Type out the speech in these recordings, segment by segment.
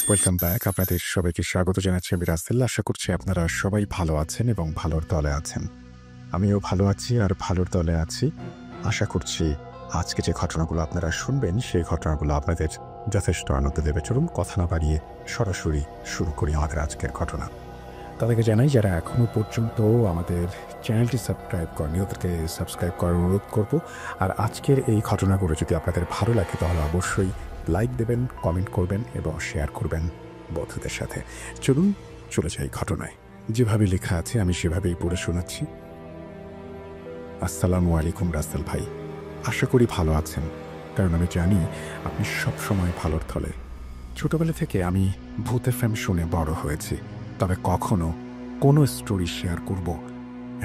Welcome back. আপনাদের সবাইকে স্বাগত জানাচ্ছি আমি রাসেল। আশা করছি আপনারা সবাই ভালো আছেন এবং ভালোর দলে আছেন। আমিও ভালো আছি আর ভালোর দলে আছি। আশা করছি আজকে যে ঘটনাগুলো আপনারা শুনবেন, সেই ঘটনাগুলো আপনাদের যথেষ্ট আনন্দ দেবে। চলুন কথা না বাড়িয়ে সরাসরি শুরু করি আমাদের আজকের ঘটনা। তাদেরকে জানাই যারা এখনও পর্যন্ত আমাদের চ্যানেলটি সাবস্ক্রাইব করেনি, ওদেরকে সাবস্ক্রাইব করার অনুরোধ করব। আর আজকের এই ঘটনাগুলো যদি আপনাদের ভালো লাগে তাহলে অবশ্যই লাইক দেবেন, কমেন্ট করবেন এবং শেয়ার করবেন বন্ধুদের সাথে। চলুন চলে যাই ঘটনায়। যেভাবে লেখা আছে আমি সেভাবেই পড়ে শোনাচ্ছি। আসসালামু আলাইকুম রাসেল ভাই, আশা করি ভালো আছেন, কারণ আমি জানি আপনি সবসময় ভালোর থলে। ছোটবেলা থেকে আমি ভূত এফএম শুনে বড় হয়েছি, তবে কখনো কোনো স্টোরি শেয়ার করব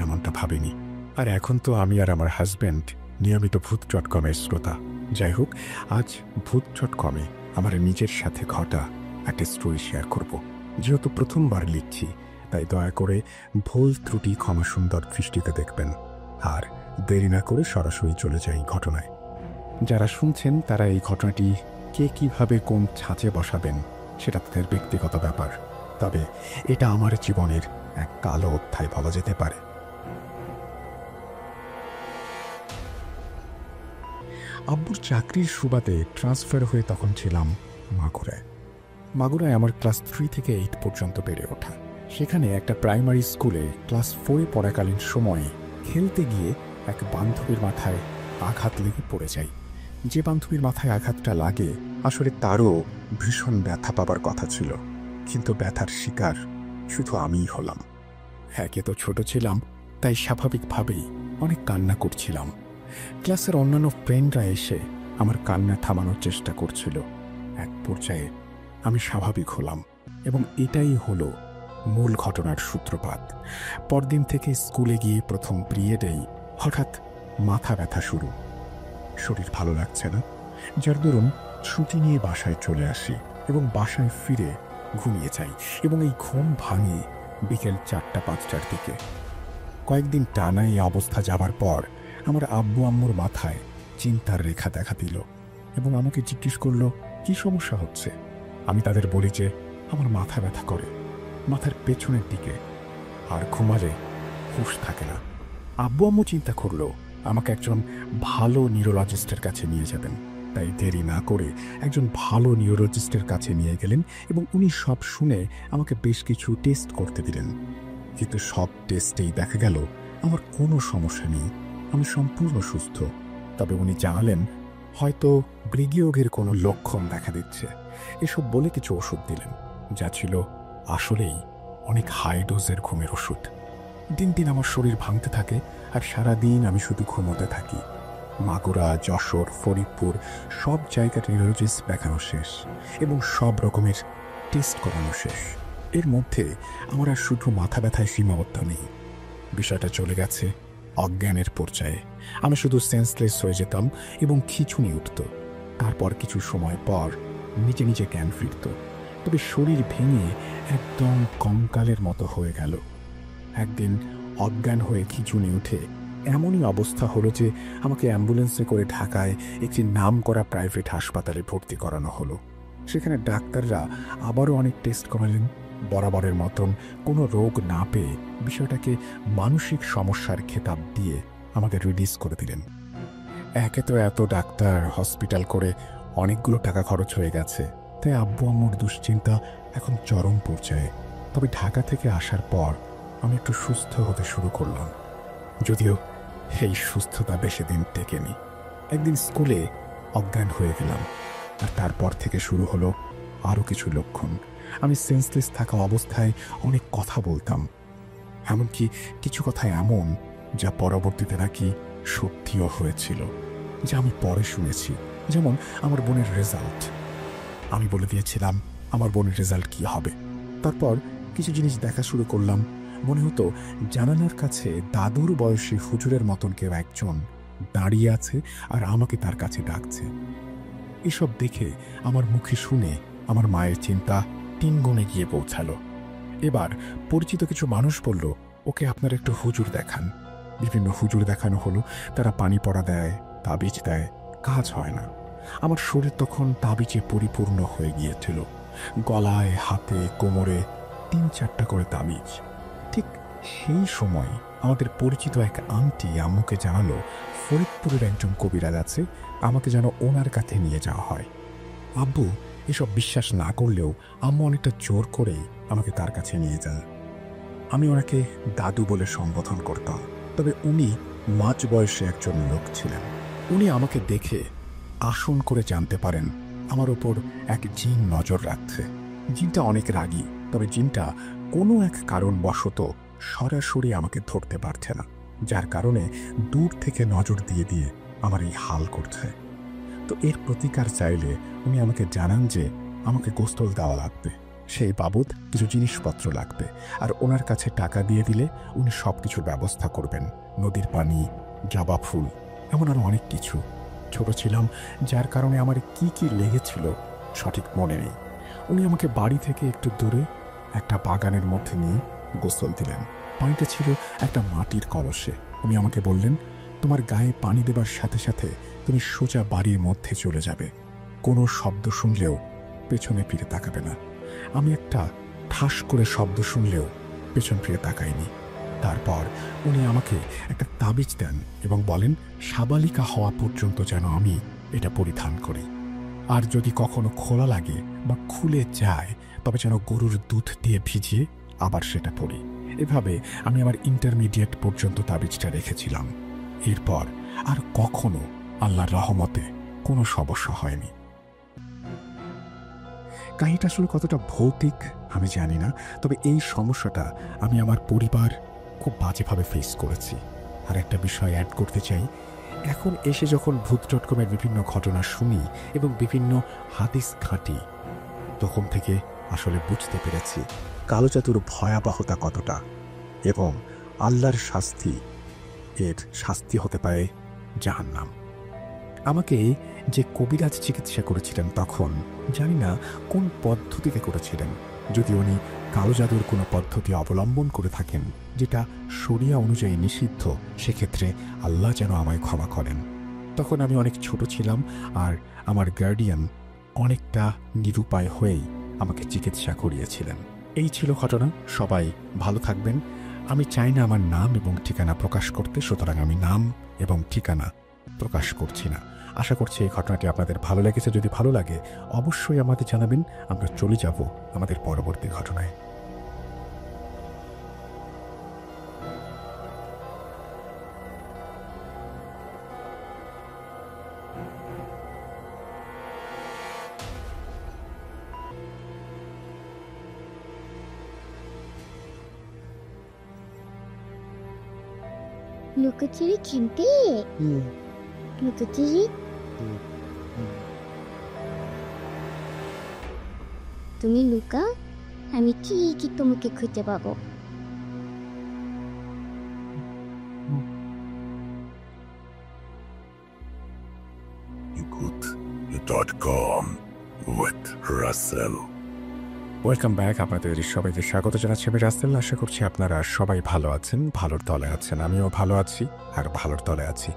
এমনটা ভাবিনি। আর এখন তো আমি আর আমার হাজব্যান্ড নিয়মিত ভূত.কমের শ্রোতা। যাই হোক, আজ ভূত.কমে আমার নিজের সাথে ঘটা একটা স্টোরি শেয়ার করব। যেহেতু প্রথমবার লিখছি, তাই দয়া করে ভুল ত্রুটি ক্ষমা সুন্দর দৃষ্টিতে দেখবেন। আর দেরি না করে সরাসরি চলে যাই ঘটনায়। যারা শুনছেন তারা এই ঘটনাটি কে কিভাবে কোন ছাঁচে বসাবেন সেটা তাদের ব্যক্তিগত ব্যাপার, তবে এটা আমার জীবনের এক কালো অধ্যায় বলা যেতে পারে। আব্বুর চাকরির সুবাদে ট্রান্সফার হয়ে তখন ছিলাম মাগুরায়। মাগুরায় আমার ক্লাস 3 থেকে 8 পর্যন্ত বেড়ে ওঠা। সেখানে একটা প্রাইমারি স্কুলে ক্লাস 4-এ পড়াকালীন সময়ে খেলতে গিয়ে এক বান্ধবীর মাথায় আঘাত লেগে পড়ে যাই। যে বান্ধবীর মাথায় আঘাতটা লাগে আসলে তারও ভীষণ ব্যথা পাবার কথা ছিল, কিন্তু ব্যথার শিকার শুধু আমিই হলাম। একে তো ছোট ছিলাম, তাই স্বাভাবিকভাবেই অনেক কান্না করছিলাম। ক্লাসের অন্যান্য ফ্রেন্ডরা এসে আমার কান্না থামানোর চেষ্টা করছিল। এক পর্যায়ে আমি স্বাভাবিক হলাম এবং এটাই হলো মূল ঘটনার সূত্রপাত। পরদিন থেকে স্কুলে গিয়ে প্রথম পিরিয়ডেই হঠাৎ মাথা ব্যথা শুরু। শরীর ভালো লাগছে না, যার দরুন ছুটি নিয়ে বাসায় চলে আসি এবং বাসায় ফিরে ঘুমিয়ে যাই এবং এই ঘুম ভাঙে বিকেল 4টা-5টার দিকে। কয়েকদিন টানা এই অবস্থা যাবার পর আমার আব্বু আম্মুর মাথায় চিন্তার রেখা দেখা দিল এবং আমাকে জিজ্ঞেস করলো কি সমস্যা হচ্ছে। আমি তাদের বলি যে আমার মাথা ব্যথা করে, মাথার পেছনের দিকে, আর ঘুমালে হুঁশ থাকে না। আব্বু আম্মু চিন্তা করলো আমাকে একজন ভালো নিউরোলজিস্টের কাছে নিয়ে যাবেন, তাই দেরি না করে একজন ভালো নিউরোলজিস্টের কাছে নিয়ে গেলেন এবং উনি সব শুনে আমাকে বেশ কিছু টেস্ট করতে দিলেন। কিন্তু সব টেস্টেই দেখা গেল আমার কোনো সমস্যা নেই, আমি সম্পূর্ণ সুস্থ। তবে উনি জানালেন হয়তো ব্রিগিওগের কোনো লক্ষণ দেখা দিচ্ছে। এসব বলে কিছু ওষুধ দিলেন, যা ছিল আসলেই অনেক হাই ডোজের ঘুমের ওষুধ। দিন দিন আমার শরীর ভাঙতে থাকে আর সারাদিন আমি শুধু ঘুমোতে থাকি। মাগুরা, যশোর, ফরিদপুর সব জায়গার নিউরোলজিস্ট দেখানো শেষ এবং সব রকমের টেস্ট করানো শেষ। এর মধ্যে আমার আর শুধু মাথা ব্যথায় সীমাবদ্ধ নেই, বিষয়টা চলে গেছে অজ্ঞানের পর্যায়ে। আমি শুধু সেন্সলেস হয়ে যেতাম এবং খিঁচুনি উঠত। তারপর কিছু সময় পর নিজে নিজে জ্ঞান ফিরত, তবে শরীর ভেঙে একদম কঙ্কালের মতো হয়ে গেল। একদিন অজ্ঞান হয়ে খিঁচুনি উঠে এমনই অবস্থা হলো যে আমাকে অ্যাম্বুলেন্সে করে ঢাকায় একটি নামকরা প্রাইভেট হাসপাতালে ভর্তি করানো হলো। সেখানে ডাক্তাররা আবারও অনেক টেস্ট করালেন। বরাবরের মতন কোনো রোগ না পেয়ে বিষয়টাকে মানসিক সমস্যার খেতাব দিয়ে আমাদের রিলিজ করে দিলেন। একে তো এত ডাক্তার, হসপিটাল করে অনেকগুলো টাকা খরচ হয়ে গেছে, তাই আব্বু আম্মুর দুশ্চিন্তা এখন চরম পর্যায়ে। তবে ঢাকা থেকে আসার পর আমি একটু সুস্থ হতে শুরু করলাম, যদিও এই সুস্থতা বেশি দিন টেকেনি। একদিন স্কুলে অজ্ঞান হয়ে গেলাম আর তারপর থেকে শুরু হলো আরও কিছু লক্ষণ। আমি সেন্সলেস থাকা অবস্থায় অনেক কথা বলতাম, এমনকি কিছু কথা এমন যা পরবর্তীতে নাকি সত্যিও হয়েছিল, যা আমি পরে শুনেছি। যেমন আমার বোনের রেজাল্ট। আমি বলে দিয়েছিলাম আমার বোনের রেজাল্ট কি হবে। তারপর কিছু জিনিস দেখা শুরু করলাম। মনে হতো জানালার কাছে দাদুর বয়সী হুজুরের মতন কেউ একজন দাঁড়িয়ে আছে আর আমাকে তার কাছে ডাকছে। এসব দেখে আমার মুখে শুনে আমার মায়ের চিন্তা 3 গুণে গিয়ে পৌঁছালো। এবার পরিচিত কিছু মানুষ বলল ওকে আপনার একটু হুজুর দেখান। বিভিন্ন হুজুর দেখানো হলো, তারা পানি পড়া দেয়, তাবিজ দেয়, কাজ হয় না। আমার শরীর তখন তাবিজে পরিপূর্ণ হয়ে গিয়েছিল। গলায়, হাতে, কোমরে 3-4টা করে তাবিজ। ঠিক সেই সময় আমাদের পরিচিত এক আন্টি আম্মুকে জানালো ফরিদপুরের একজন কবিরাজ আছে, আমাকে যেন ওনার কাছে নিয়ে যাওয়া হয়। আব্বু এসব বিশ্বাস না করলেও আম্মু অনেকটা জোর করেই আমাকে তার কাছে নিয়ে যান। আমি ওনাকে দাদু বলে সম্বোধন করতাম, তবে উনি মাঝ বয়সে একজন লোক ছিলেন। উনি আমাকে দেখে আসন করে জানতে পারেন আমার ওপর এক জিন নজর রাখছে। জিনটা অনেক রাগী, তবে জিনটা কোনো এক কারণবশত সরাসরি আমাকে ধরতে পারছে না, যার কারণে দূর থেকে নজর দিয়ে দিয়ে আমার এই হাল করছে। তো এর প্রতিকার চাইলে উনি আমাকে জানান যে আমাকে গোসল দেওয়া লাগবে, সেই বাবদ কিছু জিনিসপত্র লাগবে, আর ওনার কাছে টাকা দিয়ে দিলে উনি সব কিছুর ব্যবস্থা করবেন। নদীর পানি, জবা ফুল, এমন আরও অনেক কিছু। ছোট ছিলাম, যার কারণে আমার কি কি লেগেছিল সঠিক মনে নেই। উনি আমাকে বাড়ি থেকে একটু দূরে একটা বাগানের মধ্যে নিয়ে গোসল দিলেন। পানিটা ছিল একটা মাটির কলসে। উনি আমাকে বললেন, তোমার গায়ে পানি দেবার সাথে সাথে তুমি সোজা বাড়ির মধ্যে চলে যাবে, কোনো শব্দ শুনলেও পেছনে ফিরে তাকাবে না। আমি একটা ঠাস করে শব্দ শুনলেও পেছন ফিরে তাকাইনি। তারপর উনি আমাকে একটা তাবিজ দেন এবং বলেন সাবালিকা হওয়া পর্যন্ত যেন আমি এটা পরিধান করি, আর যদি কখনো খোলা লাগে বা খুলে যায় তবে যেন গরুর দুধ দিয়ে ভিজিয়ে আবার সেটা পরি। এভাবে আমি আমার ইন্টারমিডিয়েট পর্যন্ত তাবিজটা রেখেছিলাম। এরপর আর কখনো আল্লাহর রহমতে কোনো সমস্যা হয়নি। কাহিনীটা আসলে কতটা ভৌতিক আমি জানি না, তবে এই সমস্যাটা আমি আমার পরিবার খুব বাজেভাবে ফেস করেছি। আর একটা বিষয় অ্যাড করতে চাই, এখন এসে যখন ভূত.কমের বিভিন্ন ঘটনা শুনি এবং বিভিন্ন হাদিস ঘাঁটি, তখন থেকে আসলে বুঝতে পেরেছি কালো জাদুর ভয়াবহতা কতটা, এবং আল্লাহর শাস্তি, এর শাস্তি হতে পারে জাহান্নাম। আমাকে যে কবিরাজ চিকিৎসা করেছিলেন তখন জানি না কোন পদ্ধতিতে করেছিলেন। যদি উনি কালো জাদুর কোনো পদ্ধতি অবলম্বন করে থাকেন যেটা শরিয়া অনুযায়ী নিষিদ্ধ, সেক্ষেত্রে আল্লাহ যেন আমায় ক্ষমা করেন। তখন আমি অনেক ছোট ছিলাম, আর আমার গার্ডিয়ান অনেকটা নিরুপায় হয়েই আমাকে চিকিৎসা করিয়েছিলেন। এই ছিল ঘটনা। সবাই ভালো থাকবেন। আমি চাই না আমার নাম এবং ঠিকানা প্রকাশ করতে, সুতরাং আমি নাম এবং ঠিকানা প্রকাশ করছি না। আশা করছি এই ঘটনাটি আপনাদের ভালো লেগেছে। যদি ভালো লাগে অবশ্যই আমাদের জানাবেন। আমরা চলে যাব আমাদের পরবর্তী ঘটনায়। লুকোচুরি খেলতে? লুকোচুরি? তুমি লুকাও, আমি ঠিকই তোমাকে খুঁজে পাবো। Good.com with Russell. Welcome back. আপনাদের সবাইকে স্বাগত জানাচ্ছি আমি রাসেল। আশা করছি আপনারা সবাই ভালো আছেন, ভালোর তলে আছেন। আমিও ভালো আছি আর ভালোর তলে আছি।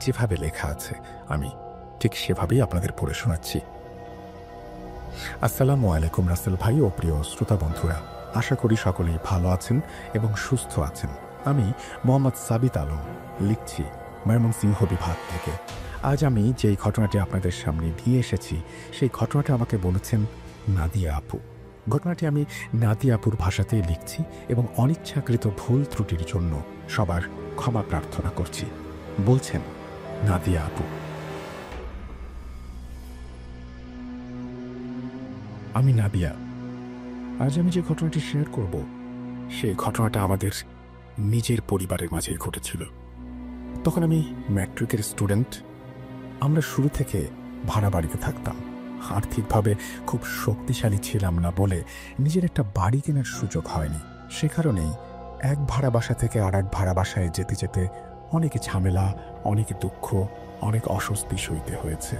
যেভাবে লেখা আছে আমি ঠিক সেভাবেই আপনাদের পড়ে শোনাচ্ছি। আসসালামু আলাইকুম রাসেল ভাই ও প্রিয় শ্রোতা বন্ধুরা, আশা করি সকলেই ভালো আছেন এবং সুস্থ আছেন। আমি মোহাম্মদ সাবিত আলম লিখছি ময়মনসিংহ বিভাগ থেকে। আজ আমি যেই ঘটনাটি আপনাদের সামনে দিয়ে এসেছি সেই ঘটনাটা আমাকে বলেছেন নাদিয়া আপু। ঘটনাটি আমি নাদিয়া আপুর ভাষাতেই লিখছি এবং অনিচ্ছাকৃত ভুল ত্রুটির জন্য সবার ক্ষমা প্রার্থনা করছি। বলছেন নাদিয়া আপু, আমি নাদিয়া। আজ আমি যে ঘটনাটি শেয়ার করব সেই ঘটনাটা আমাদের নিজের পরিবারের মাঝেই ঘটেছিল। তখন আমি ম্যাট্রিকের স্টুডেন্ট। আমরা শুরু থেকে ভাড়া বাড়িতে থাকতাম। আর্থিকভাবে খুব শক্তিশালী ছিলাম না বলে নিজের একটা বাড়ি কেনার সুযোগ হয়নি। সে কারণেই এক ভাড়া বাসা থেকে আর এক ভাড়া বাসায় যেতে যেতে অনেক ঝামেলা, অনেক দুঃখ, অনেক অস্বস্তি সইতে হয়েছে।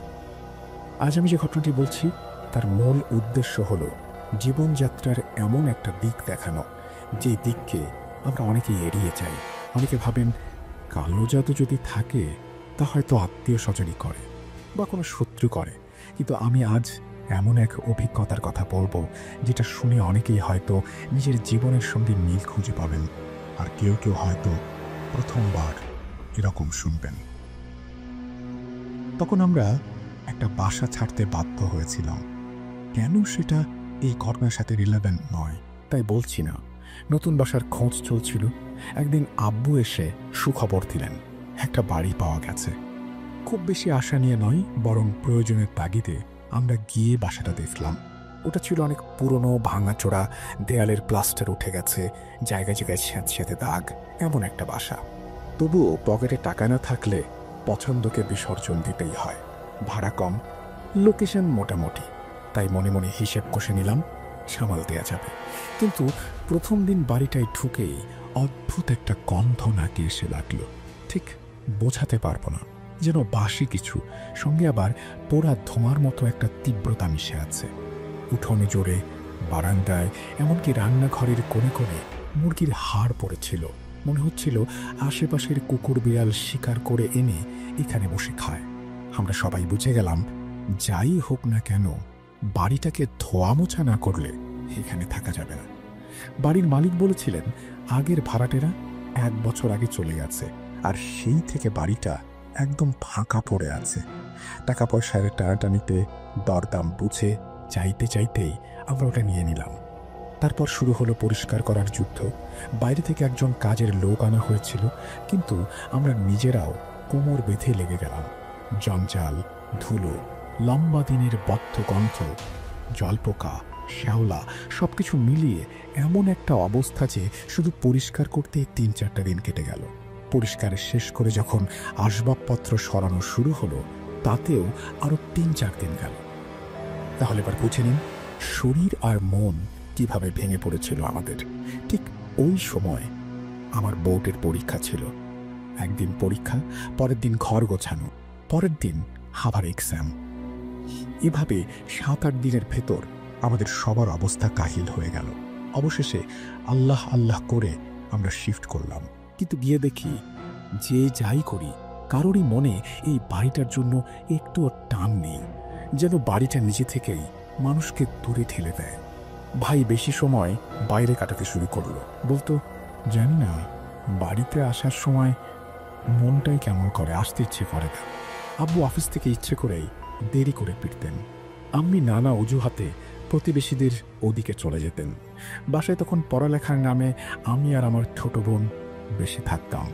আজ আমি যে ঘটনাটি বলছি তার মূল উদ্দেশ্য হল জীবনযাত্রার এমন একটা দিক দেখানো যে দিককে আমরা অনেকেই এড়িয়ে যাই। অনেকে ভাবেন কালো জাদু যদি থাকে তা হয়তো আত্মীয় স্বজনই করে বা কোনো শত্রু করে, কিন্তু আমি আজ এমন এক অভিজ্ঞতার কথা বলবো যেটা শুনে অনেকেই হয়তো নিজের জীবনের সঙ্গে মিল খুঁজে পাবেন, আর কেউ কেউ হয়তো প্রথমবার এরকম শুনবেন। তখন আমরা একটা বাসা ছাড়তে বাধ্য হয়েছিলাম। কেন সেটা এই ঘটনার সাথে রিলেভেন্ট নয় তাই বলছি না। নতুন বাসার খোঁজ চলছিল। একদিন আব্বু এসে সুখবর দিলেন, একটা বাড়ি পাওয়া গেছে। খুব বেশি আশা নিয়ে নয়, বরং প্রয়োজনের তাগিদে আমরা গিয়ে বাসাটা দেখলাম। ওটা ছিল অনেক পুরনো, ভাঙাচোরা, দেয়ালের প্লাস্টার উঠে গেছে, জায়গায় জায়গায় স্যাঁতস্যাঁতে দাগ, এমন একটা বাসা। তবুও পকেটে টাকা না থাকলে পছন্দকে বিসর্জন দিতেই হয়। ভাড়া কম, লোকেশন মোটামুটি, তাই মনে মনে হিসেব কষে নিলাম, সামাল দেয়া যাবে। কিন্তু প্রথম দিন বাড়িটায় ঢুকেই অদ্ভুত একটা গন্ধ নাকে এসে লাগলো। ঠিক বোঝাতে পারবো না, যেন বাসি কিছু, সঙ্গে আবার পোড়া ধোঁয়ার মতো একটা তীব্রতা মিশে আছে। উঠোনে জোরে, বারান্দায়, এমনকি রান্নাঘরের কোণে কোণে মুরগির হাড় পড়েছিল। মনে হচ্ছিল আশেপাশের কুকুর বিড়াল শিকার করে এনে এখানে বসে খায়। আমরা সবাই বুঝে গেলাম, যাই হোক না কেন বাড়িটাকে ধোয়া মোছা না করলে এখানে থাকা যাবে না। বাড়ির মালিক বলেছিলেন আগের ভাড়াটেরা 1 বছর আগে চলে গেছে, আর সেই থেকে বাড়িটা একদম ফাঁকা পড়ে আছে। টাকা পয়সার টানাটানিতে দরদাম বুঝে চাইতে চাইতেই আমরা ওটা নিয়ে নিলাম। তারপর শুরু হলো পরিষ্কার করার যুদ্ধ। বাইরে থেকে একজন কাজের লোক আনা হয়েছিল, কিন্তু আমরা নিজেরাও কোমর বেঁধে লেগে গেলাম। জঞ্জাল, ধুলো, লম্বা দিনের বদ্ধ গন্ধ, জলপোকা, শ্যাওলা, সবকিছু মিলিয়ে এমন একটা অবস্থা যে শুধু পরিষ্কার করতেই 3-4টা দিন কেটে গেল। পরিষ্কার শেষ করে যখন আসবাবপত্র সরানো শুরু হলো, তাতেও আরো 3-4 দিন গেল। তাহলে এবার বুঝে নিন শরীর আর মন কিভাবে ভেঙে পড়েছিল আমাদের। ঠিক ওই সময় আমার বোর্ডের পরীক্ষা ছিল। একদিন পরীক্ষা, পরের দিন ঘর গোছানো, পরের দিন আবার এক্সাম। এভাবে 7-8 দিনের ভেতর আমাদের সবার অবস্থা কাহিল হয়ে গেল। অবশেষে আল্লাহ আল্লাহ করে আমরা শিফট করলাম। কিন্তু গিয়ে দেখি, যে যাই করি কারোরই মনে এই বাড়িটার জন্য একটুও টান নেই, যেন বাড়িটা নিজে থেকেই মানুষকে দূরে ঠেলে দেয়। ভাই বেশি সময় বাইরে কাটাতে শুরু করলো। বলতো, জানি না বাড়িতে আসার সময় মনটাই কেমন করে, আসতে ইচ্ছে করে না। আব্বু অফিস থেকে ইচ্ছে করেই দেরি করে ফিরতেন। আম্মি নানা অজুহাতে প্রতিবেশীদের ওদিকে চলে যেতেন। বাসায় তখন পড়ালেখার নামে আমি আর আমার ছোট বোন বেশি থাকতাম।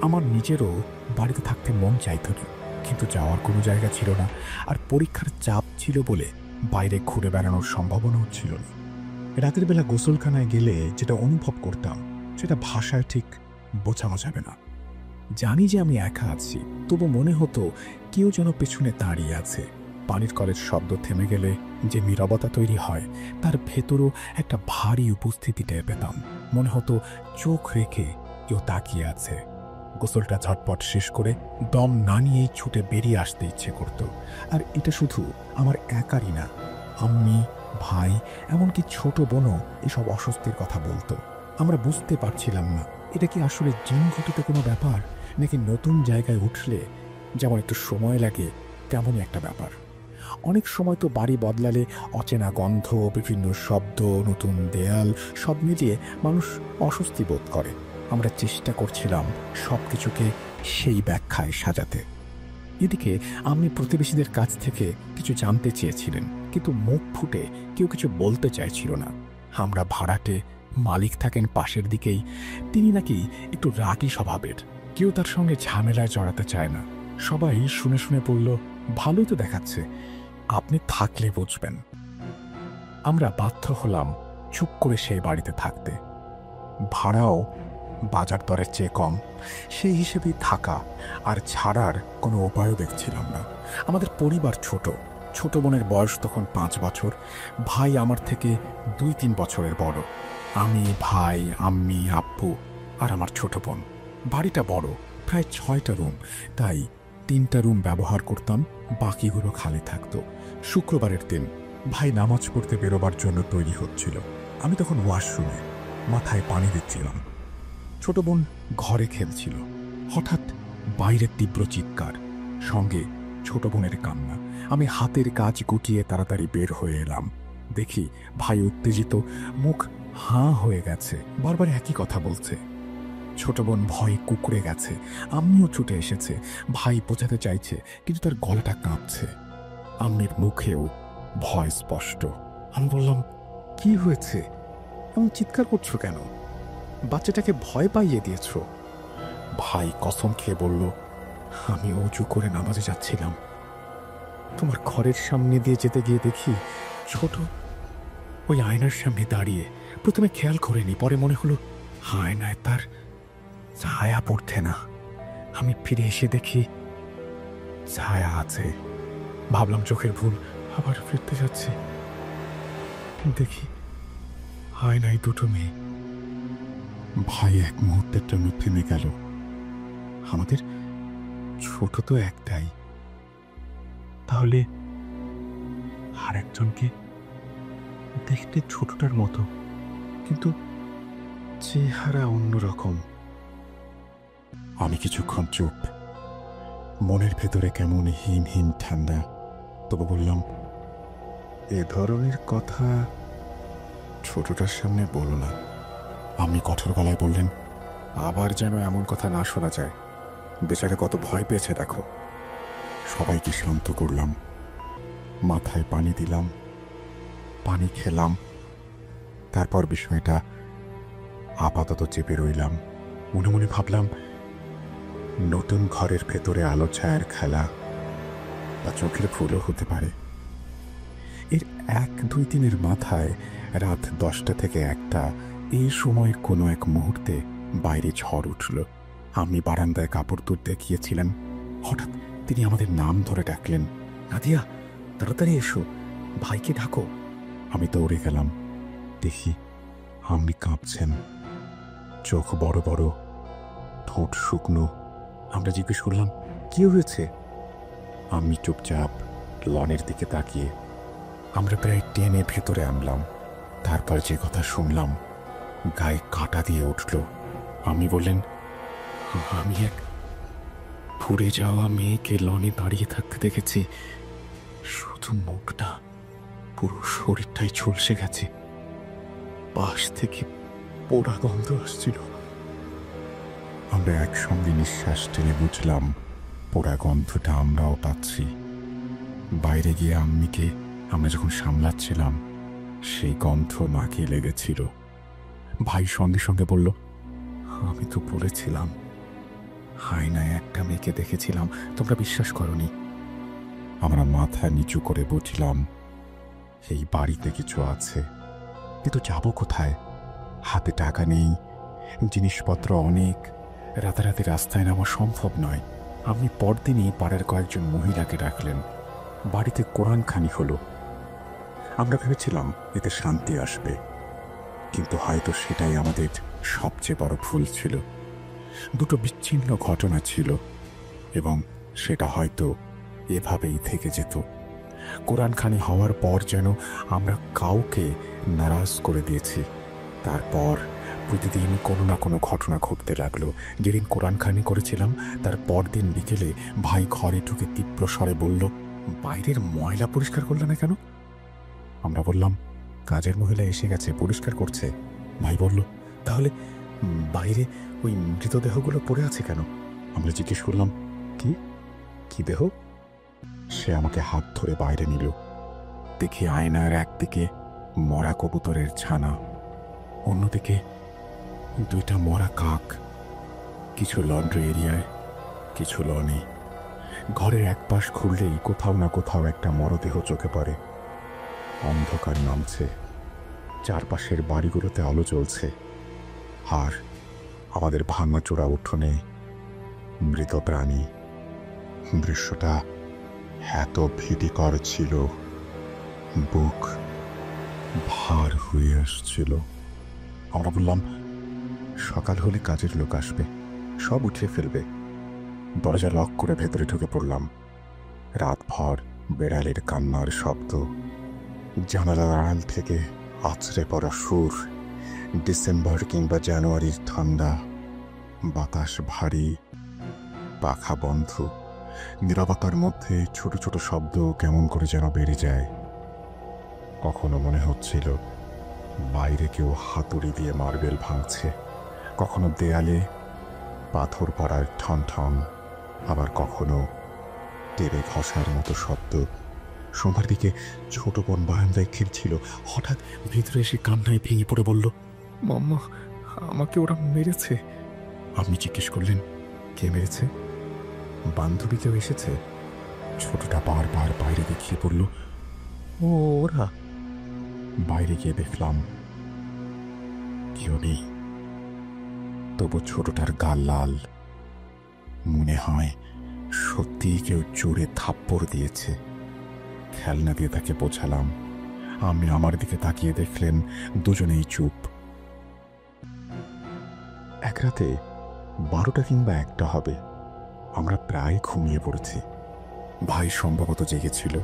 আমার নিজেরও বাড়িতে থাকতে মন চাইত না, কিন্তু যাওয়ার কোনো জায়গা ছিল না। আর পরীক্ষার চাপ ছিল বলে বাইরে ঘুরে বেড়ানোর সম্ভাবনাও ছিল না। রাতের বেলা গোসলখানায় গেলে যেটা অনুভব করতাম, সেটা ভাষায় ঠিক বোঝানো যাবে না। জানি যে আমি একা আছি, তবু মনে হতো কেউ যেন পেছনে দাঁড়িয়ে আছে। পানির কলের শব্দ থেমে গেলে যে নীরবতা তৈরি হয়, তার ভেতরও একটা ভারী উপস্থিতি টের পেতাম। মনে হতো চোখ রেখে কেউ তাকিয়ে আছে। গোসলটা ঝটপট শেষ করে দম না নিয়েই ছুটে বেরিয়ে আসতে ইচ্ছে করত। আর এটা শুধু আমার একারই না, আম্মি, ভাই, এমনকি ছোট বোনও এসব অস্বস্তির কথা বলতো। আমরা বুঝতে পারছিলাম না এটা কি আসলে জিনঘটিত কোনো ব্যাপার, নাকি নতুন জায়গায় উঠলে যেমন একটু সময় লাগে তেমনই একটা ব্যাপার। অনেক সময় তো বাড়ি বদলালে অচেনা গন্ধ, বিভিন্ন শব্দ, নতুন দেয়াল, সব মিলিয়ে মানুষ অস্বস্তি বোধ করে। আমরা চেষ্টা করছিলাম সব কিছুকে সেই ব্যাখ্যায় সাজাতে। এদিকে আমি প্রতিবেশীদের কাছ থেকে কিছু জানতে চেয়েছিলেন, কিন্তু মুখ ফুটে কেউ কিছু বলতে চাইছিল না। আমরা ভাড়াটে, মালিক থাকেন পাশের দিকেই, তিনি নাকি একটু রাগী স্বভাবের। কেউ তার সঙ্গে ঝামেলায় জড়াতে চায় না। সবাই শুনে শুনে বলল, ভালোই তো দেখাচ্ছে, আপনি থাকলে বুঝবেন। আমরা বাধ্য হলাম চুপ করে সেই বাড়িতে থাকতে। ভাড়াও বাজার দরের চেয়ে কম, সেই হিসেবেই থাকা আর ছাড়ার কোনো উপায়ও দেখছিলাম না। আমাদের পরিবার ছোট, ছোট বোনের বয়স তখন 5 বছর, ভাই আমার থেকে 2-3 বছরের বড়। আমি, ভাই, আম্মি, আব্বু আর আমার ছোট বোন। বাড়িটা বড়, প্রায় 6টা রুম, তাই 3টা রুম ব্যবহার করতাম, বাকিগুলো খালি থাকতো। শুক্রবারের দিন ভাই নামাজ পড়তে বেরোবার জন্য তৈরি হচ্ছিল। আমি তখন ওয়াশরুমে মাথায় পানি দিচ্ছিলাম। ছোট বোন ঘরে খেলছিল। হঠাৎ বাইরের তীব্র চিৎকার, সঙ্গে ছোট বোনের কান্না। আমি হাতের কাজ গুটিয়ে তাড়াতাড়ি বের হয়ে এলাম। দেখি ভাই উত্তেজিত, মুখ হাঁ হয়ে গেছে, বারবার একই কথা বলছে। ছোট বোন ভয়ে কুঁকড়ে গেছে। আম্মিও ছুটে এসেছে। ভাই বোঝাতে চাইছে, কিন্তু তার গলাটা কাঁপছে। আম্মির মুখেও ভয় স্পষ্ট। আমি বললাম, কি হয়েছে? এমন চিৎকার করছো কেন? বাচ্চাটাকে ভয় পাইয়ে দিয়েছ? ভাই কসম খেয়ে বলল, আমি অজু করে নামাজে যাচ্ছিলাম। তোমার ঘরের সামনে দিয়ে যেতে গিয়ে দেখি ছোট ওই আয়নার সামনে দাঁড়িয়ে। প্রথমে খেয়াল করিনি, পরে মনে হলো আয়নায় তার ছায়া পড়ছে না। আমি ফিরে এসে দেখি ছায়া আছে। ভাবলাম চোখের ভুল, আবার ফিরতে যাচ্ছি। দেখি আয়নায় দুটো মেয়ে। ভাই এক মুহূর্তের জন্য থেমে গেল। আমাদের ছোট তো একটাই, তাহলে আর একজনকে দেখতে ছোটটার মতো, কিন্তু চেহারা অন্যরকম। আমি কিছুক্ষণ চুপ, মনের ভেতরে কেমন হিম হিম ঠান্ডা। তবু বললাম, এ ধরনের কথা ছোটটার সামনে বলো না। আমি কঠোর গলায় বললেন, আবার যেন এমন কথা না শোনা যায়। বেচারা কত ভয় পেয়েছে দেখো। সবাইকে শান্ত করলাম, মাথায় পানি দিলাম, পানি খেলাম। তারপর বিষয়টা আপাতত চেপে রইলাম। মনে মনে ভাবলাম, নতুন ঘরের ভেতরে আলো ছায়ার খেলা বা চোখের ভুলও হতে পারে। এর 1-2 দিনের মাথায় রাত 10টা থেকে 1টা এই সময়ের কোনো এক মুহূর্তে বাইরে ঝড় উঠল। আমি বারান্দায় কাপড় তুলতে গিয়েছিলেন। হঠাৎ তিনি আমাদের নাম ধরে ডাকলেন, নাদিয়া, তাড়াতাড়ি এসো, ভাইকে ডাকো। আমি দৌড়ে গেলাম। দেখি আম্মি কাঁপছেন, চোখ বড় বড়, ঠোঁট শুকনো। আমরা জিজ্ঞেস করলাম, কি হয়েছে? আমি চুপচাপ লনের দিকে তাকিয়ে। আমরা প্রায় টেনে ভেতরে আনলাম। তারপর যে কথা শুনলাম, গায়ে কাঁটা দিয়ে উঠল। আমি বললেন, আমি এক পুড়ে যাওয়া মেয়েকে লনে দাঁড়িয়ে থাকতে দেখেছি। শুধু মুখটা, পুরো শরীরটাই ঝলসে গেছে। পাশ থেকে পোড়া গন্ধ আসছিল। আমরা একসঙ্গে নিঃশ্বাস টেনে বুঝলাম পোড়া গন্ধটা আমরাও পাচ্ছি। বাইরে গিয়ে আম্মিকে আমরা যখন সামলাচ্ছিলাম, সেই গন্ধ নাকে লেগেছিল। ভাই সঙ্গে সঙ্গে বলল, আমি তো বলেছিলাম, আয়নায় একটা মেয়েকে দেখেছিলাম, তোমরা বিশ্বাস করনি। আমরা মাথা নিচু করে বুঝলাম এই বাড়িতে কিছু আছে, কিন্তু যাব কোথায়? হাতে টাকা নেই, জিনিসপত্র অনেক, রাতারাতি রাস্তায় নামা সম্ভব নয়। আপনি পরদিনই পাড়ার কয়েকজন মহিলাকে ডাকলেন। বাড়িতে কোরআনখানি হলো। আমরা ভেবেছিলাম এতে শান্তি আসবে, কিন্তু হয়তো সেটাই আমাদের সবচেয়ে বড় ভুল ছিল। দুটো বিচ্ছিন্ন ঘটনা ছিল, এবং সেটা হয়তো এভাবেই থেকে যেত। কোরআনখানি হওয়ার পর যেন আমরা কাউকে নারাজ করে দিয়েছি। তারপর প্রতিদিন কোনো না কোনো ঘটনা ঘটতে লাগলো। যেদিন কোরআনখানি করেছিলাম, তার পরদিন বিকেলে ভাই ঘরে ঢুকে তীব্র স্বরে বলল, বাইরের ময়লা পরিষ্কার করলে না কেন? আমরা বললাম, কাজের মহিলা এসে গেছে, পরিষ্কার করছে। ভাই বলল, তাহলে বাইরে ওই মৃতদেহগুলো পড়ে আছে কেন? আমরা জিজ্ঞেস করলাম, কি কি দেহ? সে আমাকে হাত ধরে বাইরে নিল। দেখি আয়নার একদিকে মরা কবুতরের ছানা, অন্যদিকে 2টা মরা কাক। কিছু লন্ড্রি এরিয়ায়, কিছু লনে। ঘরের এক পাশ খুললেই কোথাও না কোথাও একটা মরদেহ চোখে পড়ে। অন্ধকার নামছে, চারপাশের বাড়িগুলোতে আলো জ্বলছে, আর আমাদের ভাঙাচোরা উঠোনে মৃত প্রাণী। দৃশ্যটা এত ভীতিকর ছিল, বুক ভার হয়ে আসছিল। আমরা বললাম, সকাল হলে কাজের লোক আসবে, সব উঠিয়ে ফেলবে। দরজা লক করে ভেতরে ঢুকে পড়লাম। রাতভর বেড়ালের কান্নার শব্দ, জানালার আড়াল থেকে আছড়ে পড়া সুর, ডিসেম্বর কিংবা জানুয়ারির ঠান্ডা, বাতাস ভারী, পাখা বন্ধ, নীরবতার মধ্যে ছোট ছোট শব্দ কেমন করে যেন বেড়ে যায়। কখনো মনে হচ্ছিল বাইরে কেউ হাতুড়ি দিয়ে মার্বেল ভাঙছে, কখনো দেয়ালে পাথর পড়ার ঠন ঠন, আবার কখনো টেনে ঘষার মতো শব্দ। সন্ধ্যার দিকে ছোট বোন বারান্দায় খেলছিল, হঠাৎ ভিতরে এসে কান্নায় ভেঙে পড়ে বলল, মাম্মা, আমাকে ওরা মেরেছে। আপনি জিজ্ঞেস করলেন, কে মেরেছে? বান্ধবী কেউ এসেছে? ছোটটা বারবার বাইরে দেখিয়ে পড়ল, ও ওরা। বাইরে গিয়ে দেখলাম কেউ নেই, তবু ছোটটার গাল লাল। মনে হয় সত্যিই কেউ জোরে থাপ্পড় দিয়েছে। খেলনা দিয়ে তাকে বোঝালাম। আমি আমার দিকে তাকিয়ে দেখলেন দুজনেই চুপ। এক রাতে 12টা কিংবা 1টা হবে, আমরা প্রায় ঘুমিয়ে পড়েছি। ভাই সম্ভবত জেগেছিল,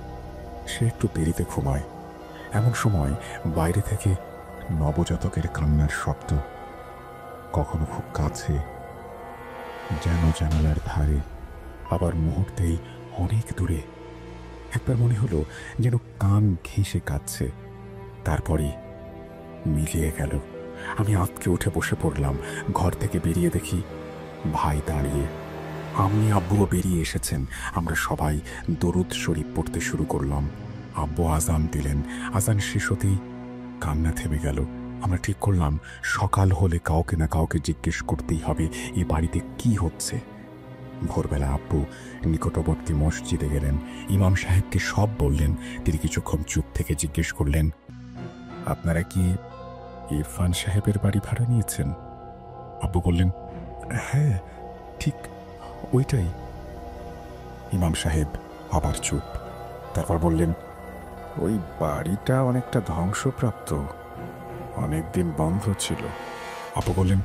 সে একটু দেরিতে ঘুমায়। এমন সময় বাইরে থেকে নবজাতকের কান্নার শব্দ, কখনো খুব কাছে, যেন জানালার ধারে, আবার মুহূর্তেই অনেক দূরে। একবার মনে হলো যেন কান ঘেঁষে কাঁদছে, তারপরই মিলিয়ে গেল। আমি আঁতকে উঠে বসে পড়লাম। ঘর থেকে বেরিয়ে দেখি ভাই দাঁড়িয়ে, আমি আব্বুও বেরিয়ে এসেছেন। আমরা সবাই দরুদ শরীফ পড়তে শুরু করলাম। আব্বু আজান দিলেন। আজান শেষ হতেই কান্না থেমে গেল। আমরা ঠিক করলাম সকাল হলে কাউকে না কাউকে জিজ্ঞেস করতেই হবে এই বাড়িতে কি হচ্ছে। ভোরবেলা আব্বু নিকটবর্তী মসজিদে গেলেন, ইমাম সাহেবকে সব বললেন। তিনি কিছুক্ষণ চুপ থেকে জিজ্ঞেস করলেন, আপনারা কি ইরফান সাহেবের বাড়ি ভাড়া নিয়েছেন? আব্বু বললেন, হ্যাঁ, ঠিক ওইটাই। ইমাম সাহেব আবার চুপ, তারপর বললেন, ওই বাড়িটা অনেকটা ধ্বংসপ্রাপ্ত, অনেকদিন বন্ধ ছিল। আব্বু বললেন,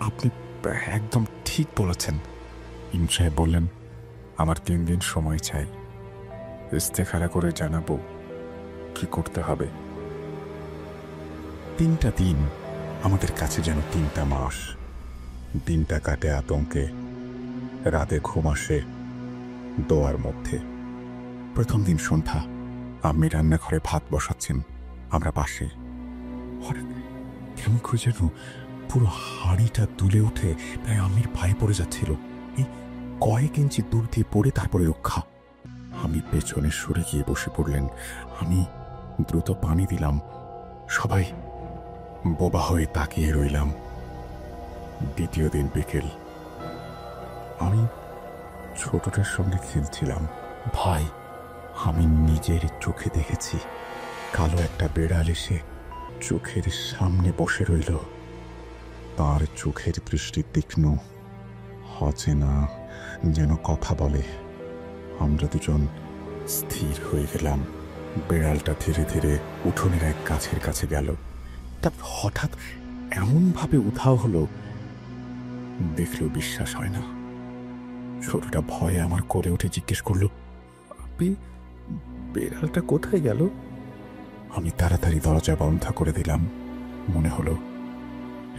আপনি একদম ঠিক বলেছেন। ইমাম সাহেব বললেন, আমার 3 দিন সময় চাই, ইস্তেখারা করে জানাবো কি করতে হবে। 3টা দিন আমাদের কাছে যেন 3টা মাস। দিনটা কাটে আতঙ্কে, রাতে ঘুম আসে দোয়ার মধ্যে। প্রথম দিন সন্ধ্যা, আম্মি রান্নাঘরে ভাত বসাচ্ছেন, আমরা পাশে। হঠাৎ কেমন করে যেন পুরো হাঁড়িটা দুলে উঠে প্রায় আম্মির পায়ে পড়ে যাচ্ছিল। এই কয়েক ইঞ্চি দূর দিয়ে পড়ে তারপরে রক্ষা। আমি পেছনে সরে গিয়ে বসে পড়লেন। আমি দ্রুত পানি দিলাম। সবাই বোবা হয়ে তাকিয়ে রইলাম। দ্বিতীয় দিন বিকেল, আমি ছোটটার সঙ্গে খেলছিলাম। ভাই, আমি নিজের চোখে দেখেছি কালো একটা বেড়াল এসে চোখের সামনে বসে রইল। তার চোখের দৃষ্টি তীক্ষ্ণ, অচেনা, যেন কথা বলে। আমরা দুজন স্থির হয়ে গেলাম। বেড়ালটা ধীরে ধীরে উঠোনের এক গাছের কাছে গেল। তারপর হঠাৎ এমনভাবে উধাও হলো, দেখলেও বিশ্বাস হয় না। ছোটটা ভয়ে আমার কোলে উঠে জিজ্ঞেস করল, আপনি বেড়ালটা কোথায় গেল? আমি তাড়াতাড়ি দরজা বন্ধ করে দিলাম। মনে হলো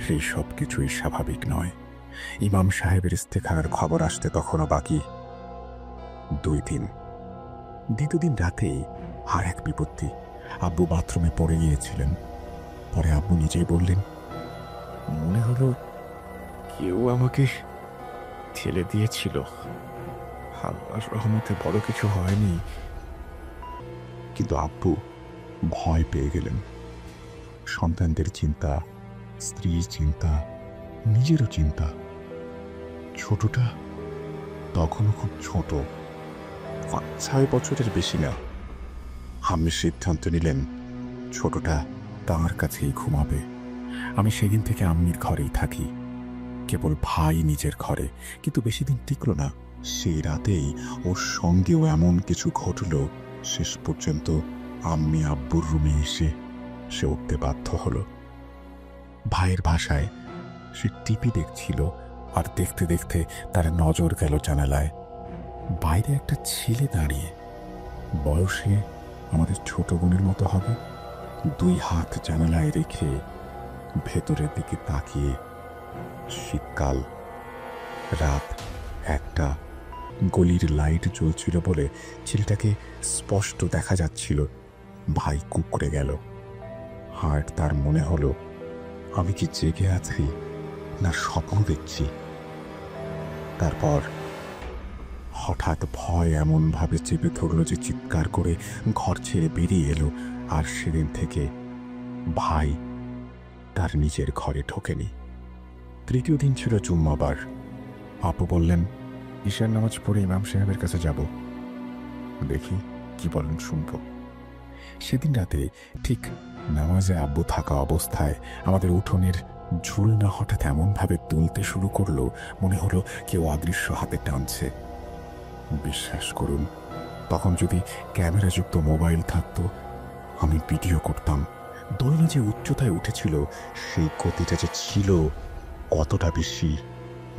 সেই সব কিছুই স্বাভাবিক নয়। ইমাম সাহেবের ইস্তেখারার খবর আসতে তখনও বাকি 2 দিন। দ্বিতীয় দিন রাতেই আর এক বিপত্তি। আব্বু বাথরুমে পড়ে গিয়েছিলেন। পরে আব্বু নিজেই বললেন, মনে হলো কেউ আমাকে ঠেলে দিয়েছিল। আল্লাহর রহমতে বড় কিছু হয়নি। কিন্তু আব্বু ভয় পেয়ে গেলেন। সন্তানদের চিন্তা, স্ত্রীর চিন্তা, নিজেরও চিন্তা। ছোটটা তখনও খুব ছোট, 5-6 বছরের বেশি না। আমি সিদ্ধান্ত নিলেন ছোটটা তাঁর কাছেই ঘুমাবে। আমি সেদিন থেকে আম্মির ঘরেই থাকি, কেবল ভাই নিজের ঘরে। কিন্তু বেশি দিন টিকল না। সেই রাতেই ওর সঙ্গেও এমন কিছু ঘটল। শেষ পর্যন্ত আম্মি আব্বুর রুমে এসে সে উঠতে বাধ্য হলো। ভাইয়ের ভাষায় সে টিভি দেখছিল, আর দেখতে দেখতে তার নজর গেল জানালায়। বাইরে একটা ছেলে দাঁড়িয়ে, বয়সে আমাদের ছোট বোনের মতো হবে, 2 হাত জানালায় রেখে ভেতরের দিকে তাকিয়ে। শীতকাল, রাত 1টা, গলির লাইট জ্বলছিল বলে ছেলেটাকে স্পষ্ট দেখা যাচ্ছিল। ভাই কুঁকড়ে গেল। আর তার মনে হলো আমি কি জেগে আছি না স্বপ্ন দেখছি। তারপর হঠাৎ ভয় এমনভাবে চেপে ধরল যে চিৎকার করে ঘর ছেড়ে বেরিয়ে এলো। আর সেদিন থেকে ভাই তার নিজের ঘরে ঢোকেনি। তৃতীয় দিন ছিল জুম্মাবার। আপু বললেন, ঈশার নামাজ পড়ে ইমাম সাহেবের কাছে যাব, দেখি কি বলেন শুনব। সেদিন রাতে ঠিক নামাজে আব্বু থাকা অবস্থায় আমাদের উঠোনের ঝুলনা হঠাৎ এমনভাবে তুলতে শুরু করলো মনে হলো কেউ অদৃশ্য হাতে টানছে। বিশ্বাস করুন, তখন যদি ক্যামেরাযুক্ত মোবাইল থাকতো আমি ভিডিও করতাম। দোলনা যে উচ্চতায় উঠেছিল সেই গতিটা যে ছিল কতটা বেশি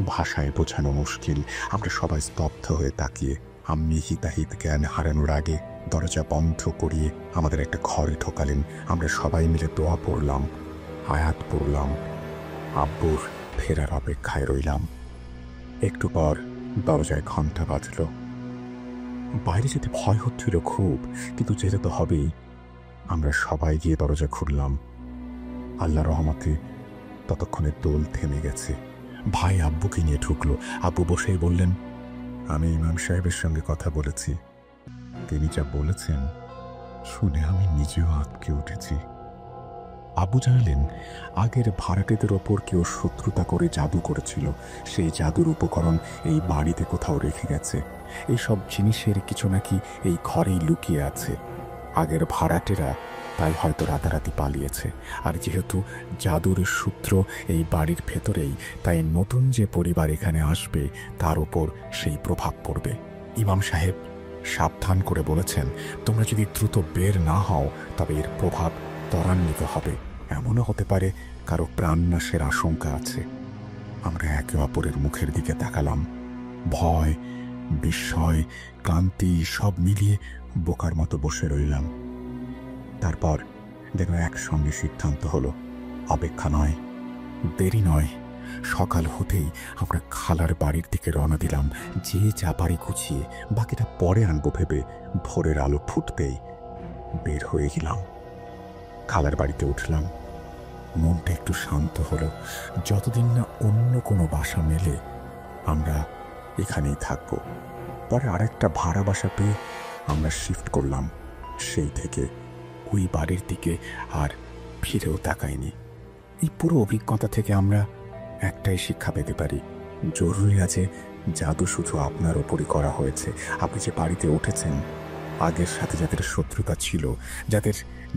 ভাষায় বোঝানো মুশকিল। আমরা সবাই স্তব্ধ হয়ে তাকিয়ে আম্মি হিতাহিত জ্ঞান হারানোর আগে দরজা বন্ধ করিয়ে আমাদের একটা ঘরে ঢোকালেন। আমরা সবাই মিলে দোয়া পড়লাম, আয়াত পড়লাম, আব্বুর ফেরার অপেক্ষায় রইলাম। একটু পর দরজায় ঘন্টা বাজল। বাইরে যেতে ভয় হচ্ছিল খুব, কিন্তু যেতে তো হবেই। আমরা সবাই গিয়ে দরজা খুললাম। আল্লাহ রহমতে ততক্ষণে দোল থেমে গেছে। ভাই আব্বুকে নিয়ে ঢুকলো। আব্বু বসেই বললেন, আমি ইমাম সাহেবের সঙ্গে কথা বলেছি, তিনি যা বলেছেন শুনে আমি নিজেও আঁতকে উঠেছি। আব্বু জানালেন, আগের ভাড়াটেদের ওপর কেউ শত্রুতা করে জাদু করেছিল। সেই জাদুর উপকরণ এই বাড়িতে কোথাও রেখে গেছে। এইসব জিনিসের কিছু নাকি এই ঘরেই লুকিয়ে আছে। আগের ভাড়াটেরা তাই হয়তো রাতারাতি পালিয়েছে। আর যেহেতু জাদুর সূত্র এই বাড়ির ভেতরেই, তাই নতুন যে পরিবার এখানে আসবে তার উপর সেই প্রভাব পড়বে। ইমাম সাহেব সাবধান করে বলেছেন, তোমরা যদি দ্রুত বের না হও তবে এর প্রভাব ত্বরান্বিত হবে। এমনও হতে পারে কারো প্রাণনাশের আশঙ্কা আছে। আমরা একে অপরের মুখের দিকে তাকালাম। ভয়, বিস্ময়, ক্লান্তি সব মিলিয়ে বোকার মতো বসে রইলাম। তারপর যেন একসঙ্গে সিদ্ধান্ত হলো, অপেক্ষা নয়, দেরি নয়। সকাল হতেই আমরা খালার বাড়ির দিকে রওনা দিলাম। যে যা পারি গুছিয়ে বাকিটা পরে আনবো ভেবে ভোরের আলো ফুটতেই বের হয়ে গেলাম। খালার বাড়িতে উঠলাম। মনটা একটু শান্ত হলো। যতদিন না অন্য কোনো বাসা মেলে আমরা এখানেই থাকবো। পরে আরেকটা ভাড়া বাসা পেয়ে আমরা শিফট করলাম। সেই থেকে ওই বাড়ির দিকে আর ফিরেও তাকাইনি। এই পুরো অভিজ্ঞতা থেকে আমরা একটাই শিক্ষা পেতে পারি, জরুরি আছে জাদু শুধু আপনার ওপরই করা হয়েছে। আপনি যে বাড়িতে উঠেছেন, আগের সাথে যাদের শত্রুতা ছিল, যাদের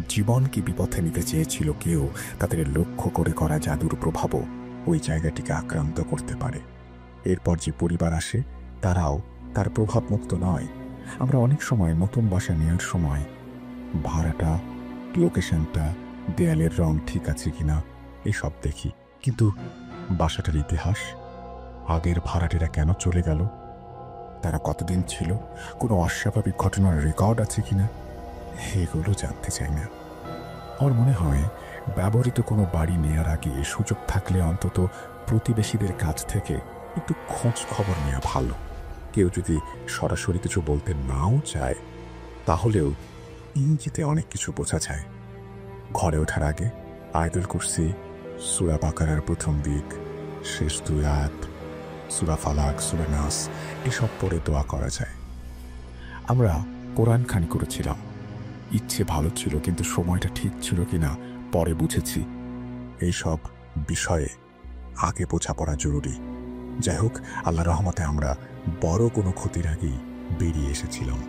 জীবনকে বিপথে নিতে চেয়েছিল কেউ, তাদের লক্ষ্য করে করা জাদুর প্রভাবও ওই জায়গাটিকে আক্রান্ত করতে পারে। এরপর যে পরিবার আসে তারাও তার প্রভাবমুক্ত নয়। আমরা অনেক সময় নতুন বাসা নেওয়ার সময় ভাড়াটা, লোকেশনটা, দেয়ালের রং ঠিক আছে কিনা এসব দেখি, কিন্তু বাসাটার ইতিহাস, আগের ভাড়াটেরা কেন চলে গেল, তারা কতদিন ছিল, কোনো অস্বাভাবিক ঘটনার রেকর্ড আছে কিনা, এগুলো জানতে চাই না। আমার মনে হয় ব্যবহৃত কোনো বাড়ি নেয়ার আগে সুযোগ থাকলে অন্তত প্রতিবেশীদের কাছ থেকে একটু খোঁজ খবর নেওয়া ভালো। কেউ যদি সরাসরি কিছু বলতে নাও চায়, তাহলেও ইঙ্গিতে অনেক কিছু বোঝা যায়। ঘরে ওঠার আগে আয়াতুল কুরসি, সূরা বাকারার প্রথম দিক, শেষ দুই আয়াত, সূরা ফালাক, সূরা নাস এসব পড়ে দোয়া করা যায়। আমরা কোরআন খানি করেছিলাম। ইচ্ছে ভালো ছিল, কিন্তু সময়টা ঠিক ছিল কিনা পরে বুঝেছি। এইসব বিষয়ে আগে বোঝাপড়া জরুরি। যাই হোক, আল্লাহ রহমতে আমরা বড় কোনো ক্ষতির আগেই বেরিয়ে এসেছিলাম।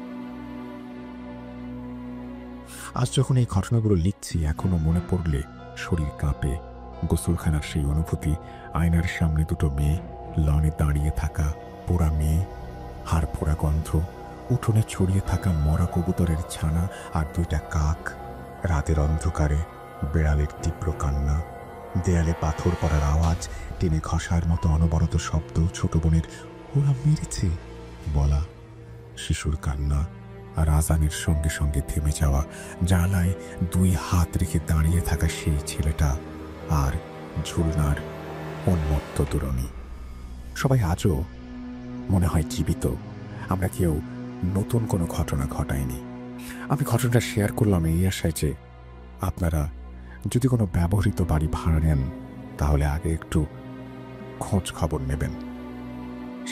আজ যখন এই ঘটনাগুলো লিখছি, এখনো মনে পড়লে শরীর কাঁপে। গোসলখানার সেই অনুভূতি, আয়নার সামনে দুটো মেয়ে, লনে দাঁড়িয়ে থাকা পোড়া মেয়ে, হাড় পোড়া গন্ধ, উঠোনে ছড়িয়ে থাকা মরা কবুতরের ছানা আর দুইটা কাক, রাতের অন্ধকারে বেড়ালের তীব্র কান্না, দেয়ালে পাথর পড়ার আওয়াজ, টেনে ঘষার মতো অনবরত শব্দ, ছোট বোনের ওরা মেরেছে বলা, শিশুর কান্না আর আজানের সঙ্গে সঙ্গে থেমে যাওয়া, জানালায় দুই হাত রেখে দাঁড়িয়ে থাকা সেই ছেলেটা, আর ঝুলনার উন্মত্ত দুরনি। সবাই আজও মনে হয় জীবিত, আমরা কেউ নতুন কোনো ঘটনা ঘটাইনি। আমি ঘটনাটা শেয়ার করলাম এই আশায় যে আপনারা যদি কোনো ব্যবহৃত বাড়ি ভাড়া নেন তাহলে আগে একটু খোঁজ খবর নেবেন।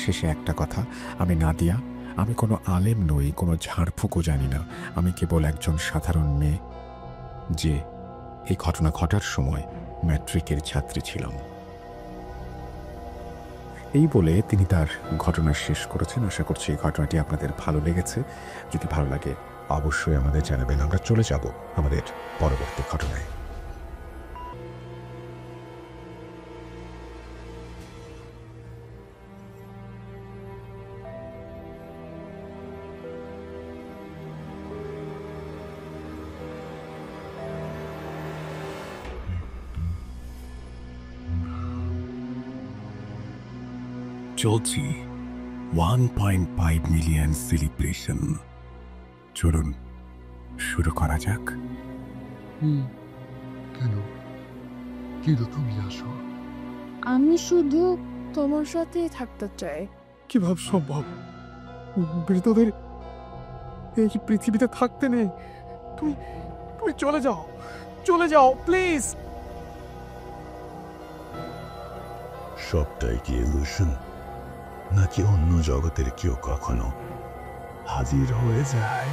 শেষে একটা কথা, আমি নাদিয়া, আমি কোনো আলেম নই, কোনো ঝাড়ফুঁকও জানি না। আমি কেবল একজন সাধারণ মেয়ে যে এই ঘটনা ঘটার সময় ম্যাট্রিকের ছাত্রী ছিলাম। এই বলে তিনি তার ঘটনা শেষ করেছেন। আশা করছি এই ঘটনাটি আপনাদের ভালো লেগেছে। যদি ভালো লাগে অবশ্যই আমাদের জানাবেন। আমরা চলে যাব আমাদের পরবর্তী ঘটনায়। চলছি 1.5 মিলিয়ন সেলিব্রেশন। চলুন শুরু করা যাক। কেন? কিন্তু তুমি আসো। আমি শুধু তোমার সাথেই থাকতে চাই। কিভাবে সম্ভব? মৃতদের এই পৃথিবীতে থাকতে নেই। তুমি তুমি চলে যাও, চলে যাও প্লিজ। সবটাই কি ইলুশন, নাকি অন্য জগতের কেউ কখনো হাজির হয়ে যায়?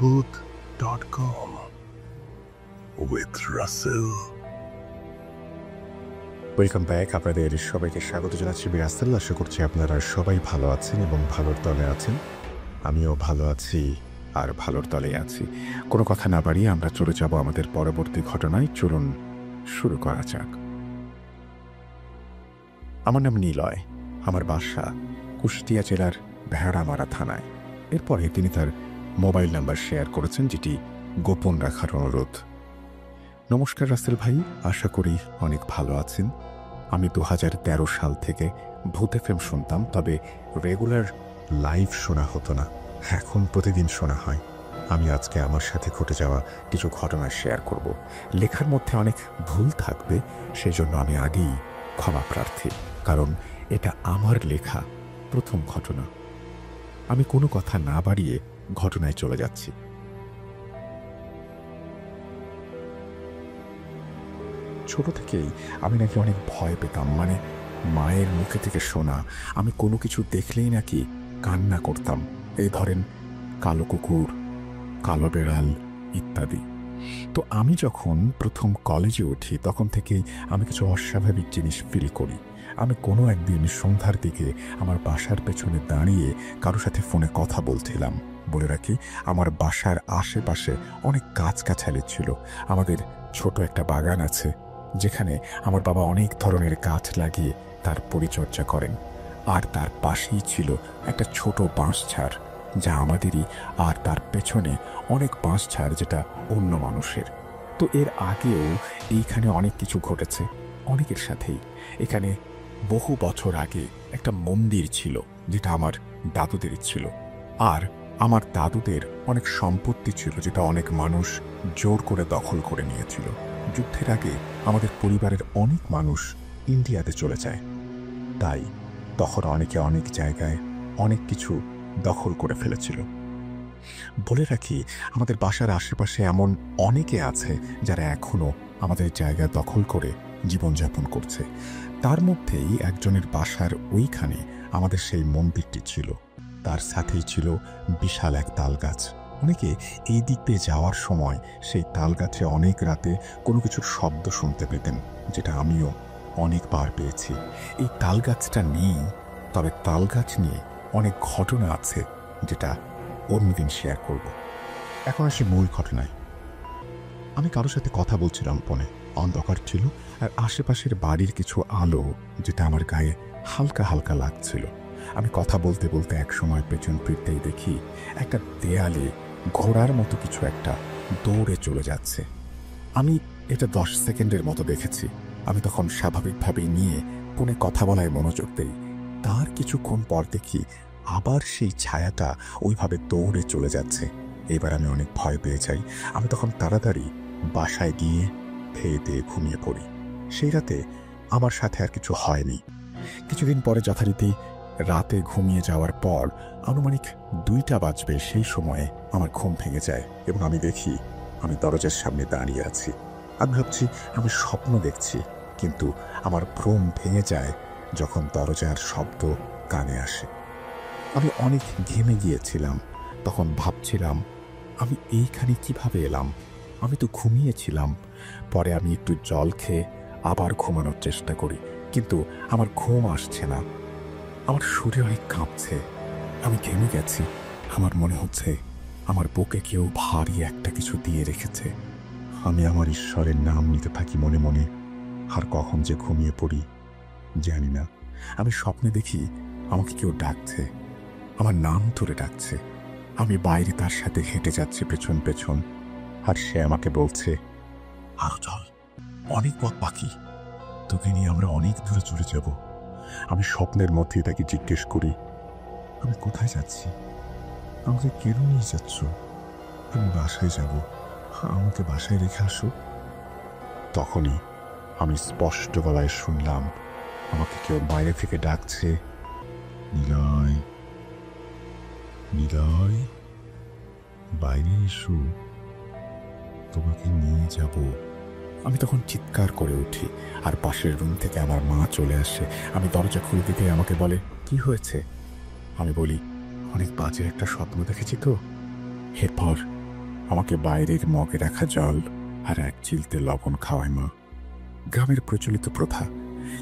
Book.com with Russell. Welcome back. আপনাদের সবাইকে স্বাগত জানাচ্ছি রাসেল। আশা করছি আপনারা সবাই ভালো আছেন এবং ভালোর তলে আছেন। আমিও ভালো আছি আর ভালোর তলে আছি। কোনো কথা না বাড়িয়ে আমরা চলে যাব আমাদের পরবর্তী ঘটনায়। চলুন শুরু করা যাক। আমার নাম নিলয়। আমার বাসা কুষ্টিয়া জেলার ভেড়ামারা থানায়। এরপরে তিনি তার মোবাইল নাম্বার শেয়ার করেছেন, যেটি গোপন রাখার অনুরোধ। নমস্কার রাসেল ভাই, আশা করি অনেক ভালো আছেন। আমি 2013 সাল থেকে ভূত এফএম শুনতাম, তবে রেগুলার লাইভ শোনা হতো না। এখন প্রতিদিন শোনা হয়। আমি আজকে আমার সাথে ঘটে যাওয়া কিছু ঘটনা শেয়ার করব। লেখার মধ্যে অনেক ভুল থাকবে, সেজন্য আমি আগেই ক্ষমা প্রার্থী, কারণ এটা আমার লেখা প্রথম ঘটনা। আমি কোনো কথা না বাড়িয়ে ঘটনায় চলে যাচ্ছি। ছোট থেকেই আমি নাকি অনেক ভয় পেতাম, মানে মায়ের মুখে থেকে শোনা। আমি কোনো কিছু দেখলেই নাকি কান্না করতাম। এই ধরেন কালো কুকুর, কালো বেড়াল ইত্যাদি। তো আমি যখন প্রথম কলেজে উঠি তখন থেকেই আমি কিছু অস্বাভাবিক জিনিস ফিল করি। আমি কোনো একদিন সন্ধ্যার দিকে আমার বাসার পেছনে দাঁড়িয়ে কারো সাথে ফোনে কথা বলছিলাম। বলে রাখি, আমার বাসার আশেপাশে অনেক গাছগাছালি ছিল। আমাদের ছোট একটা বাগান আছে, যেখানে আমার বাবা অনেক ধরনের গাছ লাগিয়ে তার পরিচর্যা করেন। আর তার পাশেই ছিল একটা ছোট বাঁশঝাড়, যা আমাদেরই, আর তার পেছনে অনেক বাঁশঝাড় যেটা অন্য মানুষের। তো এর আগেও এইখানে অনেক কিছু ঘটেছে অনেকের সাথেই। এখানে বহু বছর আগে একটা মন্দির ছিল, যেটা আমার দাদুদের ছিল। আর আমার দাদুদের অনেক সম্পত্তি ছিল, যেটা অনেক মানুষ জোর করে দখল করে নিয়েছিল। যুদ্ধের আগে আমাদের পরিবারের অনেক মানুষ ইন্ডিয়াতে চলে যায়, তাই তখন অনেকে অনেক জায়গায় অনেক কিছু দখল করে ফেলেছিল। বলে রাখি, আমাদের বাসার আশেপাশে এমন অনেকে আছে যারা এখনো আমাদের জায়গা দখল করে জীবনযাপন করছে। তার মধ্যেই একজনের বাসার ওইখানে আমাদের সেই মন্দিরটি ছিল। তার সাথেই ছিল বিশাল এক তাল গাছ। অনেকে এই দিক দিয়ে যাওয়ার সময় সেই তাল গাছে অনেক রাতে কোনো কিছুর শব্দ শুনতে পেতেন, যেটা আমিও অনেকবার পেয়েছি। এই তাল গাছটা নেই, তবে তাল গাছ নিয়ে অনেক ঘটনা আছে, যেটা অন্যদিন শেয়ার করব। এখন আসি মূল ঘটনায়। আমি কারোর সাথে কথা বলছিলাম ফোনে। অন্ধকার ছিল, আর আশেপাশের বাড়ির কিছু আলো, যেটা আমার গায়ে হালকা হালকা লাগছিল। আমি কথা বলতে বলতে এক সময় পেছন ফিরতেই দেখি একটা দেয়ালে ঘোড়ার মতো কিছু একটা দৌড়ে চলে যাচ্ছে। আমি এটা 10 সেকেন্ডের মতো দেখেছি। আমি তখন স্বাভাবিকভাবেই নিয়ে ফোনে কথা বলায় মনোযোগ দেই। তার কিছুক্ষণ পর দেখি আবার সেই ছায়াটা ওইভাবে দৌড়ে চলে যাচ্ছে। এবার আমি অনেক ভয় পেয়ে যাই। আমি তখন তাড়াতাড়ি বাসায় গিয়ে খেয়ে দিয়ে ঘুমিয়ে পড়ি। সেই রাতে আমার সাথে আর কিছু হয়নি। কিছুদিন পরে যথারীতি রাতে ঘুমিয়ে যাওয়ার পর আনুমানিক 2টা বাজবে সেই সময়ে আমার ঘুম ভেঙে যায় এবং আমি দেখি আমি দরজার সামনে দাঁড়িয়ে আছি। আমি ভাবছি আমি স্বপ্ন দেখছি, কিন্তু আমার ভ্রম ভেঙে যায় যখন দরজার শব্দ কানে আসে। আমি অনেক ঘেমে গিয়েছিলাম। তখন ভাবছিলাম আমি এইখানে কিভাবে এলাম? আমি তো ঘুমিয়েছিলাম। পরে আমি একটু জল খেয়ে আবার ঘুমানোর চেষ্টা করি, কিন্তু আমার ঘুম আসছে না। আমার শরীর অনেক কাঁপছে, আমি ঘেমে গেছি। আমার মনে হচ্ছে আমার বুকে কেউ ভারী একটা কিছু দিয়ে রেখেছে। আমি আমার ঈশ্বরের নাম নিতে থাকি মনে মনে, আর কখন যে ঘুমিয়ে পড়ি জানি না। আমি স্বপ্নে দেখি আমাকে কেউ ডাকছে, আমার নাম ধরে ডাকছে। আমি বাইরে তার সাথে হেঁটে যাচ্ছি পেছন পেছন, আর সে আমাকে বলছে, আরো চল, অনেক পথ বাকি, তোকে নিয়ে আমরা অনেক দূরে চলে যাব। আমি স্বপ্নের মধ্যে তাকে জিজ্ঞেস করি, আমি কোথায় যাচ্ছি? আমাকে কেন নিয়ে যাচ্ছ? আমি বাসায় যাব, আমাকে বাসায় রেখে আসো। তখনই আমি স্পষ্ট গলায় শুনলাম আমাকে কেউ বাইরে থেকে ডাকছে, নিলয়, নিলয়, বাইরে এসো, তোমাকে নিয়ে যাব। আমি তখন চিৎকার করে উঠি, আর পাশের রুম থেকে আমার মা চলে আসে। আমি দরজা খুলে দিতে আমাকে বলে, কি হয়েছে? আমি বলি, অনেক বাজে একটা স্বপ্ন দেখেছি তো। এরপর আমাকে বাইরের মগে রাখা জল আর 1 চিলতে লবণ খাওয়ায় মা। গ্রামের প্রচলিত প্রথা,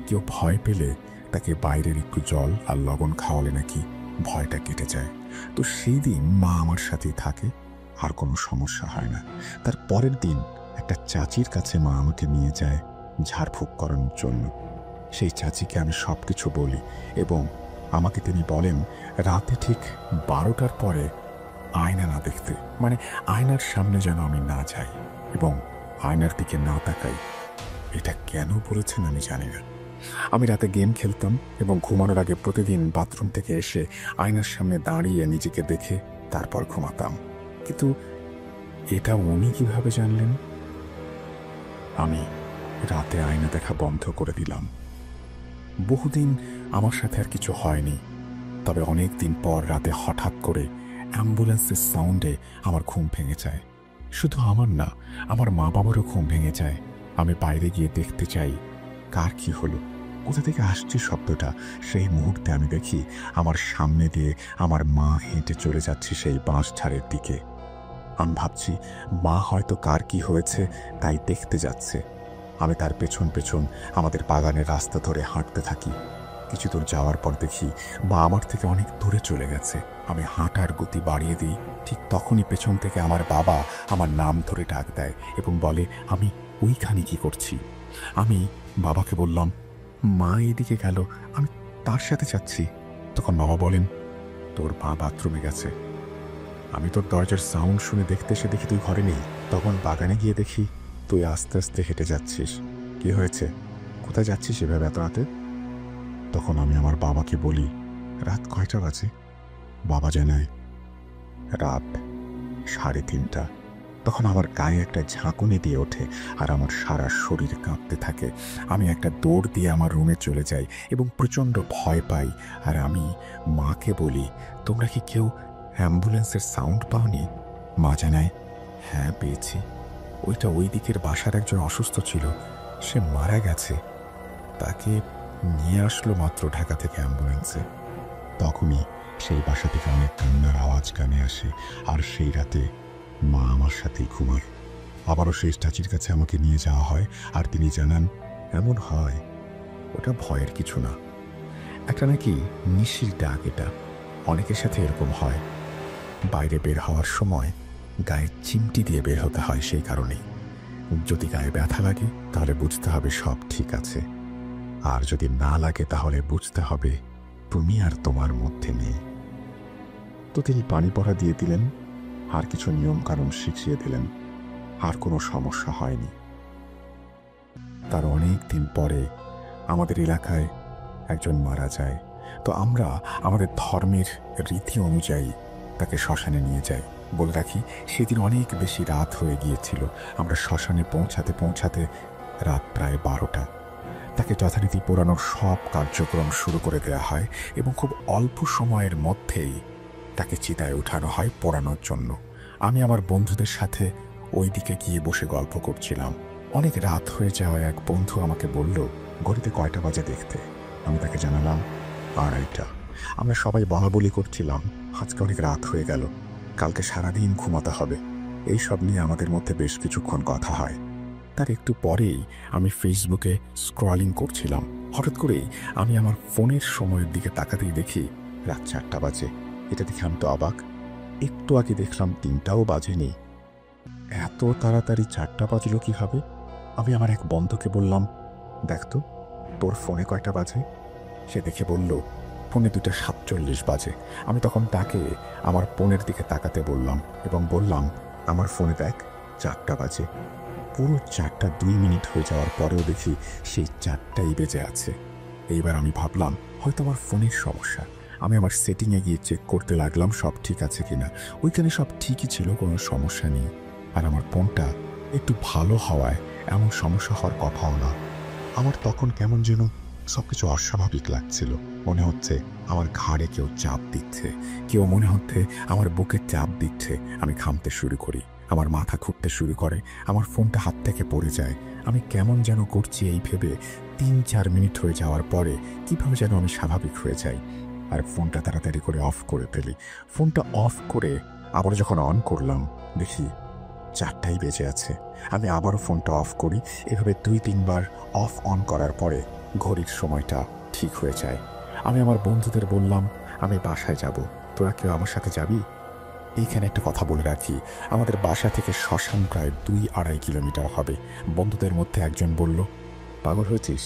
কেউ ভয় পেলে তাকে বাইরের একটু জল আর লবণ খাওয়ালে নাকি ভয়টা কেটে যায়। তো সেই দিন মা আমার সাথেই থাকে, আর কোনো সমস্যা হয় না। তার পরের দিন একটা চাচির কাছে মা আমাকে নিয়ে যায় ঝাড়ফুঁক করানোর জন্য। সেই চাচিকে আমি সব কিছু বলি এবং আমাকে তিনি বলেন রাতে ঠিক 12টার পরে আয়না না দেখতে, মানে আয়নার সামনে যেন আমি না যাই এবং আয়নার দিকে না তাকাই। এটা কেন বলেছেন আমি জানি না। আমি রাতে গেম খেলতাম এবং ঘুমানোর আগে প্রতিদিন বাথরুম থেকে এসে আয়নার সামনে দাঁড়িয়ে নিজেকে দেখে তারপর ঘুমাতাম। কিন্তু এটা উনি কিভাবে জানলেন? আমি রাতে আয়না দেখা বন্ধ করে দিলাম। বহুদিন আমার সাথে আর কিছু হয়নি, তবে অনেক দিন পর রাতে হঠাৎ করে অ্যাম্বুলেন্সের সাউন্ডে আমার ঘুম ভেঙে যায়। শুধু আমার না, আমার মা বাবারও ঘুম ভেঙে যায়। আমি বাইরে গিয়ে দেখতে চাই কার কি হলো, কোথা থেকে আসছে শব্দটা। সেই মুহূর্তে আমি দেখি আমার সামনে দিয়ে আমার মা হেঁটে চলে যাচ্ছে সেই বাঁশঝাড়ের দিকে। আমি ভাবছি মা হয়তো কার কি হয়েছে তাই দেখতে যাচ্ছে। আমি তার পেছন পেছন আমাদের বাগানের রাস্তা ধরে হাঁটতে থাকি। কিছু দূর যাওয়ার পর দেখি মা আমার থেকে অনেক দূরে চলে গেছে। আমি হাঁটার গতি বাড়িয়ে দিই। ঠিক তখনই পেছন থেকে আমার বাবা আমার নাম ধরে ডাক দেয় এবং বলে আমি ওইখানে কি করছি। আমি বাবাকে বললাম, মা এদিকে গেল, আমি তার সাথে যাচ্ছি। তখন বাবা বলেন, তোর মা বাথরুমে গেছে। আমি তোর দরজার সাউন্ড শুনে দেখতে এসে দেখি তুই ঘরে নেই। তখন বাগানে গিয়ে দেখি তুই আস্তে আস্তে হেঁটে যাচ্ছিস। কি হয়েছে? কোথায় যাচ্ছিস এভাবে এত রাতে? তখন আমি আমার বাবাকে বলি, রাত কয়টা বাজে? বাবা জানায়, রাত 3:30। তখন আমার গায়ে একটা ঝাঁকুনি দিয়ে ওঠে আর আমার সারা শরীর কাঁপতে থাকে। আমি একটা দৌড় দিয়ে আমার রুমে চলে যাই এবং প্রচণ্ড ভয় পাই। আর আমি মাকে বলি, তোমরা কি কেউ অ্যাম্বুলেন্সের সাউন্ড পাওনি? মা জানায়, হ্যাঁ পেয়েছি। ওইটা ওই দিকের বাসার একজন অসুস্থ ছিল, সে মারা গেছে। তাকে নিয়ে আসলো মাত্র ঢাকা থেকে অ্যাম্বুলেন্সে। তখনই সেই বাসা থেকে অনেক কান্নার আওয়াজ কানে আসে, আর সেই রাতে মা আমার সাথেই ঘুমায়। আবারও সেই চাচির কাছে আমাকে নিয়ে যাওয়া হয়, আর তিনি জানান, এমন হয়, ওটা ভয়ের কিছু না, একটা নাকি নিশির ডাক। এটা অনেকের সাথে এরকম হয়। বাইরে বের হওয়ার সময় গায়ে চিমটি দিয়ে বের হতে হয়। সেই কারণেই যদি গায়ে ব্যথা লাগে তাহলে বুঝতে হবে সব ঠিক আছে, আর যদি না লাগে তাহলে বুঝতে হবে তুমি আর তোমার মধ্যে নেই। তো তিনি পানি পড়া দিয়ে দিলেন, আর কিছু নিয়ম কানুন শিখিয়ে দিলেন। আর কোনো সমস্যা হয়নি। তার অনেক দিন পরে আমাদের এলাকায় একজন মারা যায়। তো আমরা আমাদের ধর্মের রীতি অনুযায়ী তাকে শ্মশানে নিয়ে যাই। বলে রাখি, সেদিন অনেক বেশি রাত হয়ে গিয়েছিল। আমরা শ্মশানে পৌঁছাতে পৌঁছাতে রাত প্রায় 12টা। তাকে যথারীতি পোড়ানোর সব কার্যক্রম শুরু করে দেওয়া হয় এবং খুব অল্প সময়ের মধ্যেই তাকে চিতায় উঠানো হয় পোড়ানোর জন্য। আমি আমার বন্ধুদের সাথে ওই দিকে গিয়ে বসে গল্প করছিলাম। অনেক রাত হয়ে যাওয়ায় এক বন্ধু আমাকে বলল, ঘড়িতে কয়টা বাজে দেখতে? আমি তাকে জানালাম 2:30। আমরা সবাই বলা বলি করছিলাম, আজকে অনেক রাত হয়ে গেল, কালকে সারাদিন ঘুমাতে হবে। এইসব নিয়ে আমাদের মধ্যে বেশ কিছুক্ষণ কথা হয়। তার একটু পরেই আমি ফেসবুকে স্ক্রলিং করছিলাম। হঠাৎ করেই আমি আমার ফোনের সময়ের দিকে তাকাতেই দেখি রাত 4টা বাজে। এটা দেখে আমি তো অবাক। একটু আগে দেখলাম 3টাও বাজেনি। এত তাড়াতাড়ি 4টা বাজলো কীভাবে? আমি আমার এক বন্ধুকে বললাম, দেখ তো তোর ফোনে কয়টা বাজে? সে দেখে বলল, ফোনে 2:47 বাজে। আমি তখন তাকে আমার ফোনের দিকে তাকাতে বললাম এবং বললাম, আমার ফোনে দেখ 4টা বাজে। পুরো 4টা 2 মিনিট হয়ে যাওয়ার পরেও দেখি সেই 4টাই বেজে আছে। এইবার আমি ভাবলাম হয়তো আমার ফোনের সমস্যা। আমি আমার সেটিংয়ে গিয়ে চেক করতে লাগলাম সব ঠিক আছে কিনা। ওইখানে সব ঠিকই ছিল, কোনো সমস্যা নেই। আর আমার ফোনটা একটু ভালো হওয়ায় এমন সমস্যা হওয়ার কথাও না। আমার তখন কেমন যেন সবকিছু অস্বাভাবিক লাগছিল। মনে হচ্ছে আমার ঘাড়ে কেউ চাপ দিচ্ছে, কেউ মনে হচ্ছে আমার বুকে চাপ দিচ্ছে। আমি ঘামতে শুরু করি, আমার মাথা ঘুরতে শুরু করে, আমার ফোনটা হাত থেকে পড়ে যায়। আমি কেমন যেন করছি এই ভেবে 3-4 মিনিট হয়ে যাওয়ার পরে কীভাবে যেন আমি স্বাভাবিক হয়ে যাই আর ফোনটা তাড়াতাড়ি করে অফ করে ফেলি। ফোনটা অফ করে আবার যখন অন করলাম দেখি 4টাই বেজে আছে। আমি আবারও ফোনটা অফ করি। এভাবে 2-3 বার অফ অন করার পরে ঘড়ির সময়টা ঠিক হয়ে যায়। আমি আমার বন্ধুদের বললাম, আমি বাসায় যাব, তোরা কেউ আমার সাথে যাবি? এইখানে একটা কথা বলে রাখি, আমাদের বাসা থেকে শ্মশান প্রায় 2-2.5 কিলোমিটার হবে। বন্ধুদের মধ্যে একজন বলল, পাগল হয়েছিস?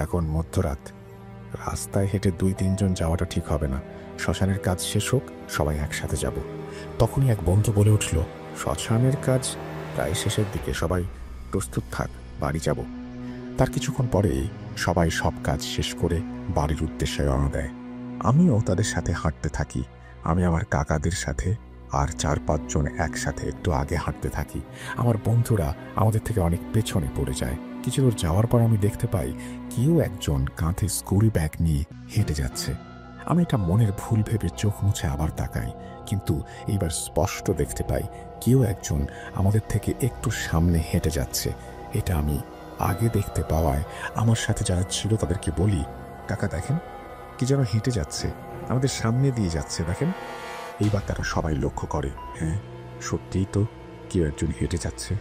এখন মধ্যরাত, রাস্তায় হেঁটে 2-3 জন যাওয়াটা ঠিক হবে না। শ্মশানের কাজ শেষ হোক, সবাই একসাথে যাব। তখনই এক বন্ধু বলে উঠল, শ্মশানের কাজ প্রায় শেষের দিকে, সবাই প্রস্তুত থাক, বাড়ি যাব। তার কিছুক্ষণ পরেই সবাই সব কাজ শেষ করে বাড়ির উদ্দেশ্যে রওনা দেয়। আমিও তাদের সাথে হাঁটতে থাকি। আমি আমার কাকাদের সাথে আর 4-5 জন একসাথে একটু আগে হাঁটতে থাকি। আমার বন্ধুরা আমাদের থেকে অনেক পেছনে পড়ে যায়। কিছু দূর যাওয়ার পর আমি দেখতে পাই কেউ একজন কাঁধে স্কুল ব্যাগ নিয়ে হেঁটে যাচ্ছে। আমি এটা মনের ভুল ভেবে চোখ মুছে আবার তাকাই, কিন্তু এইবার স্পষ্ট দেখতে পাই কেউ একজন আমাদের থেকে একটু সামনে হেঁটে যাচ্ছে। এটা আমি আগে দেখতে পাওয়ায় আমার সাথে যারা ছিল তাদেরকে বলি, কাকা দেখেন, কি যেন হেঁটে যাচ্ছে, আমাদের সামনে দিয়ে যাচ্ছে, দেখেন। এইবার তারা সবাই লক্ষ্য করে, হ্যাঁ সত্যিই তো কেউ একজন হেঁটে যাচ্ছে।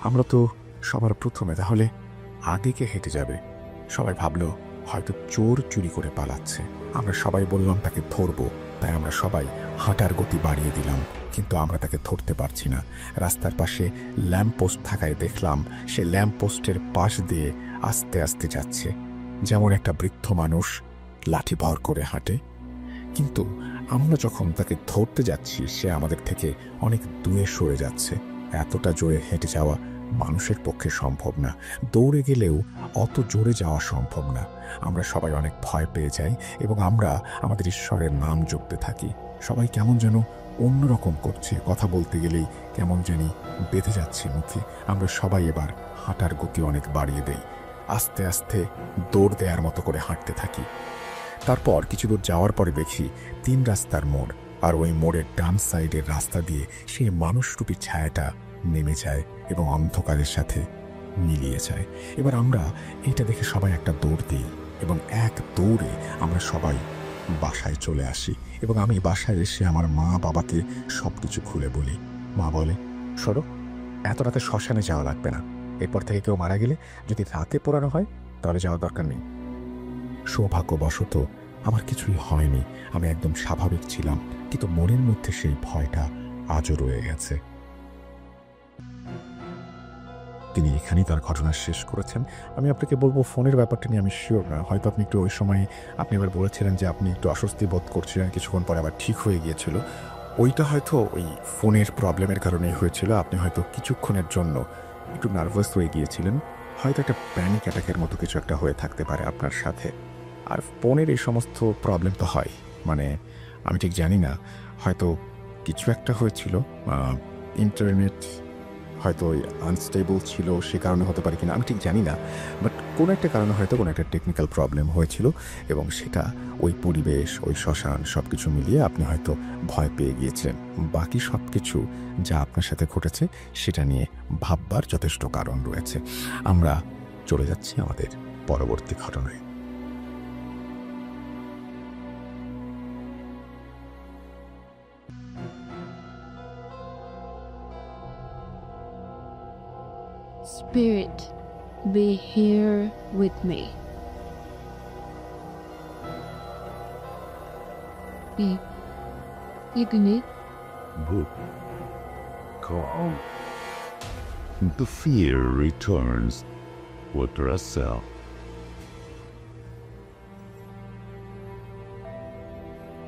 আমরা তো সবার প্রথমে, তাহলে আগে কে হেঁটে যাবে? সবাই ভাবলো হয়তো চোর চুরি করে পালাচ্ছে। আমরা সবাই বললাম তাকে ধরবো, তাই আমরা সবাই হাঁটার গতি বাড়িয়ে দিলাম, কিন্তু আমরা তাকে ধরতে পারছি না। রাস্তার পাশে ল্যাম্প পোস্ট থাকায় দেখলাম সে ল্যাম্প পোস্টের পাশ দিয়ে আস্তে আস্তে যাচ্ছে, যেমন একটা বৃদ্ধ মানুষ লাঠি ভর করে হাঁটে। কিন্তু আমরা যখন তাকে ধরতে যাচ্ছি সে আমাদের থেকে অনেক দূরে সরে যাচ্ছে। এতটা জোরে হেঁটে যাওয়া মানুষের পক্ষে সম্ভব না, দৌড়ে গেলেও অত জোরে যাওয়া সম্ভব না। আমরা সবাই অনেক ভয় পেয়ে যাই এবং আমরা আমাদের ঈশ্বরের নাম জপতে থাকি। সবাই কেমন যেন অন্যরকম করছে, কথা বলতে গেলেই কেমন জানি বেঁধে যাচ্ছে মুখে। আমরা সবাই এবার হাঁটার গতি অনেক বাড়িয়ে দেই, আস্তে আস্তে দৌড় দেওয়ার মতো করে হাঁটতে থাকি। তারপর কিছু দূর যাওয়ার পরে দেখি 3 রাস্তার মোড়, আর ওই মোড়ের ডান সাইডের রাস্তা দিয়ে সেই মানুষরূপী ছায়াটা নেমে যায় এবং অন্ধকারের সাথে মিলিয়ে যায়। এবার আমরা এটা দেখে সবাই একটা দৌড় দিই এবং এক দৌড়ে আমরা সবাই বাসায় চলে আসি। এবং আমি বাসায় এসে আমার মা বাবাকে সব কিছু খুলে বলি। মা বলে, সরো, এত রাতে শ্মশানে যাওয়া লাগবে না। এরপর থেকে কেউ মারা গেলে যদি রাতে পোড়ানো হয় তাহলে যাওয়ার দরকার নেই। সৌভাগ্যবশত আমার কিছুই হয়নি, আমি একদম স্বাভাবিক ছিলাম, কিন্তু মনের মধ্যে সেই ভয়টা আজও রয়ে গেছে। তিনি এখানেই তার ঘটনা শেষ করেছেন। আমি আপনাকে বলবো, ফোনের ব্যাপারটা নিয়ে আমি শিওর না, হয়তো আপনি একটু ওই সময় আপনি এবার বলেছিলেন যে আপনি একটু অস্বস্তি বোধ করছিলেন, কিছুক্ষণ পরে আবার ঠিক হয়ে গিয়েছিল। ওইটা হয়তো ওই ফোনের প্রবলেমের কারণেই হয়েছিল। আপনি হয়তো কিছুক্ষণের জন্য একটু নার্ভাস হয়ে গিয়েছিলেন, হয়তো একটা প্যানিক অ্যাটাকের মতো কিছু একটা হয়ে থাকতে পারে আপনার সাথে। আর ফোনের এই সমস্ত প্রবলেম তো হয়, মানে আমি ঠিক জানি না, হয়তো কিছু একটা হয়েছিল, ইন্টারনেট হয়তো আনস্টেবল ছিল, সে কারণে হতে পারে কিনা আমি ঠিক জানি না। বাট কোনো একটা কারণে হয়তো কোনো একটা টেকনিক্যাল প্রবলেম হয়েছিল এবং সেটা ওই পরিবেশ, ওই শ্মশান সব কিছু মিলিয়ে আপনি হয়তো ভয় পেয়ে গিয়েছিলেন। বাকি সব কিছু যা আপনার সাথে ঘটেছে সেটা নিয়ে ভাববার যথেষ্ট কারণ রয়েছে। আমরা চলে যাচ্ছি আমাদের পরবর্তী ঘটনায়। Spirit, be here with me. Igni, Book. Calm. The fear returns. What Russell?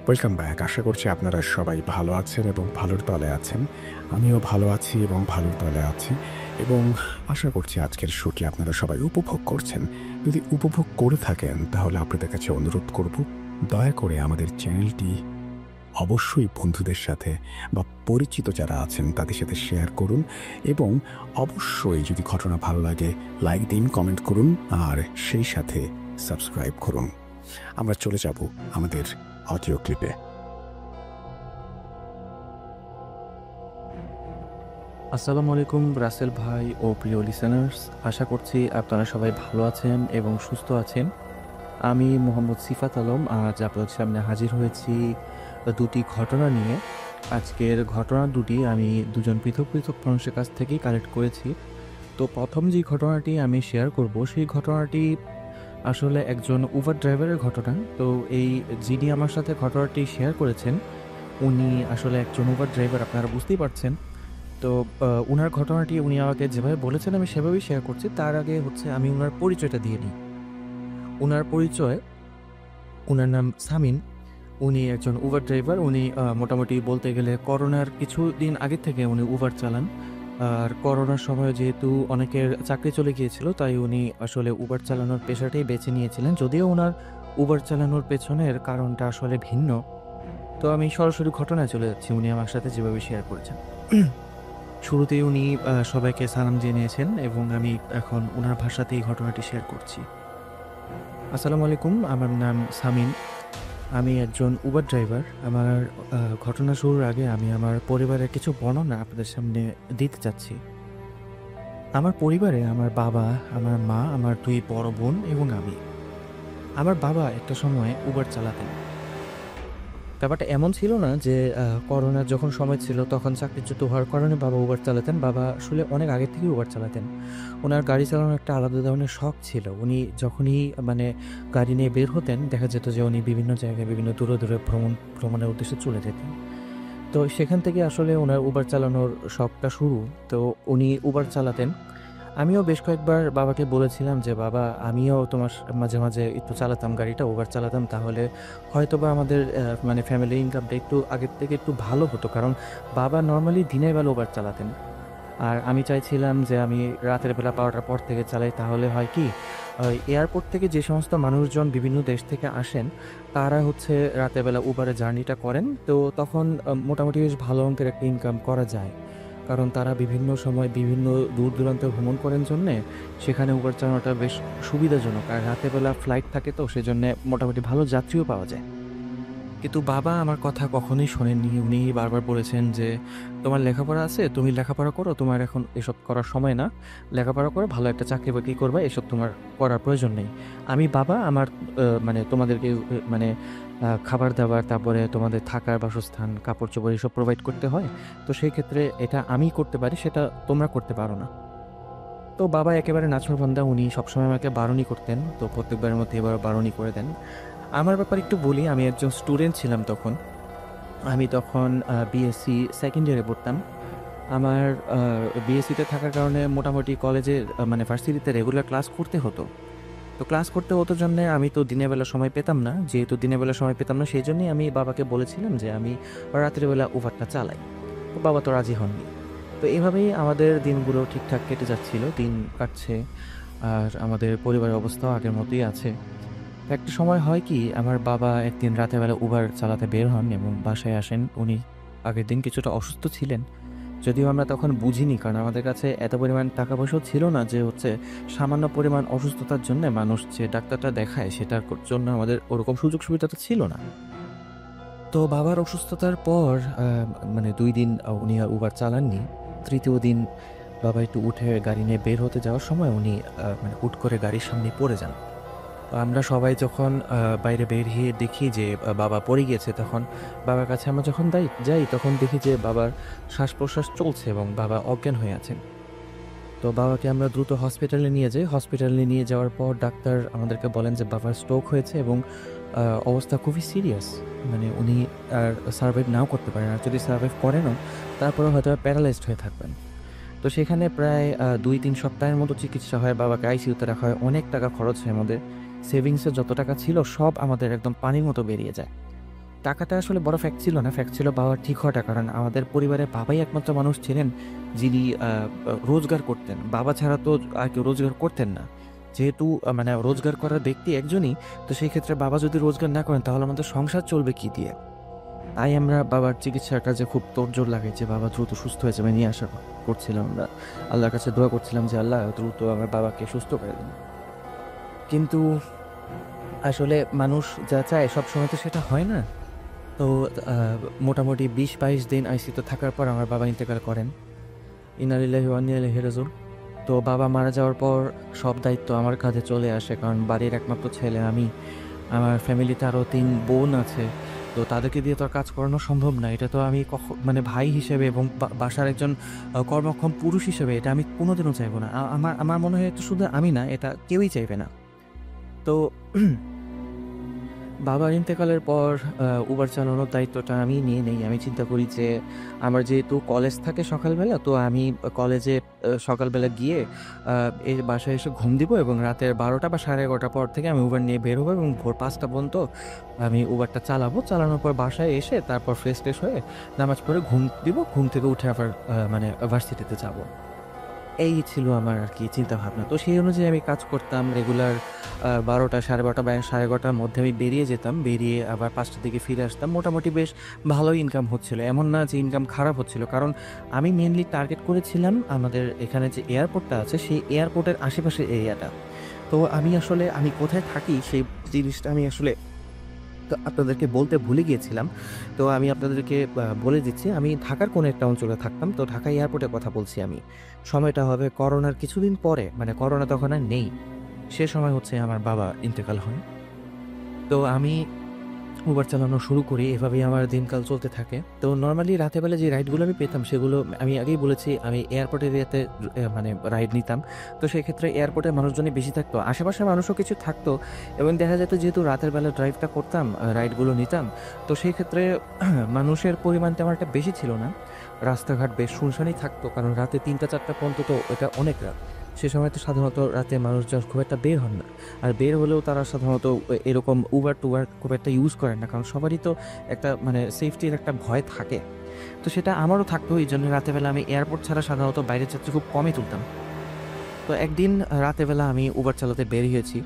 Welcome back. আশা করছি আপনারা সবাই ভালো আছেন এবং ভালোর তলে আছেন। আমিও ভালো আছি এবং ভালোর তলে আছি এবং আশা করছি আজকের শোটি আপনারা সবাই উপভোগ করছেন। যদি উপভোগ করে থাকেন তাহলে আপনাদের কাছে অনুরোধ করব, দয়া করে আমাদের চ্যানেলটি অবশ্যই বন্ধুদের সাথে বা পরিচিত যারা আছেন তাদের সাথে শেয়ার করুন এবং অবশ্যই যদি ঘটনা ভালো লাগে লাইক দিন, কমেন্ট করুন আর সেই সাথে সাবস্ক্রাইব করুন। আমরা চলে যাব আমাদের অডিও ক্লিপে। আসসালামু আলাইকুম রাসেল ভাই ও প্রিয় লিসেনার্স, আশা করছি আপনারা সবাই ভালো আছেন এবং সুস্থ আছেন। আমি মোহাম্মদ সিফাত আলম আজ আপনাদের সামনে হাজির হয়েছি দুটি ঘটনা নিয়ে। আজকের ঘটনা দুটি আমি দুজন পৃথক পৃথক মানুষের কাছ থেকেই কালেক্ট করেছি। তো প্রথম যে ঘটনাটি আমি শেয়ার করব সেই ঘটনাটি আসলে একজন উবার ড্রাইভারের ঘটনা। তো এই যিনি আমার সাথে ঘটনাটি শেয়ার করেছেন উনি আসলে একজন উবার ড্রাইভার, আপনারা বুঝতেই পারছেন। তো উনার ঘটনাটি উনি আমাকে যেভাবে বলেছেন আমি সেভাবেই শেয়ার করছি। তার আগে হচ্ছে আমি উনার পরিচয়টা দিয়ে নিই। উনার পরিচয়, উনার নাম সামিন। উনি একজন উবার ড্রাইভার। উনি মোটামুটি বলতে গেলে করোনার কিছুদিন আগে থেকে উনি উবার চালান। আর করোনার সময় যেহেতু অনেকের চাকরি চলে গিয়েছিল তাই উনি আসলে উবার চালানোর পেশাটাই বেছে নিয়েছিলেন, যদিও ওনার উবার চালানোর পেছনের কারণটা আসলে ভিন্ন। তো আমি সরাসরি ঘটনায় চলে যাচ্ছি উনি আমার সাথে যেভাবে শেয়ার করেছেন। শুরুতেই উনি সবাইকে সালাম জানিয়েছেন এবং আমি এখন ওনার ভাষাতেই ঘটনাটি শেয়ার করছি। আসসালামু আলাইকুম, আমার নাম সামিন। আমি একজন উবার ড্রাইভার। আমার ঘটনা শুরুর আগে আমি আমার পরিবারের কিছু বর্ণনা আপনাদের সামনে দিতে চাচ্ছি। আমার পরিবারে আমার বাবা, আমার মা, আমার দুই বড় বোন এবং আমি। আমার বাবা একটা সময় উবার চালাতেন। ব্যাপারটা এমন ছিল না যে করোনার যখন সময় ছিল তখন চাকরিচ্যুত হওয়ার কারণে বাবা উবার চালাতেন। বাবা আসলে অনেক আগে থেকেই উবার চালাতেন। ওনার গাড়ি চালানোর একটা আলাদা ধরনের শখ ছিল। উনি যখনই গাড়ি নিয়ে বের হতেন দেখা যেত যে উনি বিভিন্ন জায়গায় বিভিন্ন দূরে দূরে ভ্রমণের উদ্দেশ্যে চলে যেতেন। তো সেখান থেকে আসলে ওনার উবার চালানোর শখটা শুরু। তো উনি উবার চালাতেন। আমিও বেশ কয়েকবার বাবাকে বলেছিলাম যে বাবা, আমিও তোমার মাঝে মাঝে একটু চালাতাম গাড়িটা, উবার চালাতাম, তাহলে হয়তোবা আমাদের ফ্যামিলি ইনকামটা একটু আগের থেকে একটু ভালো হতো। কারণ বাবা নর্মালি দিনের বেলা উবার চালাতেন আর আমি চাইছিলাম যে আমি রাতের বেলা 12টার পর থেকে চালাই। তাহলে হয় কি, এয়ারপোর্ট থেকে যে সমস্ত মানুষজন বিভিন্ন দেশ থেকে আসেন তারা হচ্ছে রাতের বেলা উবারে জার্নিটা করেন। তো তখন মোটামুটি বেশ ভালো অঙ্কের একটা ইনকাম করা যায়, কারণ তারা বিভিন্ন সময় বিভিন্ন দূর দূরান্তে ভ্রমণ করেন জন্যে সেখানে উবার চালানোটা বেশ সুবিধাজনক। আর রাতের বেলা ফ্লাইট থাকে তো সেজন্যে মোটামুটি ভালো যাত্রীও পাওয়া যায়। কিন্তু বাবা আমার কথা কখনোই শোনেননি। উনি বারবার বলেছেন যে তোমার লেখাপড়া আছে, তুমি লেখাপড়া করো, তোমার এখন এসব করার সময় না, লেখাপড়া করে ভালো একটা চাকরি বাকরি করবা, এসব তোমার করার প্রয়োজন নেই। আমি বাবা আমার তোমাদেরকে খাবার দাবার, তারপরে তোমাদের থাকার বাসস্থান, কাপড় চোপড় এসব প্রোভাইড করতে হয়। তো সেই ক্ষেত্রে এটা আমি করতে পারি, সেটা তোমরা করতে পারো না। তো বাবা একেবারে নাছোড়বান্দা, উনি সবসময় আমাকে বারণই করতেন। তো প্রত্যেকবারের মধ্যে এবার বারণই করে দেন। আমার ব্যাপারে একটু বলি, আমি একজন স্টুডেন্ট ছিলাম তখন। আমি তখন বিএসসি সেকেন্ড ইয়ারে পড়তাম। আমার বিএসসিতে থাকার কারণে মোটামুটি কলেজে ভার্সিটিতে রেগুলার ক্লাস করতে হতো। তো ক্লাস করতে হতো জন্যে আমি তো দিনের বেলা সময় পেতাম না। যেহেতু দিনের বেলা সময় পেতাম না সেই জন্যই আমি বাবাকে বলেছিলাম যে আমি রাত্রের বেলা উবারটা চালাই। তো বাবা তো রাজি হননি। তো এভাবেই আমাদের দিনগুলো ঠিকঠাক কেটে যাচ্ছিল, দিন কাটছে আর আমাদের পরিবারের অবস্থাও আগের মতোই আছে। একটা সময় হয় কি, আমার বাবা একদিন রাতের বেলা উবার চালাতে বের হন এবং বাসায় আসেন। উনি আগের দিন কিছুটা অসুস্থ ছিলেন, যদিও আমরা তখন বুঝিনি, কারণ আমাদের কাছে এত পরিমাণ টাকা পয়সাও ছিল না যে হচ্ছে সামান্য পরিমাণ অসুস্থতার জন্য মানুষ যে ডাক্তারটা দেখায় সেটার জন্য আমাদের ওরকম সুযোগ সুবিধা তো ছিল না। তো বাবার অসুস্থতার পর মানে 2 দিন উনি আর উবার চালাননি। তৃতীয় দিন বাবা একটু উঠে গাড়ি নিয়ে বের হতে যাওয়ার সময় উনি মানে হুট করে গাড়ির সামনে পড়ে যান। তো আমরা সবাই যখন বাইরে বেরিয়ে দেখি যে বাবা পড়ে গিয়েছে, তখন বাবার কাছে আমরা যখন যাই তখন দেখি যে বাবার শ্বাস-প্রশ্বাস চলছে এবং বাবা অজ্ঞান হয়ে আছেন। তো বাবাকে আমরা দ্রুত হসপিটালে নিয়ে যাই। হসপিটালে নিয়ে যাওয়ার পর ডাক্তার আমাদেরকে বলেন যে বাবার স্ট্রোক হয়েছে এবং অবস্থা খুবই সিরিয়াস। মানে উনি আর সার্ভাইভ নাও করতে পারেন, আর যদি সার্ভাইভ করেনও তারপরেও হয়তো প্যারালাইজড হয়ে থাকবেন। তো সেখানে প্রায় 2-3 সপ্তাহের মতো চিকিৎসা হয়, বাবাকে আইসিইউতে রাখা হয়, অনেক টাকা খরচ হয়। আমাদের সেভিংসে যত টাকা ছিল সব আমাদের একদম পানির মতো বেরিয়ে যায়। টাকাটা আসলে বড় ফ্যাক্ট ছিল না, ফ্যাক্ট ছিল বাবার ঠিক হওয়াটা। কারণ আমাদের পরিবারে বাবাই একমাত্র মানুষ ছিলেন যিনি রোজগার করতেন। বাবা ছাড়া তো আর কেউ রোজগার করতেন না। যেহেতু মানে রোজগার করার ব্যক্তি একজনই, তো সেই ক্ষেত্রে বাবা যদি রোজগার না করেন তাহলে আমাদের সংসার চলবে কী দিয়ে? তাই আমরা বাবার চিকিৎসার কাজে খুব তোড়জোড় লাগাই যে বাবা দ্রুত সুস্থ হয়ে যাবে, নিয়ে আশা করছিলাম। আমরা আল্লাহর কাছে দোয়া করছিলাম যে আল্লাহ দ্রুত আমার বাবাকে সুস্থ করে দিন। কিন্তু আসলে মানুষ যা চায় সবসময় তো সেটা হয় না। তো মোটামুটি 20-22 দিন আইসিইউতে থাকার পর আমার বাবা ইন্তেকাল করেন। ইন্না লিল্লাহি ওয়া ইন্না ইলাইহি রাজিউন। তো বাবা মারা যাওয়ার পর সব দায়িত্ব আমার কাঁধে চলে আসে, কারণ বাড়ির একমাত্র ছেলে আমি। আমার ফ্যামিলিতে আরও 3 বোন আছে, তো তাদেরকে দিয়ে তো আর কাজ করানো সম্ভব না। এটা তো আমি মানে ভাই হিসেবে এবং বাসার একজন কর্মক্ষম পুরুষ হিসেবে এটা আমি কোনোদিনও চাইবো না। আমার মনে হয় এটা শুধু আমি না, এটা কেউই চাইবে না। তো বাবার ইন্তেকালের পর উবার চালানোর দায়িত্বটা আমি নিয়ে নেই। আমি চিন্তা করি যে আমার যেহেতু কলেজ থাকে সকালবেলা, তো আমি কলেজে সকালবেলা গিয়ে এই বাসায় এসে ঘুম দিব এবং রাতের 12টা বা 11:30 পর থেকে আমি উবার নিয়ে বের হবো এবং ভোর 5টা পর্যন্ত আমি উবারটা চালাবো। চালানোর পর বাসায় এসে তারপর ফ্রেশ ট্রেশ হয়ে নামাজ পড়ে ঘুম দিব। ঘুম থেকে উঠে আবার মানে ভার্সিটিতে যাব। এই ছিল আমার আর কি চিন্তাভাবনা। তো সেই অনুযায়ী আমি কাজ করতাম রেগুলার। 12টা 12:30 বা 11:30টার মধ্যে আমি বেরিয়ে যেতাম, বেরিয়ে আবার 5টার দিকে ফিরে আসতাম। মোটামুটি বেশ ভালোই ইনকাম হচ্ছিল, এমন না যে ইনকাম খারাপ হচ্ছিল। কারণ আমি মেনলি টার্গেট করেছিলাম আমাদের এখানে যে এয়ারপোর্টটা আছে সেই এয়ারপোর্টের আশেপাশের এরিয়াটা। তো আমি কোথায় থাকি সেই জিনিসটা আমি আসলে তো আপনাদেরকে বলতে ভুলে গিয়েছিলাম। তো আমি আপনাদেরকে বলে দিচ্ছি, আমি ঢাকার কোনো একটা অঞ্চলে থাকতাম। তো ঢাকা এয়ারপোর্টের কথা বলছি আমি। সময়টা হবে করোনার কিছুদিন পরে, মানে করোনা তখন আর নেই। সে সময় হচ্ছে আমার বাবা ইন্তেকাল হয়। তো আমি উবার চালানো শুরু করি, এভাবেই আমার দিনকাল চলতে থাকে। তো নর্মালি রাতের বেলা যে রাইডগুলো আমি পেতাম সেগুলো আমি আগেই বলেছি আমি এয়ারপোর্ট এরিয়াতে মানে রাইড নিতাম। তো সেক্ষেত্রে এয়ারপোর্টের মানুষজনই বেশি থাকতো, আশেপাশে মানুষও কিছু থাকতো এবং দেখা যেত যেহেতু রাতের বেলা ড্রাইভটা করতাম, রাইডগুলো নিতাম, তো সেই ক্ষেত্রে মানুষের পরিমাণ তেমন একটা বেশি ছিল না। রাস্তাঘাট বেশ শুনশানই থাকতো, কারণ রাতে 3টা-4টা পর্যন্ত তো এটা অনেক রাত। সে সময় তো সাধারণত রাতে মানুষজন খুব একটা বের হন না। আর বের হলেও তারা সাধারণত এরকম উবার টুবার খুব একটা ইউজ করেন না, কারণ সবারই তো একটা মানে সেফটির একটা ভয় থাকে। তো সেটা আমারও থাকতো, এই জন্য রাতেরবেলা আমি এয়ারপোর্ট ছাড়া সাধারণত বাইরের যাত্রী খুব কমই তুলতাম। তো একদিন রাতেরবেলা আমি উবার চালাতে বের হয়েছি।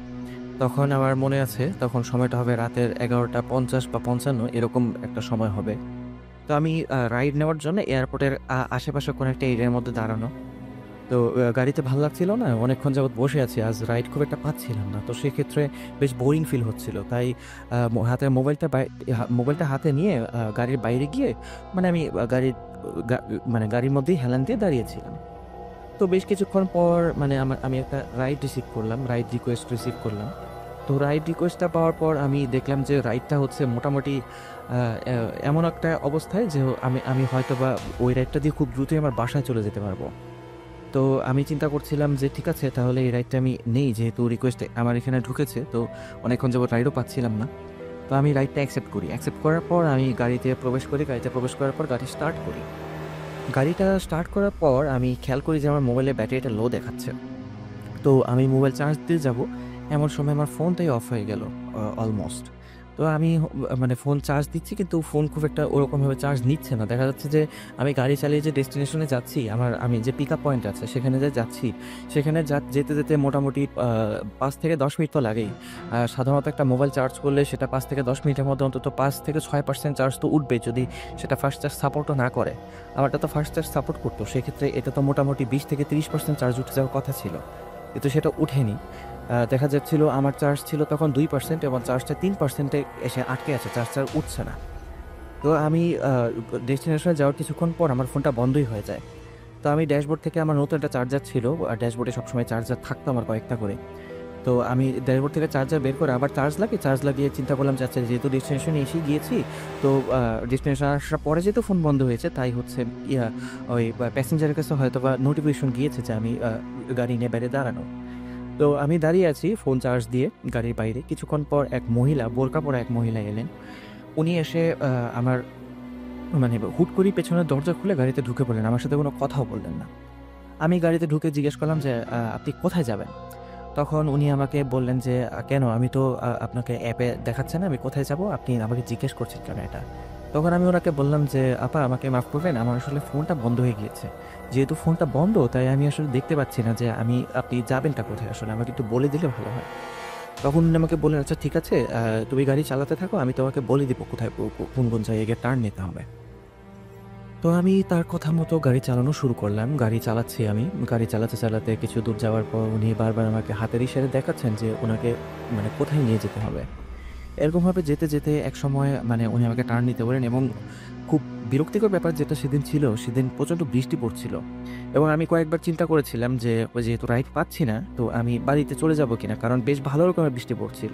তখন আমার মনে আছে তখন সময়টা হবে রাতের 11:50 বা 55 এরকম একটা সময় হবে। তো আমি রাইড নেওয়ার জন্য এয়ারপোর্টের আশেপাশে কোনো একটা এরিয়ার মধ্যে দাঁড়ানো। তো গাড়িতে ভাল লাগছিল না, অনেকক্ষণ যাবৎ বসে আছি, আজ রাইড খুব একটা পাচ্ছিলাম না। তো সেক্ষেত্রে বেশ বোরিং ফিল হচ্ছিল, তাই হাতে মোবাইলটা হাতে নিয়ে গাড়ির বাইরে গিয়ে মানে আমি গাড়ির মধ্যেই হেলান দিয়ে দাঁড়িয়েছিলাম। তো বেশ কিছুক্ষণ পর মানে আমি একটা রাইড রিকোয়েস্ট রিসিভ করলাম। তো রাইড রিকোয়েস্টটা পাওয়ার পর আমি দেখলাম যে রাইডটা হচ্ছে মোটামুটি এমন একটা অবস্থায় যে আমি হয়তো বা ওই রাইডটা দিয়ে খুব দ্রুতই আমার বাসায় চলে যেতে পারবো। তো আমি চিন্তা করছিলাম যে ঠিক আছে তাহলে এই রাইডটা আমি নেই, যেহেতু রিকোয়েস্ট আমার এখানে ঢুকেছে, তো অনেকক্ষণ যাবত রাইডও পাচ্ছিলাম না। তো আমি রাইডটা অ্যাকসেপ্ট করার পর আমি গাড়িতে প্রবেশ করার পর গাড়ি স্টার্ট করি। গাড়িটা স্টার্ট করার পর আমি খেয়াল করি যে আমার মোবাইলের ব্যাটারিটা লো দেখাচ্ছে। তো আমি মোবাইল চার্জ দিতে যাব, এমন সময় আমার ফোনটাই অফ হয়ে গেল অলমোস্ট। তো তো আমি মানে ফোন চার্জ দিচ্ছি কিন্তু ফোন খুব একটা ওরকমভাবে চার্জ নিচ্ছে না। দেখা যাচ্ছে যে আমি গাড়ি চালিয়ে যে ডেস্টিনেশনে যাচ্ছি, আমি যে পিক আপ পয়েন্ট আছে সেখানে যে যাচ্ছি, সেখানে যেতে যেতে মোটামুটি ৫ থেকে ১০ মিনিট তো লাগেই। সাধারণত একটা মোবাইল চার্জ করলে সেটা ৫ থেকে ১০ মিনিটের মধ্যে অন্তত ৫ থেকে ৬% চার্জ তো উঠবেই, যদি সেটা ফাস্ট চার্জ সাপোর্টও না করে। আমারটা তো ফাস্ট চার্জ সাপোর্ট করতো, সেক্ষেত্রে এটা তো মোটামুটি ২০ থেকে ৩০% চার্জ উঠে যাওয়ার কথা ছিল, কিন্তু সেটা উঠেনি। দেখা যাচ্ছিল আমার চার্জ ছিল তখন 2% এবং চার্জটা 3%-এ এসে আটকে আছে, চার্জটা উঠছে না। তো আমি ডেস্টিনেশনে যাওয়ার কিছুক্ষণ পর আমার ফোনটা বন্ধই হয়ে যায়। তো আমি ড্যাশবোর্ড থেকে, আমার নতুন একটা চার্জার ছিল, আর ড্যাশবোর্ডে সবসময় চার্জার থাকতো আমার কয়েকটা করে। তো আমি ড্যাশবোর্ড থেকে চার্জার বের করে আবার চার্জ লাগিয়ে চিন্তা করলাম যে আচ্ছা যেহেতু ডেস্টিনেশনে এসে গিয়েছি, তো ডেস্টিনেশন আসার পরে যেহেতু ফোন বন্ধ হয়েছে, তাই হচ্ছে ওই প্যাসেঞ্জারের কাছে হয়তো বা নোটিফিকেশন গিয়েছে যে আমি গাড়ি নিয়ে বাইরে দাঁড়ানো। তো আমি দাঁড়িয়ে আছি ফোন চার্জ দিয়ে গাড়ির বাইরে। কিছুক্ষণ পর এক মহিলা, বোরকা পরা এক মহিলা এলেন। উনি এসে আমার মানে হুট করেই পেছনের দরজা খুলে গাড়িতে ঢুকে পড়লেন, আমার সাথে কোনো কথাও বললেন না। আমি গাড়িতে ঢুকে জিজ্ঞেস করলাম যে আপনি কোথায় যাবেন? তখন উনি আমাকে বললেন যে কেন, আমি তো আপনাকে অ্যাপে দেখাচ্ছে না আমি কোথায় যাব, আপনি আমাকে জিজ্ঞেস করছেন কেন এটা? তখন আমি ওনাকে বললাম যে আপা আমাকে মাফ করবেন, আমার আসলে ফোনটা বন্ধ হয়ে গিয়েছে। যেহেতু ফোনটা বন্ধ তাই আমি আসলে দেখতে পাচ্ছি না যে আপনি যাবেনটা কোথায়, আসলে আমাকে একটু বলে দিলে ভালো হয়। তখন উনি আমাকে বললেন আচ্ছা ঠিক আছে, তুমি গাড়ি চালাতে থাকো, আমি তোমাকে বলে দিব কোথায় কোন জায়গায় টার্ন নিতে হবে। তো আমি তার কথা মতো গাড়ি চালানো শুরু করলাম। গাড়ি চালাচ্ছি আমি। গাড়ি চালাতে চালাতে কিছু দূর যাওয়ার পর উনি বারবার আমাকে হাতের ইশারায় দেখাচ্ছেন যে ওনাকে মানে কোথায় নিয়ে যেতে হবে। এরকমভাবে যেতে যেতে একসময় মানে উনি আমাকে টার্ন নিতে বলেন, এবং খুব বিরক্তিকর ব্যাপার যেটা সেদিন ছিল, সেদিন প্রচণ্ড বৃষ্টি পড়ছিল এবং আমি কয়েকবার চিন্তা করেছিলাম যে যেহেতু রাইড পাচ্ছি না, তো আমি বাড়িতে চলে যাব কিনা, কারণ বেশ ভালো রকমের বৃষ্টি পড়ছিল।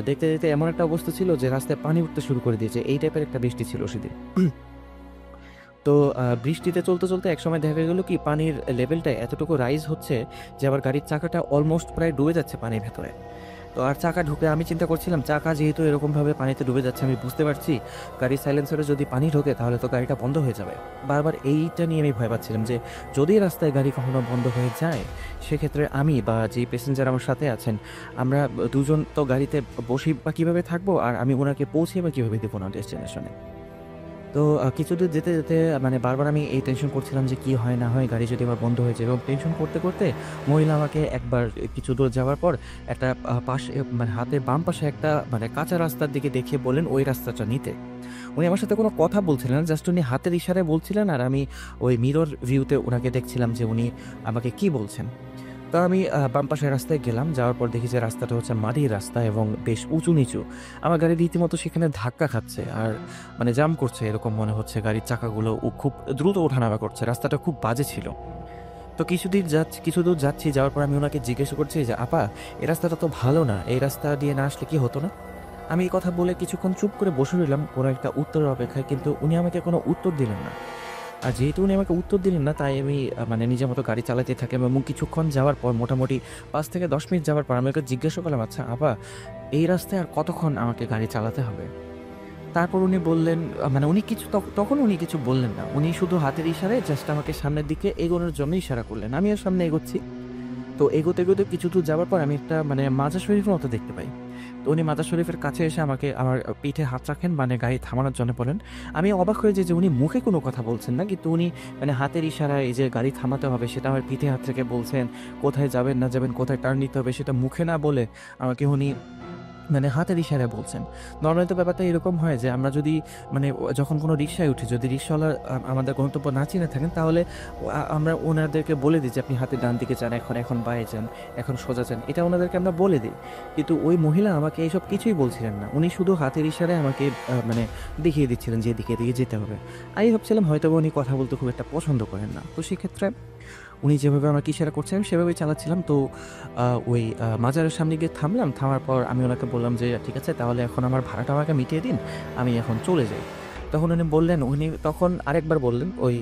দেখতে দেখতে এমন একটা অবস্থা ছিল যে রাস্তায় পানি উঠতে শুরু করে দিয়েছে, এই টাইপের একটা বৃষ্টি ছিল সেদিন। তো বৃষ্টিতে চলতে চলতে একসময় দেখা গেল কি পানির লেভেলটা এতটুকু রাইজ হচ্ছে যে আমার গাড়ির চাকাটা অলমোস্ট প্রায় ডুবে যাচ্ছে পানির ভেতরে। তো আর চাকা ঢুকে আমি চিন্তা করছিলাম, চাকা যেহেতু এরকমভাবে পানিতে ডুবে যাচ্ছে, আমি বুঝতে পারছি গাড়ির সাইলেন্সারে যদি পানি ঢোকে তাহলে তো গাড়িটা বন্ধ হয়ে যাবে। বারবার এইটা নিয়ে আমি ভয় পাচ্ছিলাম যে যদি রাস্তায় গাড়ি কখনো বন্ধ হয়ে যায়, সেক্ষেত্রে আমি বা যে প্যাসেঞ্জার আমার সাথে আছেন, আমরা দুজন তো গাড়িতে বসেই বা কীভাবে থাকবো, আর আমি ওনাকে পৌঁছে বা কীভাবে দেবো না ডেস্টিনেশনে। তো কিছুদূর যেতে যেতে মানে বারবার আমি এই টেনশন করছিলাম যে কি হয় না হয়, গাড়ি যদি আমার বন্ধ হয়ে যায়। এবং টেনশন করতে করতে মহিলা আমাকে একবার কিছু দূর যাওয়ার পর একটা পাশে মানে হাতের বাম পাশে একটা মানে কাঁচা রাস্তার দিকে দেখিয়ে বললেন ওই রাস্তাটা নিতে। উনি আমার সাথে কোনো কথা বলছিলেন না, জাস্ট উনি হাতের ইশারায় বলছিলেন, আর আমি ওই মিরর ভিউতে ওনাকে দেখছিলাম যে উনি আমাকে কি বলছেন। তো আমি বাম পাশের রাস্তায় গেলাম, যাওয়ার পর দেখি যে রাস্তাটা হচ্ছে মাটির রাস্তা এবং বেশ উঁচু নিচু। আমার গাড়ি রীতিমতো সেখানে ধাক্কা খাচ্ছে আর মানে জাম করছে, এরকম মনে হচ্ছে গাড়ির চাকাগুলো খুব দ্রুত ওঠানামা করছে। রাস্তাটা খুব বাজে ছিল। তো কিছু দূর যাচ্ছি, যাওয়ার পর আমি ওনাকে জিজ্ঞেস করছি যে আপা এই রাস্তাটা তো ভালো না, এই রাস্তা দিয়ে না আসলে কি হতো না? আমি এই কথা বলে কিছুক্ষণ চুপ করে বসে রইলাম কোনো একটা উত্তরের অপেক্ষায়, কিন্তু উনি আমাকে কোনো উত্তর দিলেন না। আর যেহেতু উনি আমাকে উত্তর দিলেন না, তাই আমি মানে নিজের মতো গাড়ি চালাতে থাকি এবং কিছুক্ষণ যাওয়ার পর মোটামুটি ৫ থেকে ১০ মিনিট যাওয়ার পর আমি ওকে জিজ্ঞাসা করলাম আচ্ছা আপা এই রাস্তায় আর কতক্ষণ আমাকে গাড়ি চালাতে হবে? তারপর উনি বললেন মানে উনি কিছু তখন উনি কিছু বললেন না, উনি শুধু হাতের ইশারায় জাস্ট আমাকে সামনের দিকে এগোনোর জন্য ইশারা করলেন। আমি আর সামনে এগোচ্ছি। তো এগোতে এগোতে কিছু দূর যাওয়ার পর আমি একটা মানে মাজার শরীফের মতো দেখতে পাই। তো উনি মাজার শরীফের কাছে এসে আমাকে আমার পিঠে হাত রাখেন, মানে গাড়ি থামানোর জন্য বলেন। আমি অবাক হয়ে যাই যে উনি মুখে কোনো কথা বলছেন না, কিন্তু উনি মানে হাতের ইশারায় এই যে গাড়ি থামাতে হবে সেটা আমার পিঠে হাত রেখে বলছেন, কোথায় যাবেন না যাবেন, কোথায় টার্ন নিতে হবে সেটা মুখে না বলে আমাকে উনি মানে হাতের ইশারায় বলছেন। নরমালি তো ব্যাপারটা এরকম হয় যে আমরা যদি মানে যখন কোনো রিকশায় উঠি, যদি রিকশাওয়ালা আমাদের গন্তব্য না চিনে থাকেন, তাহলে আমরা ওনাদেরকে বলে দিই যে আপনি হাতের ডান দিকে যান, এখন বাঁয়ে যান, এখন সোজা যান, এটা ওনাদেরকে আমরা বলে দিই। কিন্তু ওই মহিলা আমাকে এইসব কিছুই বলছিলেন না, উনি শুধু হাতের ইশারায় আমাকে মানে দেখিয়ে দিচ্ছিলেন যে এদিকে যেতে হবে। আমি ভাবছিলাম হয়তো উনি কথা বলতে খুব একটা পছন্দ করেন না। তো সেক্ষেত্রে উনি যেভাবে আমাকে ইশারা করছেন আমি সেভাবেই চালাচ্ছিলাম। তো ওই মাজারের সামনে গিয়ে থামলাম। থামার পর আমি ওনাকে বললাম যে ঠিক আছে তাহলে এখন আমার ভাড়াটা আমাকে মিটিয়ে দিন, আমি এখন চলে যাই। তখন উনি তখন আরেকবার বললেন, ওই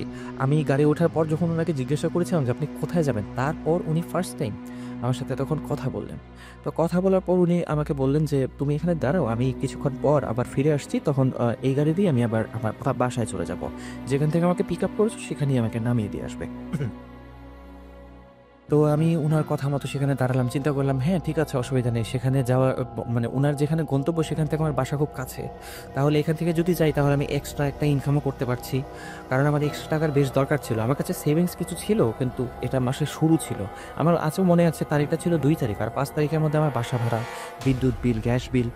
আমি গাড়ি ওঠার পর যখন ওনাকে জিজ্ঞাসা করেছিলাম যে আপনি কোথায় যাবেন, তারপর উনি ফার্স্ট টাইম আমার সাথে তখন কথা বললেন। তো কথা বলার পর উনি আমাকে বললেন যে তুমি এখানে দাঁড়াও, আমি কিছুক্ষণ পর আবার ফিরে আসছি, তখন এই গাড়ি দিয়ে আমি আবার আমার বাসায় চলে যাব, যেখান থেকে আমাকে পিক আপ করেছো সেখানেই আমাকে নামিয়ে দিয়ে আসবে। তো আমি উনার কথা মতো সেখানে দাঁড়ালাম। চিন্তা করলাম, হ্যাঁ, ঠিক আছে, অসুবিধা নেই। সেখানে যাওয়া মানে উনার যেখানে গন্তব্য সেখান থেকে আমার বাসা খুব কাছে। তাহলে এখান থেকে যদি যাই তাহলে আমি এক্সট্রা একটা ইনকামও করতে পারছি। কারণ আমার এক্সট্রা টাকার বেশ দরকার ছিল। আমার কাছে সেভিংস কিছু ছিল, কিন্তু এটা মাসের শুরু ছিল। আমার আজও মনে আছে তারিখটা ছিল ২ তারিখ। আর ৫ তারিখের মধ্যে আমার বাসা ভাড়া, বিদ্যুৎ বিল, গ্যাস বিল,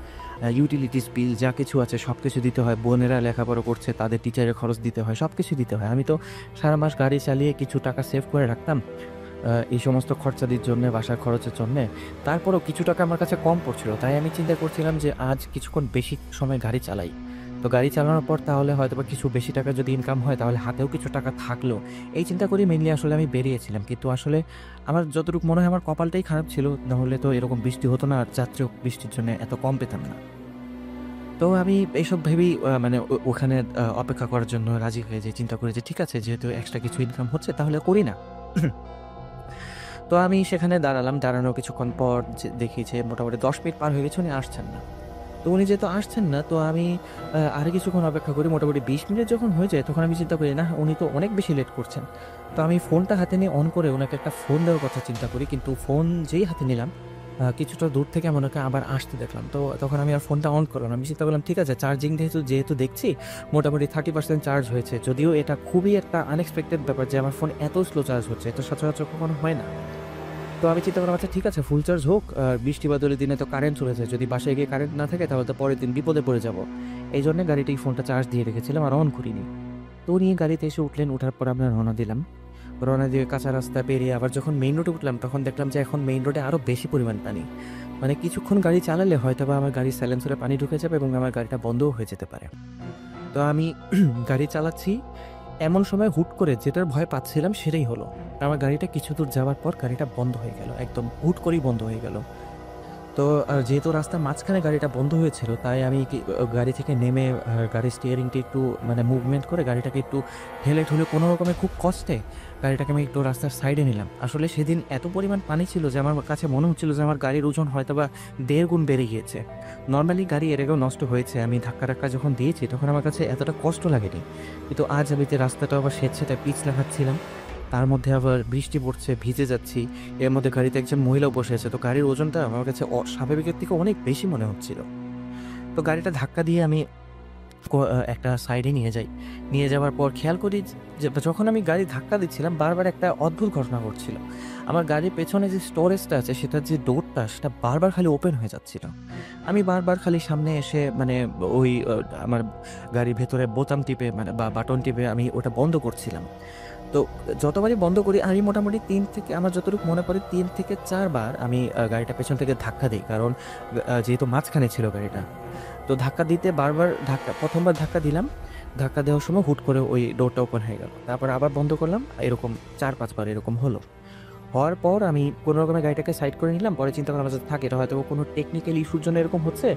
ইউটিলিটিস বিল যা কিছু আছে সব কিছু দিতে হয়। বোনেরা লেখাপড়া করছে, তাদের টিচারের খরচ দিতে হয়, সব কিছু দিতে হয়। আমি তো সারা মাস গাড়ি চালিয়ে কিছু টাকা সেভ করে রাখতাম এই সমস্ত খরচাদির জন্যে, বাসার খরচের জন্যে। তারপরেও কিছু টাকা আমার কাছে কম পড়ছিল। তাই আমি চিন্তা করছিলাম যে আজ কিছুক্ষণ বেশি সময় গাড়ি চালাই। তো গাড়ি চালানোর পর তাহলে হয়তোবা কিছু বেশি টাকা যদি ইনকাম হয় তাহলে হাতেও কিছু টাকা থাকলো। এই চিন্তা করেই মেইনলি আসলে আমি বেরিয়েছিলাম। কিন্তু আসলে আমার যতটুকু মনে হয় আমার কপালটাই খারাপ ছিল। নাহলে তো এরকম বৃষ্টি হতো না, আর যাত্রীও বৃষ্টির জন্য এত কম পেতাম না। তো আমি এইসব ভেবেই মানে ওখানে অপেক্ষা করার জন্য রাজি হয়ে যাই। চিন্তা করি যে ঠিক আছে, যেহেতু এক্সট্রা কিছু ইনকাম হচ্ছে তাহলে করি না। তো আমি সেখানে দাঁড়ালাম। দাঁড়ানোর কিছুক্ষণ পর দেখি যে মোটামুটি ১০ মিনিট পার হয়ে গেছে, উনি আসছেন না। তো উনি যেহেতু আসছেন না, তো আমি আরও কিছুক্ষণ অপেক্ষা করি। মোটামুটি ২০ মিনিট যখন হয়ে যায় তখন আমি চিন্তা করি, না, উনি তো অনেক বেশি লেট করছেন। তো আমি ফোনটা হাতে নিয়ে অন করে ওনাকে একটা ফোন দেওয়ার কথা চিন্তা করি। কিন্তু ফোন যেই হাতে নিলাম কিছুটা দূর থেকে আমি ওনাকে আবার আসতে দেখলাম। তো তখন আমি আর ফোনটা অন করলাম না। আমি চিন্তা করলাম ঠিক আছে, চার্জিং যেহেতু দেখছি মোটামুটি 30% চার্জ হয়েছে। যদিও এটা খুবই একটা আনএক্সপেক্টেড ব্যাপার যে আমার ফোন এত স্লো চার্জ হচ্ছে, এটা সচরাচর কখনো হয় না। তো আমি চিন্তা করলাম আচ্ছা ঠিক আছে, ফুল চার্জ হোক। বৃষ্টি বাদলের দিনে তো কারেন্ট চলে যায়, যদি বাসায় গিয়ে কারেন্ট না থাকে তাহলে তো পরের দিন বিপদে পড়ে যাব। এই জন্য গাড়িতেই ফোনটা চার্জ দিয়ে রেখেছিলাম আর অন করিনি। তো উনি গাড়িতে এসে উঠলেন। উঠার পর আমরা রওনা দিলাম। রওনা দিয়ে কাঁচা রাস্তা পেরিয়ে আবার যখন মেইন রোডে উঠলাম তখন দেখলাম যে এখন মেইন রোডে আরও বেশি পরিমাণ পানি। মানে কিছুক্ষণ গাড়ি চালালে হয়তো বা আমার গাড়ির সাইলেন্সারে পানি ঢুকে যাবে এবং আমার গাড়িটা বন্ধও হয়ে যেতে পারে। তো আমি গাড়ি চালাচ্ছি, এমন সময় হুট করে যেটার ভয় পাচ্ছিলাম সেটাই হলো। আমার গাড়িটা কিছু দূর যাওয়ার পর গাড়িটা বন্ধ হয়ে গেল, একদম হুট করেই বন্ধ হয়ে গেল। তো যেহেতু রাস্তার মাঝখানে গাড়িটা বন্ধ হয়েছিল তাই আমি গাড়ি থেকে নেমে গাড়ির স্টিয়ারিংটা একটু মানে মুভমেন্ট করে গাড়িটাকে একটু ঠেলে ঠুলে কোনো রকমে খুব কষ্টে গাড়িটাকে আমি একটু রাস্তার সাইডে নিলাম। আসলে সেদিন এত পরিমাণ পানি ছিল যে আমার কাছে মনে হচ্ছিল যে আমার গাড়ির ওজন হয়তো বা ১.৫ গুণ বেড়ে গিয়েছে। নর্মালি গাড়ি এর আগেও নষ্ট হয়েছে, আমি ধাক্কা যখন দিয়েছি তখন আমার কাছে এতটা কষ্ট লাগেনি। কিন্তু আজ আমি যে রাস্তাটা আবার স্বেচ্ছাতে পিচ লাগাচ্ছিলাম, তার মধ্যে আবার বৃষ্টি পড়ছে, ভিজে যাচ্ছি, এর মধ্যে গাড়িতে একজন মহিলাও বসে আছে। তো গাড়ির ওজনটা আমার কাছে স্বাভাবিকের থেকে অনেক বেশি মনে হচ্ছিল। তো গাড়িটা ধাক্কা দিয়ে আমি একটা সাইডে নিয়ে যাওয়ার পর খেয়াল করি যে যখন আমি গাড়ি ধাক্কা দিচ্ছিলাম বারবার একটা অদ্ভুত ঘটনা ঘটছিল। আমার গাড়ির পেছনে যে স্টোরেজটা আছে সেটার যে ডোরটা সেটা বারবার খালি ওপেন হয়ে যাচ্ছিল। আমি বারবার খালি সামনে এসে মানে ওই আমার গাড়ির ভেতরে বোতাম টিপে মানে বা বাটন টিপে আমি ওটা বন্ধ করছিলাম। তো যতবারই বন্ধ করি আমি মোটামুটি ৩ থেকে আমার যতটুকু মনে পড়ে ৩ থেকে ৪ বার আমি গাড়িটা পেছন থেকে ধাক্কা দিই। কারণ যেহেতু মাঝখানে ছিল গাড়িটা, তো ধাক্কা দিতে বারবার প্রথমবার ধাক্কা দিলাম। ধাক্কা দেওয়ার সময় হুট করে ওই ডোরটা ওপেন হয়ে গেল। তারপর আবার বন্ধ করলাম। এরকম ৪-৫ বার এরকম হলো। হওয়ার পর আমি কোনো রকমে গাড়িটাকে সাইড করে নিলাম। পরে চিন্তা করলাম যে থাক, এটা হয়তো কোনো টেকনিক্যাল ইস্যুর জন্য এরকম হচ্ছে,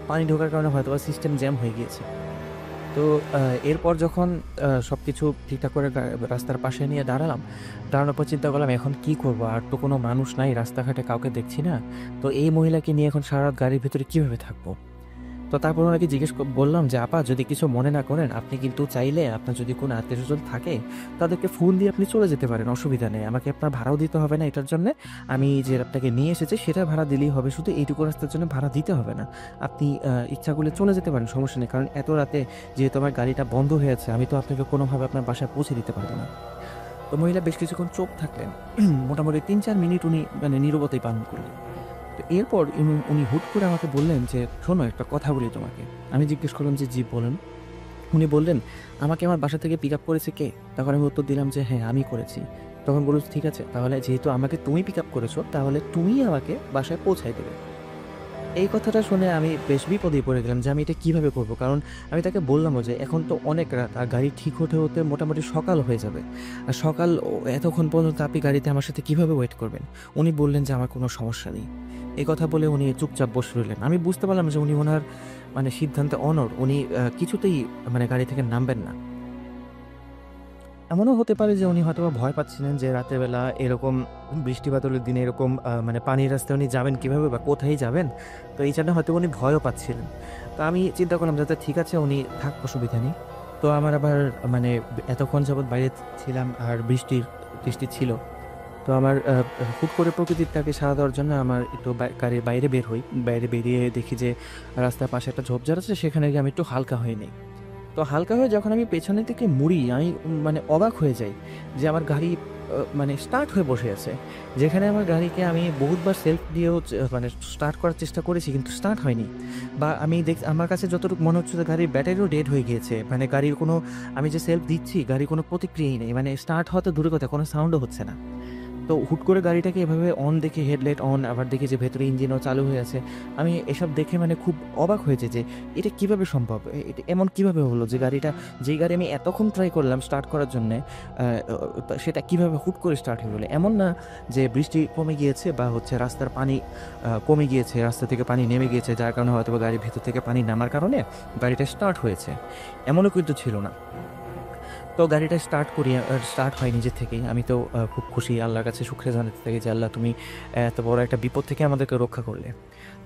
পানি ঢোকার কারণে হয়তো সিস্টেম জ্যাম হয়ে গিয়েছে। তো এরপর যখন সব কিছু ঠিকঠাক করে রাস্তার পাশে নিয়ে দাঁড়ানোর পর চিন্তা করলাম এখন কি করব, আর তো কোনো মানুষ নাই, রাস্তাঘাটে কাউকে দেখছি না। তো এই মহিলাকে নিয়ে এখন সারা রাত গাড়ির ভিতরে কীভাবে থাকবো? তো তারপর ওনাকে বললাম যে আপা, যদি কিছু মনে না করেন, আপনি কিন্তু চাইলে আপনার যদি কোনো আত্মীয়স্বজন থাকে তাদেরকে ফোন দিয়ে আপনি চলে যেতে পারেন, অসুবিধা নেই। আমাকে আপনার ভাড়াও দিতে হবে না এটার জন্য। আমি যে আপনাকে নিয়ে এসেছি সেটা ভাড়া দিলেই হবে, শুধু এইটুকু রাস্তার জন্য ভাড়া দিতে হবে না। আপনি ইচ্ছা করলে চলে যেতে পারেন, সমস্যা নেই। কারণ এত রাতে যেহেতু আমার গাড়িটা বন্ধ হয়ে আছে, আমি তো আপনাকে কোনোভাবে আপনার বাসায় পৌঁছে দিতে পারবো না। তো মহিলা বেশ কিছুক্ষণ চোখ থাকলেন। মোটামুটি ৩-৪ মিনিট উনি মানে নীরবতাই পালন করলেন। তো এরপর উনি হুট করে আমাকে বললেন যে শোনো, একটা কথা বলি তোমাকে। আমি জিজ্ঞেস করলাম যে জি বলেন। উনি বললেন আমাকে আমার বাসা থেকে পিক আপ করেছে কে? তখন আমি উত্তর দিলাম যে হ্যাঁ, আমি করেছি। তখন বলল ঠিক আছে, তাহলে যেহেতু আমাকে তুমি পিক আপ করেছো তাহলে তুমি আমাকে বাসায় পৌঁছায় দেবে। এই কথাটা শুনে আমি বেশ বিপদেই পড়ে গেলাম যে আমি এটা কীভাবে করব। কারণ আমি তাকে বললামও যে এখন তো অনেক রাত, আর গাড়ি ঠিক হতে মোটামুটি সকাল হয়ে যাবে। আর সকাল এতক্ষণ পর্যন্ত আপনি গাড়িতে আমার সাথে কীভাবে ওয়েট করবেন? উনি বললেন যে আমার কোনো সমস্যা নেই। এই কথা বলে উনি চুপচাপ বসে রইলেন। আমি বুঝতে পারলাম যে উনি ওনার মানে সিদ্ধান্তে অনড়, উনি কিছুতেই মানে গাড়ি থেকে নামবেন না। এমনও হতে পারে যে উনি হয়তোবা ভয় পাচ্ছিলেন যে রাতের বেলা এরকম বৃষ্টি বাদলের দিনে এরকম মানে পানির রাস্তায় উনি যাবেন কীভাবে বা কোথায় যাবেন। তো এই জন্য হয়তো উনি ভয়ও পাচ্ছিলেন। তো আমি চিন্তা করলাম যাতে ঠিক আছে, উনি থাক, অসুবিধা নেই। তো আমার আবার মানে এতক্ষণ যাবৎ বাইরে ছিলাম আর বৃষ্টি ছিল। তো তো আমার হুট করে প্রকৃতিটাকে সাড়া দেওয়ার জন্য আমার একটু গাড়ির বাইরে বের হই। বাইরে বেরিয়ে দেখি যে রাস্তার পাশে একটা ঝোপঝাড় আছে, সেখানে গিয়ে আমি একটু হালকা হয়ে নিই। তো হালকা হয়ে যখন আমি পেছনের দিকে মুড়ি, আমি মানে অবাক হয়ে যাই যে আমার গাড়ি মানে স্টার্ট হয়ে বসে আছে। যেখানে আমার গাড়িকে আমি বহুতবার সেলফ দিয়েও মানে স্টার্ট করার চেষ্টা করেছি, কিন্তু স্টার্ট হয়নি। বা আমি আমার কাছে যতটুকু মনে হচ্ছে যে গাড়ির ব্যাটারিও ডেড হয়ে গিয়েছে। মানে গাড়ির কোনো, আমি যে সেলফ দিচ্ছি গাড়ির কোনো প্রতিক্রিয়াই নেই, মানে স্টার্ট হওয়াতে দূরের কথা, কোনো সাউন্ডও হচ্ছে না। তো হুট করে গাড়িটাকে এভাবে অন দেখে, হেডলাইট অন, আবার দেখি যে ভেতরে ইঞ্জিনও চালু হয়ে আছে। আমি এসব দেখে মানে খুব অবাক হয়েছে যে এটা কিভাবে সম্ভব, এটা এমন কিভাবে হলো যে গাড়িটা, যেই গাড়ি আমি এতক্ষণ ট্রাই করলাম স্টার্ট করার জন্যে, সেটা কিভাবে হুট করে স্টার্ট হয়ে গেলো। এমন না যে বৃষ্টি কমে গিয়েছে বা হচ্ছে রাস্তার পানি কমে গিয়েছে, রাস্তা থেকে পানি নেমে গিয়েছে, যার কারণে হয়তো বা গাড়ির ভেতর থেকে পানি নামার কারণে গাড়িটা স্টার্ট হয়েছে, এমনও কিন্তু ছিল না। তো গাড়িটা স্টার্ট হয় নিজের থেকেই। আমি তো খুব খুশি, আল্লাহর কাছে শুকরিয়া জানাতে থাকি যে আল্লাহ তুমি এত বড় একটা বিপদ থেকে আমাদেরকে রক্ষা করলে।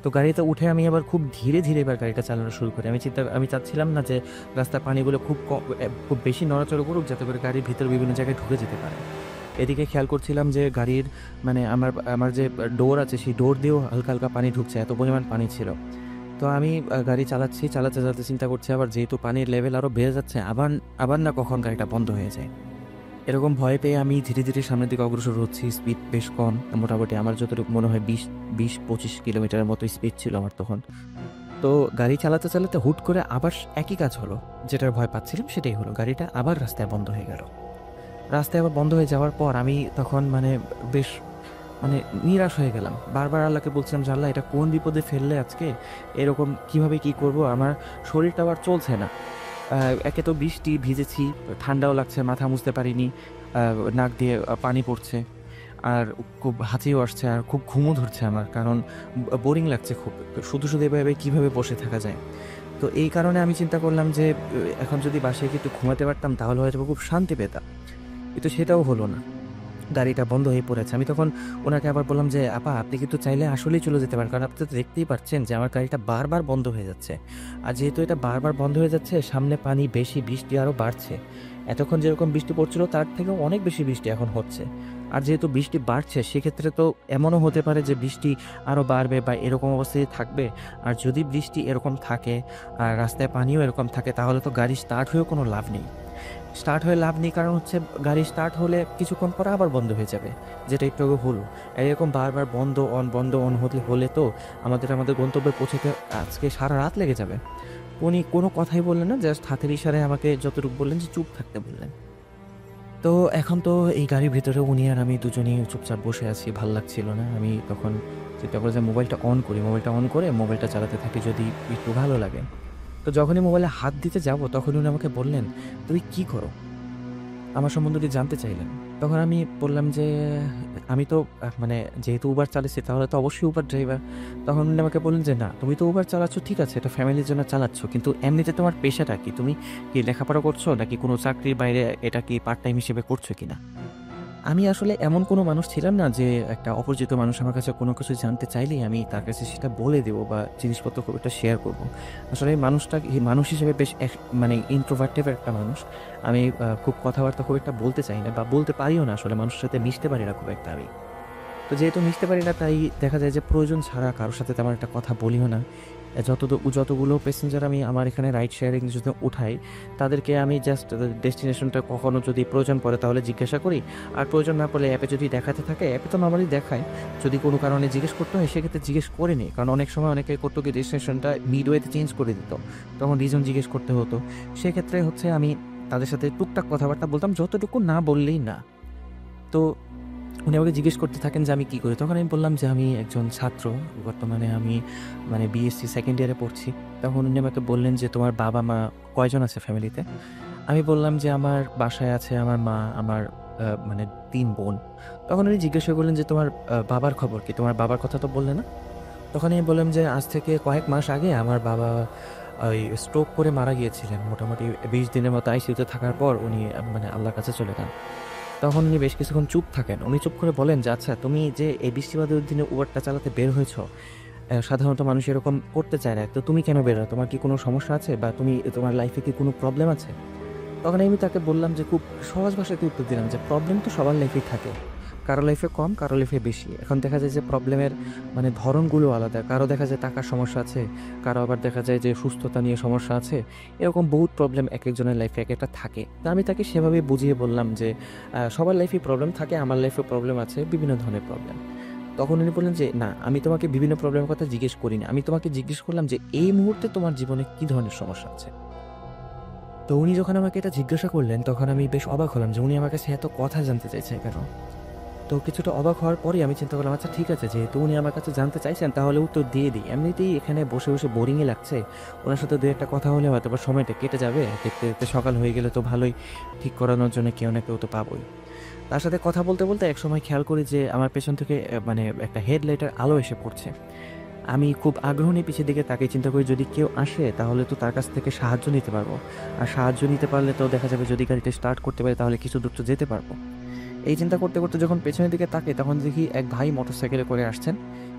তো গাড়িতে উঠে আমি আবার খুব ধীরে ধীরে এবার গাড়িটা চালানো শুরু করি। আমি চাচ্ছিলাম না যে রাস্তার পানিগুলো খুব বেশি নড়াচড়া করুক, যাতে করে গাড়ির ভিতরে বিভিন্ন জায়গায় ঢুকে যেতে পারে। এদিকে খেয়াল করছিলাম যে গাড়ির মানে আমার যে ডোর আছে, সেই ডোর দিয়েও হালকা হালকা পানি ঢুকছে, এত পরিমাণ পানি ছিল। তো আমি গাড়ি চালাতে চালাতে চিন্তা করছি, আবার যেহেতু পানির লেভেল আরও বেড়ে যাচ্ছে, আবার না কখন গাড়িটা বন্ধ হয়ে যায়। এরকম ভয় পেয়ে আমি ধীরে ধীরে সামনের দিকে অগ্রসর হচ্ছি। স্পিড বেশ কম, মোটামুটি আমার যতটুকু মনে হয় 20-25 কিলোমিটারের মতো স্পিড ছিল আমার তখন। তো গাড়ি চালাতে চালাতে হুট করে আবার একই কাজ হলো, যেটার ভয় পাচ্ছিলাম সেটাই হলো, গাড়িটা আবার রাস্তায় বন্ধ হয়ে গেল। রাস্তায় আবার বন্ধ হয়ে যাওয়ার পর আমি তখন বেশ নিরাশ হয়ে গেলাম। বারবার আল্লাহকে বলছিলাম যে আল্লাহ, এটা কোন বিপদে ফেললে আজকে, এরকম কিভাবে কি করব, আমার শরীরটা আবার চলছে না। একে তো বৃষ্টি ভিজেছি, ঠান্ডাও লাগছে, মাথা মুছতে পারিনি, নাক দিয়ে পানি পড়ছে, আর খুব হাঁচিও আসছে, আর খুব ঘুমও ধরছে আমার, কারণ বোরিং লাগছে খুব। শুধু শুধু এভাবে কীভাবে বসে থাকা যায়। তো এই কারণে আমি চিন্তা করলাম যে এখন যদি বাসায় একটু ঘুমাতে পারতাম তাহলে হয়তো খুব শান্তি পেতাম, কিন্তু সেটাও হলো না। গাড়িটা বন্ধ হয়ে পড়েছে। আমি তখন ওনাকে আবার বললাম যে আপা, আপনি কিন্তু চাইলে আসলেই চলে যেতে পারেন, কারণ আপনি তো দেখতেই পাচ্ছেন যে আমার গাড়িটা বারবার বন্ধ হয়ে যাচ্ছে। আর যেহেতু এটা বারবার বন্ধ হয়ে যাচ্ছে, সামনে পানি বেশি, বৃষ্টি আরও বাড়ছে। এতক্ষণ যেরকম বৃষ্টি পড়ছিল তার থেকেও অনেক বেশি বৃষ্টি এখন হচ্ছে। আর যেহেতু বৃষ্টি বাড়ছে, সেক্ষেত্রে তো এমনও হতে পারে যে বৃষ্টি আরও বাড়বে বা এরকম অবস্থায় থাকবে। আর যদি বৃষ্টি এরকম থাকে আর রাস্তায় পানিও এরকম থাকে, তাহলে তো গাড়ি স্টার্ট হয়েও কোনো লাভ নেই। কারণ হচ্ছে গাড়ি স্টার্ট হলে কিছুক্ষণ পরে আবার বন্ধ হয়ে যাবে, যেটা একটু আগে হলো। এরকম বারবার বন্ধ অন হলে তো আমাদের গন্তব্যে পৌঁছতে আজকে সারা রাত লেগে যাবে। উনি কোনো কথাই বললেন না, জাস্ট হাতের ইশারায় আমাকে যতটুকু বললেন যে চুপ থাকতে বললেন। তো এখন তো এই গাড়ির ভিতরে উনি আর আমি দুজনেই চুপচাপ বসে আছি, ভাল লাগছিল না। আমি তখন চিন্তা করে যে মোবাইলটা অন করে মোবাইলটা চালাতে থাকি, যদি একটু ভালো লাগে। তো যখনই মোবাইলে হাত দিতে যাব, তখন উনি আমাকে বললেন, তুমি কি করো, আমার সম্বন্ধে জানতে চাইলেন। তখন আমি বললাম যে আমি তো যেহেতু উবার চালাচ্ছি, তাহলে তো অবশ্যই উবার ড্রাইভার। তখন উনি আমাকে বললেন যে না, তুমি তো উবার চালাচ্ছ, ঠিক আছে, এটা ফ্যামিলির জন্য চালাচ্ছ, কিন্তু এমনিতে তোমার পেশাটা কি, তুমি কি লেখাপড়া করছো নাকি কোনো চাকরির বাইরে এটা কি পার্ট টাইম হিসেবে করছো কিনা। আমি আসলে এমন কোনো মানুষ ছিলাম না যে একটা অপরিচিত মানুষ আমার কাছে কোনো কিছু জানতে চাইলেই আমি তার কাছে সেটা বলে দেবো বা জিনিসপত্র খুব একটা শেয়ার করবো। আসলে মানুষ হিসেবে বেশ ইন্ট্রোভার্টেড একটা মানুষ। আমি খুব কথাবার্তা খুব একটা বলতে চাই না বা বলতে পারিও না, আসলে মানুষের সাথে মিশতে পারি না খুব একটা আমি। তো যেহেতু মিশতে পারি না, তাই দেখা যায় যে প্রয়োজন ছাড়া কারোর সাথে তেমন একটা কথা বলিও না। যতগুলো প্যাসেঞ্জার আমি আমার এখানে রাইড শেয়ারিং যদি উঠাই, তাদেরকে আমি জাস্ট ডেস্টিনেশনটা কখনো যদি প্রয়োজন পড়ে তাহলে জিজ্ঞাসা করি, আর প্রয়োজন না পড়লে অ্যাপে যদি দেখাতে থাকে, অ্যাপে তো নর্মালি দেখায়, যদি কোনো কারণে জিজ্ঞেস করতে হয় সেক্ষেত্রে জিজ্ঞেস করে নিই। কারণ অনেক সময় অনেকে করতো কি, ডেস্টিনেশনটা মিডওয়েতে চেঞ্জ করে দিত, তখন রিজন জিজ্ঞেস করতে হতো। সেক্ষেত্রে হচ্ছে আমি তাদের সাথে টুকটাক কথাবার্তা বলতাম, যতটুকু না বললেই না। তো উনি আমাকে জিজ্ঞেস করতে থাকেন যে আমি কী করি। তখন আমি বললাম যে আমি একজন ছাত্র, বর্তমানে আমি বিএসসি সেকেন্ড ইয়ারে পড়ছি। তখন উনি আমাকে বললেন যে তোমার বাবা মা কয়জন আছে ফ্যামিলিতে। আমি বললাম যে আমার বাসায় আছে আমার মা, আমার 3 বোন। তখন উনি জিজ্ঞাসা করলেন যে তোমার বাবার খবর কি, তোমার বাবার কথা তো বললে না। তখন আমি বললাম যে আজ থেকে কয়েক মাস আগে আমার বাবা ওই স্ট্রোক করে মারা গিয়েছিলেন। মোটামুটি 20 দিনের মতো আইসিইউতে থাকার পর উনি আল্লাহর কাছে চলে যান। তখন উনি বেশ কিছুক্ষণ চুপ থাকেন। উনি চুপ করে বলেন যে আচ্ছা, তুমি যে এই বৃষ্টিবাদলের দিনে উবারটা চালাতে বের হয়েছ, সাধারণত মানুষ এরকম করতে চায় না, তো তুমি কেন বের হও, তোমার কি কোনো সমস্যা আছে বা তোমার লাইফে কি কোনো প্রবলেম আছে। তখন আমি তাকে বললাম যে খুব সহজ ভাষাতে উত্তর দিলাম যে প্রবলেম তো সবার লাইফেই থাকে, কারো লাইফে কম, কারো লাইফে বেশি। এখন দেখা যায় যে প্রবলেমের মানে ধরনগুলো আলাদা। কারো দেখা যায় টাকার সমস্যা আছে, কারো আবার দেখা যায় যে সুস্থতা নিয়ে সমস্যা আছে। এরকম বহুত প্রবলেম এক একজনের লাইফে এক একটা থাকে। তো আমি তাকে সেভাবে বুঝিয়ে বললাম যে সবার লাইফেই প্রবলেম থাকে, আমার লাইফে প্রবলেম আছে, বিভিন্ন ধরনের প্রবলেম। তখন উনি বললেন যে না, আমি তোমাকে বিভিন্ন প্রবলেমের কথা জিজ্ঞেস করিনি, আমি তোমাকে জিজ্ঞেস করলাম যে এই মুহূর্তে তোমার জীবনে কী ধরনের সমস্যা আছে। তো উনি যখন আমাকে এটা জিজ্ঞাসা করলেন তখন আমি বেশ অবাক হলাম যে উনি আমার কাছে এত কথা জানতে চাইছে কেন। তো কিছুটা অবাক হওয়ার পরেই আমি চিন্তা করলাম, আচ্ছা ঠিক আছে, যেহেতু উনি আমার কাছে জানতে চাইছেন তাহলে উত্তর দিয়ে দিই। এমনিতেই এখানে বসে বসে বোরিংই লাগছে, ওনার সাথে দু একটা কথা হলে হয়তো বা সময়টা কেটে যাবে, দেখতে দেখতে সকাল হয়ে গেলে তো ভালোই, ঠিক করানোর জন্য কেউ না কেউ তো পাবোই। তার সাথে কথা বলতে বলতে একসময় খেয়াল করি যে আমার পেছন থেকে মানে একটা হেডলাইটের আলো এসে পড়ছে। আমি খুব আগ্রহ নিয়ে পিছের দিকে তাকিয়ে চিন্তা করি যদি কেউ আসে তাহলে তো তার কাছ থেকে সাহায্য নিতে পারবো, আর সাহায্য নিতে পারলে তো দেখা যাবে যদি গাড়িটা স্টার্ট করতে পারে তাহলে কিছু দূর তো যেতে পারবো। এই চিন্তা করতে করতে যখন পেছনের দিকে তাকে তখন দেখি এক ভাই মোটরসাইকেলে করে আসছেন,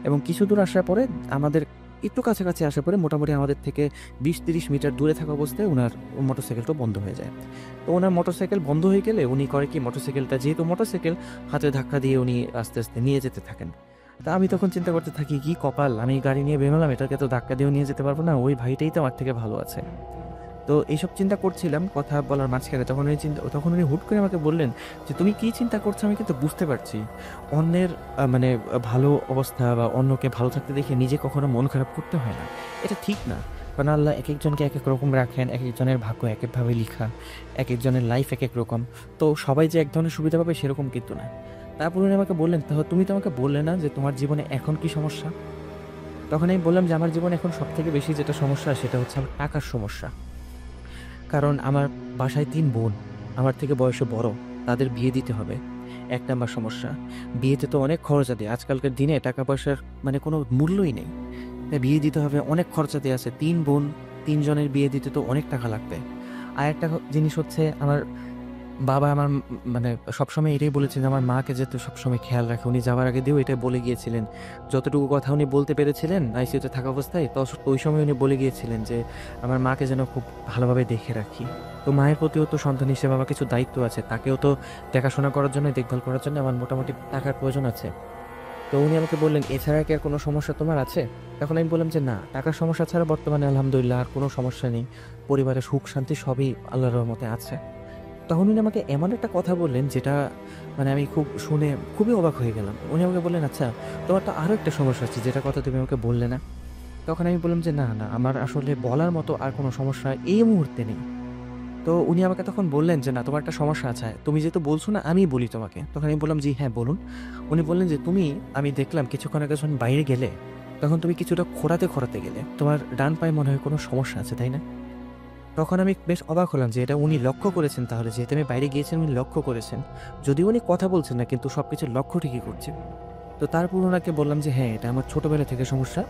এবং কিছু দূর আসার পরে আমাদের একটু কাছাকাছি আসার পরে মোটামুটি আমাদের থেকে 20-30 মিটার দূরে থাকা অবস্থায় ওনার মোটরসাইকেলটা বন্ধ হয়ে যায়। তো ওনার মোটরসাইকেল বন্ধ হয়ে গেলে উনি করে কি, মোটরসাইকেলটা যেহেতু মোটরসাইকেল, হাতে ধাক্কা দিয়ে উনি আস্তে আস্তে নিয়ে যেতে থাকেন। তা আমি তখন চিন্তা করতে থাকি, কি কপাল, আমি গাড়ি নিয়ে বেরোলাম, এটাকে তো ধাক্কা দিয়েও নিয়ে যেতে পারবো না, ওই ভাইটাই তো আমার থেকে ভালো আছে। তো এইসব চিন্তা করছিলাম কথা বলার মাঝখানে, তখন উনি হুট করে আমাকে বললেন যে তুমি কী চিন্তা করছো আমি কিন্তু বুঝতে পারছি। অন্যের মানে ভালো অবস্থা বা অন্যকে ভালো থাকতে দেখে নিজে কখনো মন খারাপ করতে হয় না, এটা ঠিক না। কারণ আল্লাহ এক একজনকে এক এক রকম রাখেন, এক একজনের ভাগ্য এক একভাবে লিখা, এক একজনের লাইফ এক এক রকম। তো সবাই যে এক ধরনের সুবিধা পাবে সেরকম কিন্তু না। তারপর উনি আমাকে বললেন, তাহলে তুমি তো আমাকে বললে না যে তোমার জীবনে এখন কি সমস্যা। তখন আমি বললাম যে আমার জীবনে এখন সবথেকে বেশি যেটা সমস্যা সেটা হচ্ছে আমার টাকার সমস্যা। কারণ আমার বাসায় 3 বোন, আমার থেকে বয়সে বড়, তাদের বিয়ে দিতে হবে, 1 নাম্বার সমস্যা। বিয়েতে তো অনেক খরচাদি, আজকালকার দিনে টাকা পয়সার মানে কোনো মূল্যই নেই। তাই বিয়ে দিতে হবে, অনেক খরচাদি আছে। 3 বোন, 3 জনের বিয়ে দিতে তো অনেক টাকা লাগবে। আর একটা জিনিস হচ্ছে, আমার বাবা আমার মানে সবসময় এটাই বলেছেন যে আমার মাকে যাতে সবসময় খেয়াল রাখে। উনি যাওয়ার আগে দিয়েও এটা বলে গিয়েছিলেন। যতটুকু কথা উনি বলতে পেরেছিলেন আইসিইউতে থাকা অবস্থায়, ওই সময় উনি বলে গিয়েছিলেন যে আমার মাকে যেন খুব ভালোভাবে দেখে রাখি। তো মায়ের প্রতিও তো সন্তান হিসেবে আমার কিছু দায়িত্ব আছে, তাকেও তো দেখাশোনা করার জন্য, দেখভাল করার জন্য আমার মোটামুটি টাকার প্রয়োজন আছে। তো উনি আমাকে বললেন, এছাড়া কি আর কোনো সমস্যা তোমার আছে? তখন আমি বললাম যে না, টাকার সমস্যা ছাড়া বর্তমানে আলহামদুলিল্লাহ আর কোনো সমস্যা নেই, পরিবারের সুখ শান্তি সবই আল্লাহর রহমতে আছে। তখন উনি আমাকে এমন একটা কথা বললেন যেটা মানে আমি শুনে খুবই অবাক হয়ে গেলাম। উনি আমাকে বললেন, আচ্ছা তোমার তো আরও একটা সমস্যা আছে, যেটা কথা তুমি আমাকে বললে না। তখন আমি বললাম যে না না, আমার আসলে বলার মতো আর কোনো সমস্যা এই মুহূর্তে নেই। তো উনি আমাকে তখন বললেন যে না, তোমার একটা সমস্যা আছে, তুমি যেহেতু বলছো না আমি বলি তোমাকে। তখন আমি বললাম জি হ্যাঁ বলুন। উনি বললেন যে আমি দেখলাম কিছুক্ষণ আগে যখন বাইরে গেলে তখন তুমি কিছুটা খোঁড়াতে গেলে, তোমার ডান পায়ে মনে হয় কোনো সমস্যা আছে, তাই না? তখন আমি বেশ অবাক হলাম যে এটা উনি লক্ষ্য করেছেন, তাহলে যেহেতু আমি বাইরে গিয়েছেন উনি লক্ষ্য করেছেন, যদিও উনি কথা বলছেন না কিন্তু সব কিছু লক্ষ্য ঠিকই করছেন। তো তারপর ওনাকে বললাম যে হ্যাঁ, এটা আমার ছোটোবেলা থেকে সমস্যা,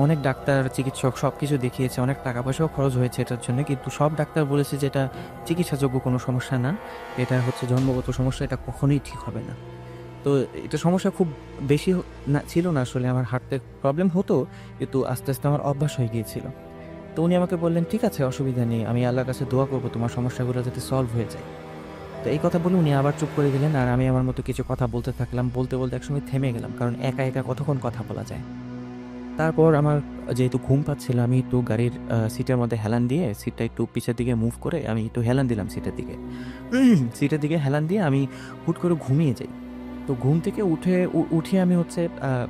অনেক ডাক্তার চিকিৎসক সব কিছু দেখিয়েছে, অনেক টাকা পয়সাও খরচ হয়েছে এটার জন্য, কিন্তু সব ডাক্তার বলেছে যে এটা চিকিৎসাযোগ্য কোনো সমস্যা না, এটা হচ্ছে জন্মগত সমস্যা, এটা কখনোই ঠিক হবে না। তো এটা সমস্যা খুব বেশি না ছিল না, আসলে আমার হাঁটতে প্রবলেম হতো কিন্তু আস্তে আস্তে আমার অভ্যাস হয়ে গিয়েছিল। তো উনি আমাকে বললেন, ঠিক আছে অসুবিধা নেই, আমি আল্লাহর কাছে দোয়া করবো তোমার সমস্যাগুলো যাতে সলভ হয়ে যায়। তো এই কথা বলে উনি আবার চুপ করে গেলেন, আর আমি আমার মতো কিছু কথা বলতে থাকলাম। বলতে বলতে একসময় থেমে গেলাম, কারণ একা একা কতক্ষণ কথা বলা যায়। তারপর আমার যেহেতু ঘুম পাচ্ছিল, আমি একটু গাড়ির সিটের মধ্যে হেলান দিয়ে, সিটটা একটু পিছের দিকে মুভ করে আমি একটু হেলান দিলাম সিটের দিকে হেলান দিয়ে আমি হুট করে ঘুমিয়ে যাই। তো ঘুম থেকে উঠে আমি হচ্ছে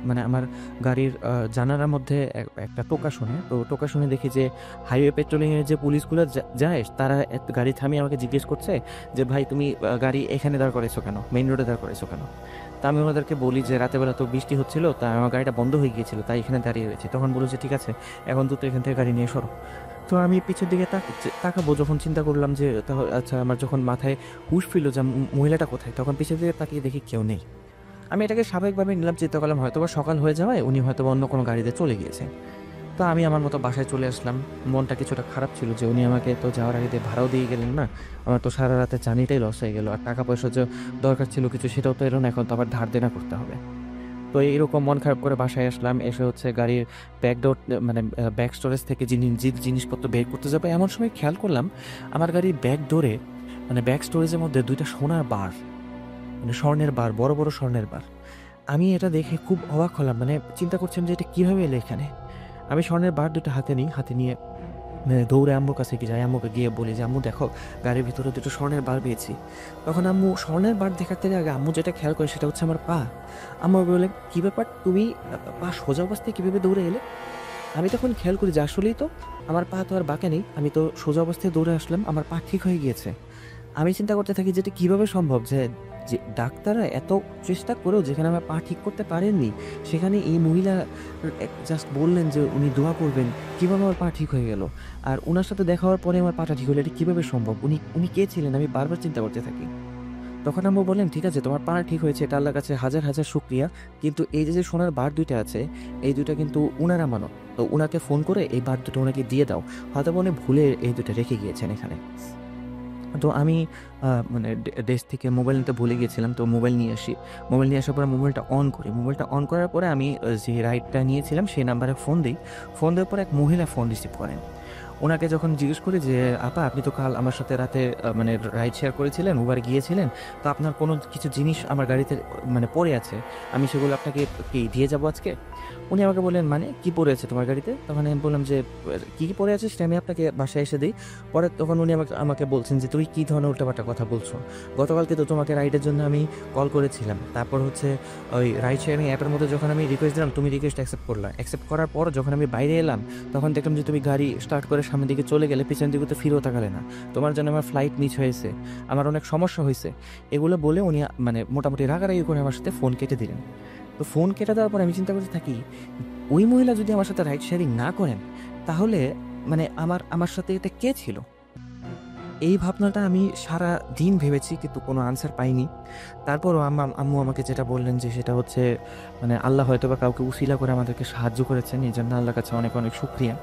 মানে আমার গাড়ির জানালার মধ্যে একটা টোকা শুনে, তো টোকা শুনে দেখি যে হাইওয়ে পেট্রোলিংয়ের যে পুলিশগুলো যায় তারা গাড়ি থামিয়ে আমাকে জিজ্ঞেস করছে যে ভাই তুমি গাড়ি এখানে দাঁড় করেছো কেন, মেইন রোডে দাঁড় করেছো কেন? তা আমি ওনাদেরকে বলি যে রাতেবেলা তো বৃষ্টি হচ্ছিল, তাই আমার গাড়িটা বন্ধ হয়ে গিয়েছিল, তাই এখানে দাঁড়িয়ে রয়েছে। তখন বললো যে ঠিক আছে, এখন তো এখান থেকে গাড়ি নিয়ে সরো। তো আমি পিছের দিকে তাকাবো যখন চিন্তা করলাম যে আচ্ছা, আমার যখন মাথায় হুঁশ ফিরল যে মহিলাটা কোথায়, তখন পিছের দিকে তাকিয়ে দেখি কেউ নেই। আমি এটাকে স্বাভাবিকভাবে নিলাম, চিন্তা করলাম হয়তো বা সকাল হয়ে যাওয়ায় উনি হয়তো অন্য কোনো গাড়িতে চলে গিয়েছে। তো আমি আমার মতো বাসায় চলে আসলাম। মনটা কিছুটা খারাপ ছিল যে উনি আমাকে তো যাওয়ার আগে ভাড়াও দিয়ে গেলেন না, আমার তো সারা রাতে জার্নিটাই লস হয়ে গেল, আর টাকা পয়সা যে দরকার ছিল কিছু সেটাও তো এলো না, এখন তো আবার ধার দেনা করতে হবে। তো এইরকম মন খারাপ করে বাসায় আসলাম। এসে হচ্ছে গাড়ির ব্যাক স্টোরেজ থেকে জিনিসপত্র বের করতে যাবে, এমন সময় খেয়াল করলাম আমার গাড়ির ব্যাক ডোরে ব্যাক স্টোরেজের মধ্যে 2টা সোনার বার মানে স্বর্ণের বার, বড় বড় স্বর্ণের বার। আমি এটা দেখে খুব অবাক হলাম, মানে চিন্তা করছিলাম যে এটা কীভাবে এলো এখানে। আমি স্বর্ণের বার দুটো হাতে নিই, হাতে নিয়ে দৌড়ে আম্মুর কাছে কি যাই, আম্মুকে গিয়ে বলি যে আম্মু দেখো গাড়ির ভিতরে দুটো স্বর্ণের বার পেয়েছি। তখন আম্মু স্বর্ণের বার দেখার থেকে আগে আম্মু যেটা খেয়াল করে সেটা হচ্ছে আমার পা। আম্মু বলে কী ব্যাপার, তুমি পা সোজা অবস্থায় কীভাবে দৌড়ে এলে? আমি তখন খেয়াল করি যে আসলেই তো আমার পা তো আর বাঁকা নেই, আমি তো সোজা অবস্থায় দৌড়ে আসলাম, আমার পা ঠিক হয়ে গিয়েছে। আমি চিন্তা করতে থাকি যেটা কীভাবে সম্ভব, যে যে ডাক্তাররা এত চেষ্টা করেও যেখানে আমার পা ঠিক করতে পারেননি সেখানে এই মহিলা জাস্ট বললেন যে উনি দোয়া করবেন, কীভাবে আমার পা ঠিক হয়ে গেল। আর ওনার সাথে দেখা হওয়ার পরে আমার পাটা ঠিক হলো, এটা কীভাবে সম্ভব, উনি উনি কে ছিলেন, আমি বারবার চিন্তা করতে থাকি। তখন আম্মু বললেন ঠিক আছে তোমার পা ঠিক হয়েছে, এটা আল্লাহর কাছে হাজার হাজার শুকরিয়া, কিন্তু এই যে যে সোনার বার দুইটা আছে এই দুইটা কিন্তু উনার আমানত, তো উনাকে ফোন করে এই বার দুটো ওনাকে দিয়ে দাও, হয়তো উনি ভুলে এই দুটো রেখে গিয়েছেন এখানে। তো আমি মানে ডেস্ক থেকে মোবাইল নিতে ভুলে গিয়েছিলাম, তো মোবাইল নিয়ে আসি। মোবাইল নিয়ে আসার পরে মোবাইলটা অন করি। মোবাইলটা অন করার পরে আমি যে রাইডটা নিয়েছিলাম সেই নাম্বারে ফোন দিই। ফোন দেওয়ার পরে এক মহিলা ফোন রিসিভ করেন। ওনাকে যখন জিজ্ঞেস করি যে আপা আপনি তো কাল আমার সাথে রাতে মানে রাইড শেয়ার করেছিলেন, উবারে গিয়েছিলেন, তো আপনার কোনো কিছু জিনিস আমার গাড়িতে মানে পড়ে আছে, আমি সেগুলো আপনাকে কি দিয়ে যাবো আজকে? উনি আমাকে বললেন মানে কী পড়ে আছে তোমার গাড়িতে? তখন আমি বললাম যে কী কী পড়ে আছে সেটা আমি আপনাকে বাসায় এসে দিই। পরে তখন উনি আমাকে বলছেন যে তুই কী ধরনের উল্টাপাল্টা কথা বলছো, গতকালকে তো তোমাকে রাইডের জন্য আমি কল করেছিলাম, তারপর হচ্ছে ওই রাইড শেয়ারিং অ্যাপের মধ্যে যখন আমি রিকোয়েস্ট দিলাম তুমি রিকোয়েস্ট অ্যাকসেপ্ট করলা, অ্যাকসেপ্ট করার পর যখন আমি বাইরে এলাম তখন দেখলাম যে তুমি গাড়ি স্টার্ট করে সামনের দিকে চলে গেলে, পিছন দিকে তো ফিরেও তাকালে না, তোমার জন্য আমার ফ্লাইট মিস হয়েছে, আমার অনেক সমস্যা হয়েছে, এগুলো বলে উনি মানে মোটামুটি রাগারাগি করে আমার সাথে ফোন কেটে দিলেন। তো ফোন কেটে দেওয়ার পর আমি চিন্তা করতে থাকি ওই মহিলা যদি আমার সাথে রাইড শেয়ারিং না করেন তাহলে মানে আমার সাথে এটা কে ছিল? এই ভাবনাটা আমি সারা দিন ভেবেছি কিন্তু কোনো আনসার পাইনি। তারপরও আম্মু আমাকে যেটা বললেন যে সেটা হচ্ছে মানে আল্লাহ হয়তো বা কাউকে উসিলা করে আমাদেরকে সাহায্য করেছেন, এই জন্য আল্লাহর কাছে অনেক অনেক শুকরিয়া।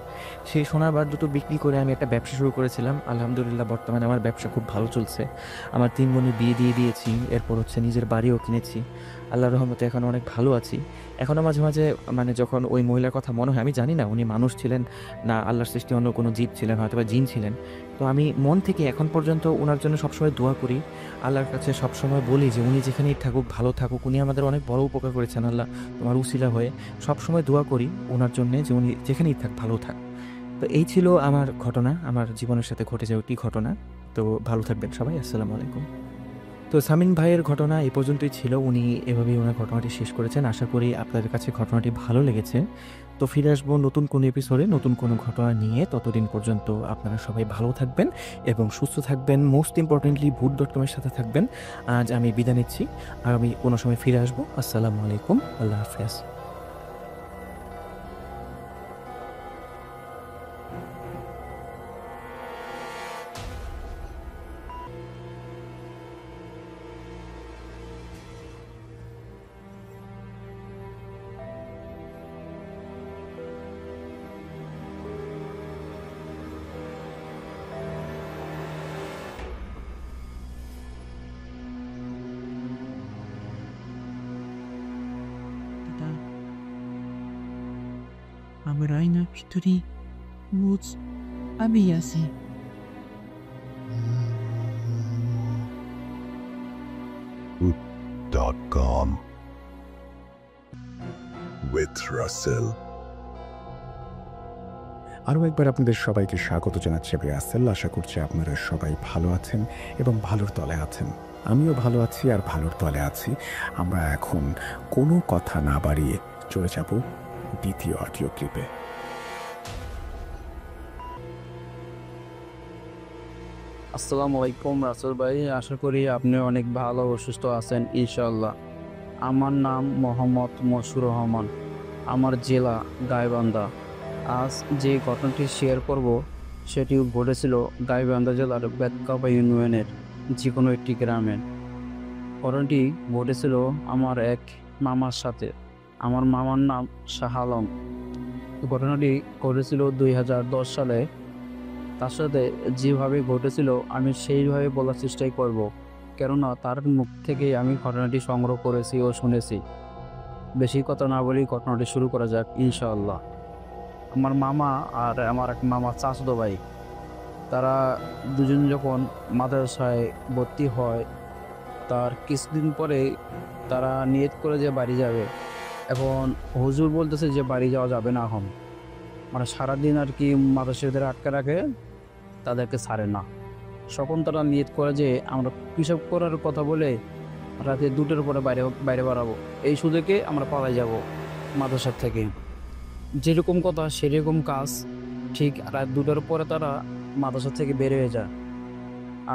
সেই সোনার বার দুটো বিক্রি করে আমি একটা ব্যবসা শুরু করেছিলাম। আলহামদুলিল্লাহ বর্তমানে আমার ব্যবসা খুব ভালো চলছে। আমার 3 বোনের বিয়ে দিয়ে দিয়েছি, এরপর হচ্ছে নিজের বাড়িও কিনেছি। আল্লাহর রহমতে এখন অনেক ভালো আছি। এখনও মাঝে মাঝে মানে যখন ওই মহিলার কথা মনে হয়, আমি জানি না উনি মানুষ ছিলেন না আল্লাহর সৃষ্টি অন্য কোনো জীব ছিলেন, হয়তো বা জিন ছিলেন, তো আমি মন থেকে এখন পর্যন্ত ওনার জন্য সবসময় দোয়া করি। আল্লাহর কাছে সবসময় বলি যে উনি যেখানেই থাকুক ভালো থাকুক, উনি আমাদের অনেক বড় উপকার করেছেন, আল্লাহ তোমার উসিলা হয়ে সবসময় দোয়া করি ওনার জন্যে যে উনি যেখানেই থাক ভালো থাক। তো এই ছিল আমার ঘটনা, আমার জীবনের সাথে ঘটে যাওয়া একটি ঘটনা। তো ভালো থাকবেন সবাই, আসসালামু আলাইকুম। তো সামিন ভাইয়ের ঘটনা এই পর্যন্তই ছিল, উনি এভাবেই ওনার ঘটনাটি শেষ করেছেন। আশা করি আপনাদের কাছে ঘটনাটি ভালো লেগেছে। তো ফিরে আসবো নতুন কোনো এপিসোডে নতুন কোনো ঘটনা নিয়ে। ততদিন পর্যন্ত আপনারা সবাই ভালো থাকবেন এবং সুস্থ থাকবেন। মোস্ট ইম্পর্টেন্টলি ভূত.com-এর সাথে থাকবেন। আজ আমি বিদায় নিচ্ছি, আগামী কোনো সময় ফিরে আসবো। আসসালামু আলাইকুম, আল্লাহ হাফেজ। আমার আয়নার ভিতরে রোজ আমি আছি। Voot.com with Russell. আরও একবার আপনাদের সবাইকে স্বাগত জানাচ্ছি আমি রাসেল। আশা করছি আপনারা সবাই ভালো আছেন এবং ভালোর তলে আছেন। আমিও ভালো আছি আর ভালোর তলে আছি। আমরা এখন কোনো কথা না বাড়িয়ে চলে যাব দ্বিতীয় অডিও ক্লিপে। আসসালামু আলাইকুম রাসেল ভাই, আশা করি আপনি অনেক ভালো ও সুস্থ আছেন ইনশাআল্লাহ। আমার নাম মোহাম্মদ মশিউর রহমান, আমার জেলা গাইবান্ধা। আজ যে ঘটনাটি শেয়ার করব সেটি ঘটেছিল গাইবান্ধা জেলার বেতকাপা ইউনিয়নের যে কোনো একটি গ্রামে। ঘটনাটি ঘটেছিল আমার এক মামার সাথে। আমার মামার নাম শাহ আলম। ঘটনাটি ঘটেছিল 2010 সালে। তার সাথে যেভাবে ঘটেছিল আমি সেইভাবে বলার চেষ্টাই করব, কেননা তার মুখ থেকেই আমি ঘটনাটি সংগ্রহ করেছি ও শুনেছি। বেশি কথা না বলেই ঘটনাটি শুরু করা যাক ইনশাআল্লাহ। আমার মামা আর আমার এক মামা চাচাতো ভাই, তারা দুজন যখন মাদ্রাসায় ভর্তি হয় তার কিছুদিন পরে তারা নিয়ত করে যে বাড়ি যাবে। এখন হুজুর বলতেছে যে বাড়ি যাওয়া যাবে না এখন, মানে সারাদিন আর কি মাদ্রাসাদের আটকে রাখে, তাদেরকে ছাড়ে না। তখন তারা নিয়ত করে যে আমরা পিসাব করার কথা বলে রাতে 2টার পরে বাইরে বাইরে বাড়াবো, এই সুযোগে আমরা পালাই যাব মাদ্রাসার থেকে। যেরকম কথা সেরকম কাজ, ঠিক রাত 2টার পরে তারা মাদ্রাসা থেকে বের হয়ে যায়।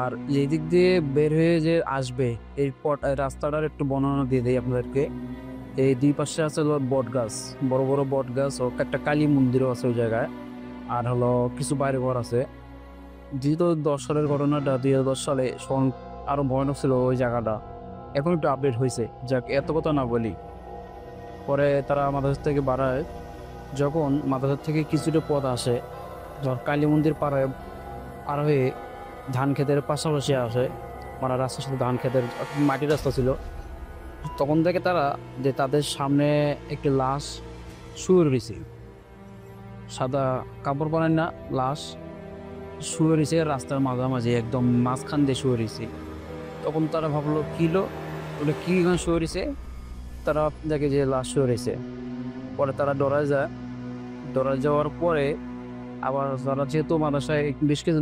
আর যেই দিক দিয়ে বের হয়ে যে আসবে এই রাস্তাটার একটু বর্ণনা দিয়ে দেয় আপনাদেরকে। এই দুই পাশে আছে হলো বট গাছ, বড় বড় বট গাছ ও একটা কালী মন্দিরও আছে ওই জায়গায়। আর হলো কিছু বাইরে ঘর আছে। 2010 সালের ঘটনাটা, 2010 সালে আরো ভয়ানক ছিল ওই জায়গাটা। এখন একটু আপডেট হয়েছে, যাক এত কথা না বলি। পরে তারা মাদ্রাসা থেকে বাড়ায়, যখন মাদ্রাসা থেকে কিছুটা পথ আসে, ধর কালী মন্দির পার হয়ে ধান ক্ষেতের পাশাপাশি আসে, মানে রাস্তার সাথে ধান ক্ষেতের মাটির রাস্তা ছিল। তখন থেকে তারা যে তাদের সামনে একটি লাশ শুয়ে রয়েছে, সাদা কাপড় পরেন না, লাশ শুয়ে রয়েছে রাস্তার মাঝামাঝি, একদম মাঝখান দিয়ে শুয়ে রয়েছে। তখন তারা ভাবলো কিলো ওটা কি শুয়ে রয়েছে, তারা দেখে যে লাশ শুয়ে রয়েছে। পরে তারা ডরায় যায়। ডরায় যাওয়ার পরে আবার তারা যেহেতু মাদ্রাসায় বেশ কিছু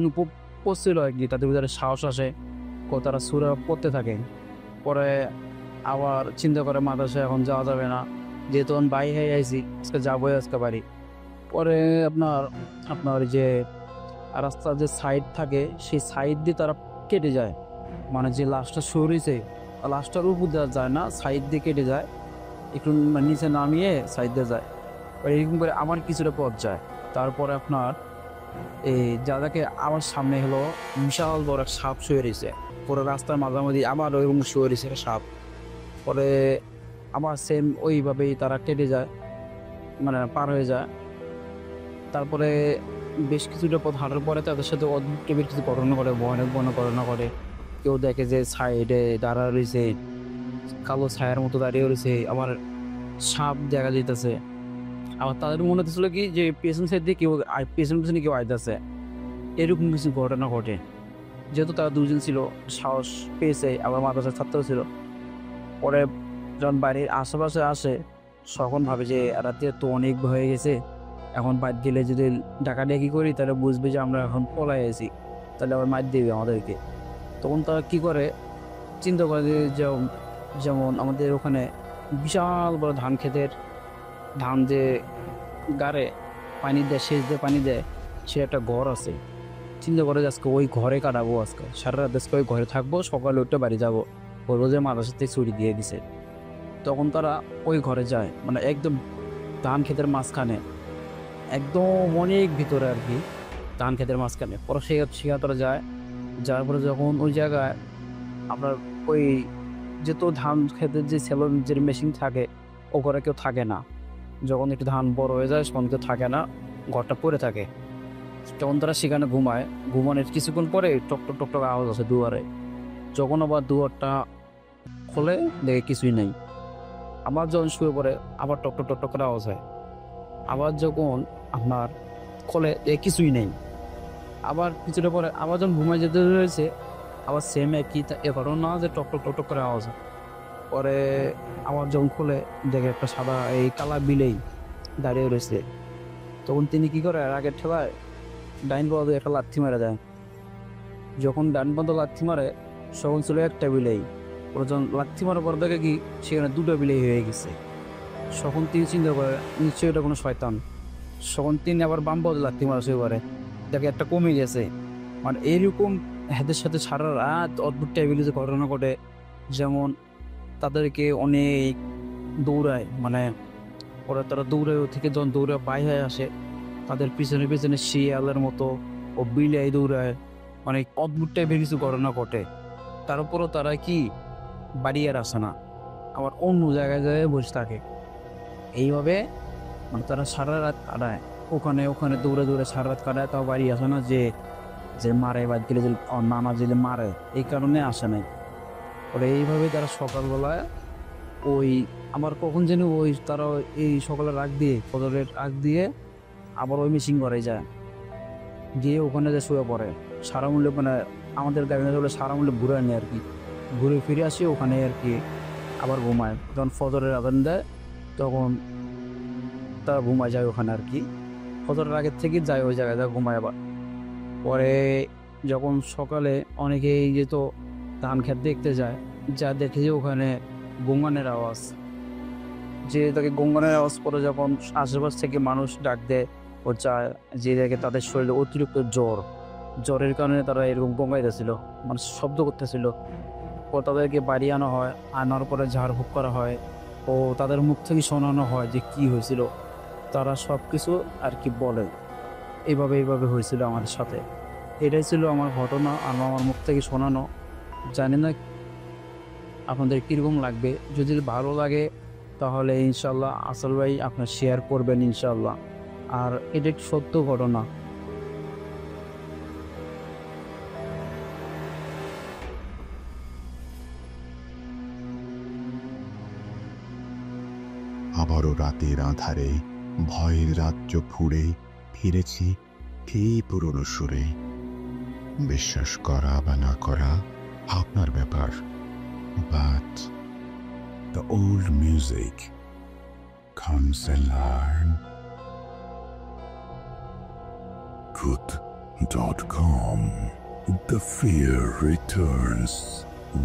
পড়ছিল আর কি, তাদের ভিতরে সাহস আসে, তারা সুরা পড়তে থাকে। পরে আবার চিন্তা করে মাদ্রাসায় এখন যাওয়া যাবে না, যেহেতু আমি বাই হয়ে আইছি, আজকে যাবোই আজকে বাড়ি। পরে আপনার যে রাস্তার যে সাইড থাকে সেই সাইড দিয়ে তারা কেটে যায়, মানে যে লাশটা সরিয়েছে লাশটার উপর দেওয়া যায় না, সাইড দিয়ে কেটে যায়, একটু নিচে নামিয়ে সাইড দিয়ে যায়। এরকম করে আমার কিছুটা পথ যায়। তারপরে আপনার এই যাদেরকে আমার সামনে হলো বিশাল বড় এক সাপ শুয়ে রয়েছে, পুরো রাস্তার মাঝামাঝি আমার ওইরকম শুয়ে রয়েছে সাপ। পরে আমার সেম ওইভাবেই তারা কেটে যায়, মানে পার হয়ে যায়। তারপরে বেশ কিছুটা পথ হাঁটার পরে তাদের সাথে অদ্ভুত টাইপের কিছু ঘটনা করে, ভয়ানক ঘটনা করে। কেউ দেখে যে সাইডে দাঁড়া রয়েছে, কালো ছায়ার মতো দাঁড়িয়ে রয়েছে, আমার সাপ দেখা যেতেছে। আবার তাদের মনে হচ্ছিল কি যে পেছন সাইড দিয়ে কেউ পেছনে কেউ আইতেছে, এরকম কিছু ঘটনা ঘটে। যেহেতু তারা দুজন ছিল, সাহস পেয়েছে, আবার মাদ্রাসার ছাত্র ছিল। পরে যখন বাড়ির আশেপাশে আসে তখন ভাবে যে রাতে তো অনেক হয়ে গেছে, এখন বাদ গেলে যদি ডাকাডাকি করি তাহলে বুঝবে যে আমরা এখন পলাই আছি, তাহলে আবার মার দেবে আমাদেরকে। তখন তারা কী করে, চিন্তা করে যে যেমন আমাদের ওখানে বিশাল বড় ধান ক্ষেতের ধান যে গাড়ে পানি দেয়, সেচ দিয়ে পানি দেয়, সে একটা ঘর আছে। চিন্তা করে যে আজকে ওই ঘরে কাটাবো, আজকে সারা রাত আজকে ওই ঘরে থাকবো, সকালে উঠে বাড়ি যাবো, বলবো যে মাদ্রাসা থেকে ছুটি দিয়ে দিছে। তখন তারা ওই ঘরে যায়, মানে একদম ধান ক্ষেতের মাঝখানে, একদম অনেক ভিতরে আর কি, ধান ক্ষেতের মাঝখানে। পরে সেখানে তারা যায়। যাওয়ার পরে যখন ওই জায়গায় আপনার ওই যেহেতু ধান ক্ষেতের যে সেলন যে মেশিন থাকে, ও ঘরে কেউ থাকে না। যখন একটু ধান বড় হয়ে যায় তখন কেউ থাকে না, ঘরটা পড়ে থাকে। তখন তারা সেখানে ঘুমায়। ঘুমানোর কিছুক্ষণ পরে টকটক টকটক আওয়াজ আছে দুয়ারে। যখন আবার দুয়ারটা খোলে দেখে কিছুই নেই। আবার যখন শুয়ে পড়ে আবার টকটক টকটক করে আওয়াজ হয়। আবার যখন আপনার খোলে কিছুই নেই। আবার কিছুটা পরে আবার যখন ঘুমায় যেতে রয়েছে, আবার সেম একই ঘটনা যে টকটক টকটক করে আওয়াজ হয়। পরে আবার যখন খোলে দেখে একটা সাদা এই কালা বিলেই দাঁড়িয়ে রয়েছে। তখন তিনি কি করে, আগের ঠেলায় ডাইন বাঁধে একটা লাথি মারা যায়। যখন ডান বাঁধে লাথি মারে তখন ছিল একটা বিলেই। ওরা যখন লাথি মারার পর দেখে কি সেখানে 2টা বিলেই হয়ে গেছে। তখন তিনি চিন্তা করে নিশ্চয়ই এটা কোনো শয়তান। তখন তিনি আবার বাম বাঁধে লাথি মারা শুরু করে, দেখে একটা কমে গেছে। মানে এইরকম এদের সাথে সারা রাত অদ্ভুত টাইপের যে ঘটনা ঘটে। যেমন তাদেরকে অনেক দৌড়ায়, মানে ওরা তারা দৌড়ে থেকে যখন দৌড়ে পায়ে হয়ে আসে, তাদের পিছনে পিছনে শিয়ালের মতো ও বিলাই দৌড়ায়, অনেক অদ্ভুত টাইপের কিছু ঘটনা ঘটে। তারপরও তারা কি বাড়ি আর আসে না, আবার অন্য জায়গায় জায়গায় বসে থাকে। এইভাবে মানে তারা সারা রাত কাটায়, ওখানে ওখানে দৌড়ে দৌড়ে সারা রাত কাটায়, তাও বাড়ি আসে না। যে মারে বাদ গেলে যে নানা যে মারে, এই কারণে আসে নাই। ওরা এইভাবে তারা সকালবেলায় ওই আমার কখন যেন ওই তারা এই সকালের আগ দিয়ে ফজরের আগ দিয়ে আবার ওই মিশিং করে যায়, গিয়ে ওখানে যে শুয়ে পড়ে। সারা মূল্যে মানে আমাদের গাড়ি বলে সারা মূল্যে ঘুরায় নেয় আর কি। ঘুরে ফিরে আসি ওখানে আর কি, আবার ঘুমায়। যখন ফজরের আজান দেয় তখন তারা ঘুমায় যায় ওখানে আর কি, ফজরের আগের থেকে যায় ওই জায়গায় ঘুমায়। আবার পরে যখন সকালে অনেকেই যেত ধান ক্ষেত দেখতে যায়, যা দেখে যে ওখানে গঙ্গানের আওয়াজ, যে তাকে গঙ্গানের আওয়াজ পরে যখন আশেপাশ থেকে মানুষ ডাক দেয় ও চায়, যে দেখে তাদের শরীরে অতিরিক্ত জ্বরের কারণে তারা এরকম গঙ্গাইতেছিল, মানে শব্দ করতেছিল। ও তাদেরকে বাড়ি আনা হয়, আনার পরে ঝাড়ফুঁক করা হয় ও তাদের মুখ থেকে শোনানো হয় যে কি হয়েছিল। তারা সব কিছু আর কি বলে, এইভাবে হয়েছিল আমাদের সাথে। এটাই ছিল আমার ঘটনা, আমার মুখ থেকে শোনানো। জানি না আপনাদের কীরকম লাগবে, যদি ভালো লাগে তাহলে ইনশাল্লাহ আসল ভাই আপনার শেয়ার করবেন ইনশাল্লাহ। আর এটা একটি সত্য ঘটনা। আবারও রাতের আঁধারে ভয়ের রাজ্য ফুড়ে ফিরেছি এই পুরনো সুরে। বিশ্বাস করা বা না করা আপনার ব্যাপার, but the old music comes alive. Good.com. The fear returns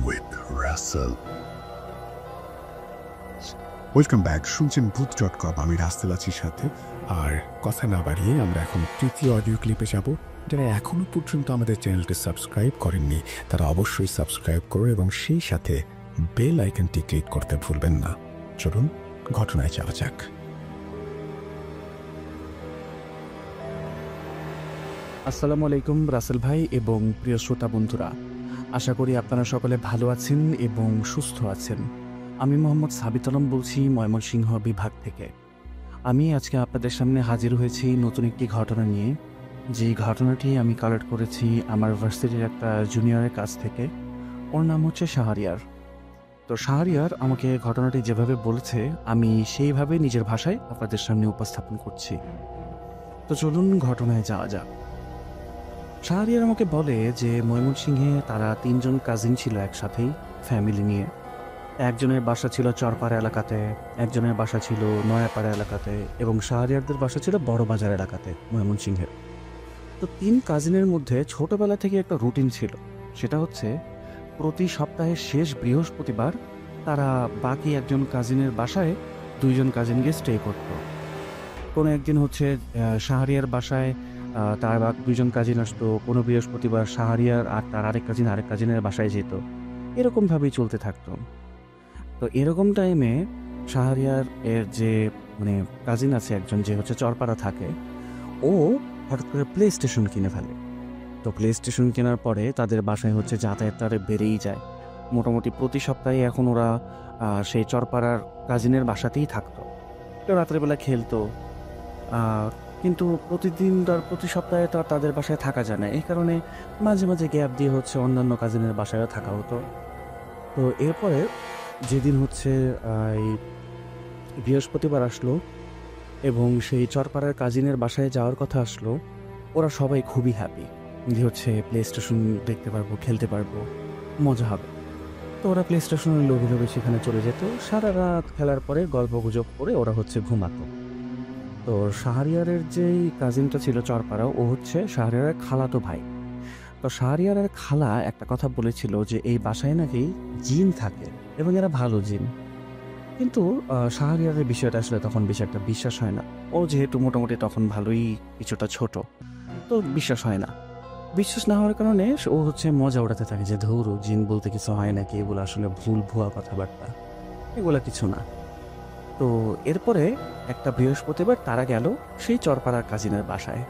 with Russell. Welcome back, শুনছেন ভূত.com। আমি রাসেল আছি সাথে। আর কথা না বাড়িয়ে আমরা এখন তৃতীয় অডিও ক্লিপে যাব। যারা এখনও পর্যন্ত আমাদের চ্যানেলটি সাবস্ক্রাইব করেননি তারা অবশ্যই সাবস্ক্রাইব করুন এবং সেই সাথে বেল আইকনটি ক্লিক করতে ভুলবেন না। চলুন ঘটনায় যাওয়া যাক। আসসালামু আলাইকুম রাসেল ভাই এবং প্রিয় শ্রোতা বন্ধুরা, আশা করি আপনারা সকলে ভালো আছেন এবং সুস্থ আছেন। আমি মোহাম্মদ সাবিত আলম বলছি ময়মনসিংহ বিভাগ থেকে। আমি আজকে আপনাদের সামনে হাজির হয়েছি নতুন একটি ঘটনা নিয়ে, যে ঘটনাটি আমি কালেক্ট করেছি আমার ভার্সিটির একটা জুনিয়রের কাছ থেকে। ওর নাম হচ্ছে শাহরিয়ার। তো শাহরিয়ার আমাকে ঘটনাটি যেভাবে বলেছে আমি সেইভাবে নিজের ভাষায় আপনাদের সামনে উপস্থাপন করছি। তো চলুন ঘটনায় যাওয়া যাক। শাহরিয়ার আমাকে বলে যে ময়মনসিংহে তারা 3 জন কাজিন ছিল একসাথেই, ফ্যামিলি নিয়ে। একজনের বাসা ছিল চরপাড়া এলাকাতে, একজনের বাসা ছিল নয়াপাড়া এলাকাতে এবং শাহরিয়ারদের বাসা ছিল বড়বাজার এলাকাতে ময়মনসিংহের। তো 3 কাজিনের মধ্যে ছোটবেলা থেকে একটা রুটিন ছিল, সেটা হচ্ছে প্রতি সপ্তাহের শেষ বৃহস্পতিবার তারা বাকি একজন কাজিনের বাসায় 2 জন কাজিন গিয়ে স্টে করত। কোনো একদিন হচ্ছে শাহরিয়ার বাসায় তার 2 জন কাজিন আসতো, কোনো বৃহস্পতিবার শাহরিয়ার আর তার আরেক কাজিনের বাসায় যেত। এরকমভাবেই চলতে থাকতো। তো এরকম টাইমে শাহরিয়ার এর যে কাজিন আছে একজন, যে হচ্ছে চরপাড়া থাকে, ও হঠাৎ করে প্লে স্টেশন কিনে ফেলে। তো প্লে স্টেশন কেনার পরে তাদের বাসায় হচ্ছে যাতায়াত তারে বেড়েই যায়। মোটামুটি প্রতি সপ্তাহে এখন ওরা সেই চরপাড়ার কাজিনের বাসাতেই থাকতো। তো রাত্রেবেলা খেলতো, কিন্তু প্রতি সপ্তাহে তো আর তাদের বাসায় থাকা যায় না। এই কারণে মাঝে মাঝে গ্যাপ দিয়ে হচ্ছে অন্যান্য কাজিনের বাসায়ও থাকা হতো। তো এরপরে যেদিন হচ্ছে এই বৃহস্পতিবার আসলো এবং সেই চরপাড়ার কাজিনের বাসায় যাওয়ার কথা আসলো, ওরা সবাই খুবই হ্যাপি যে হচ্ছে প্লে স্টেশন দেখতে পারবো, খেলতে পারবো, মজা হবে। তো ওরা প্লে স্টেশনের লোভে সেখানে চলে যেত। সারা রাত খেলার পরে গল্প গুজব করে ওরা হচ্ছে ঘুমাতো। তো শাহরিয়ারের যেই কাজিনটা ছিল চরপাড়া, ও হচ্ছে শাহরিয়ারের খালাতো ভাই। তো শাহরিয়ারের খালা একটা কথা বলেছিল যে এই বাসায় নাকি জিন থাকে এবং এরা ভালো জিন। কিন্তু শাহরিয়ারের বিষয়টা আসলে তখন বেশি একটা বিশ্বাস হয় না। ও যেহেতু মোটামুটি তখন ভালোই কিছুটা ছোট, তো বিশ্বাস হয় না। বিশ্বাস না হওয়ার কারণে ও হচ্ছে মজা ওড়াতে থাকে যে ধৌর জিন বলতে কিছু হয় নাকি, এগুলো আসলে ভুয়া কথাবার্তা, এগুলো কিছু না। তো এরপরে একটা বৃহস্পতিবার তারা গেল সেই চরপাড়ার কাজিনের বাসায়।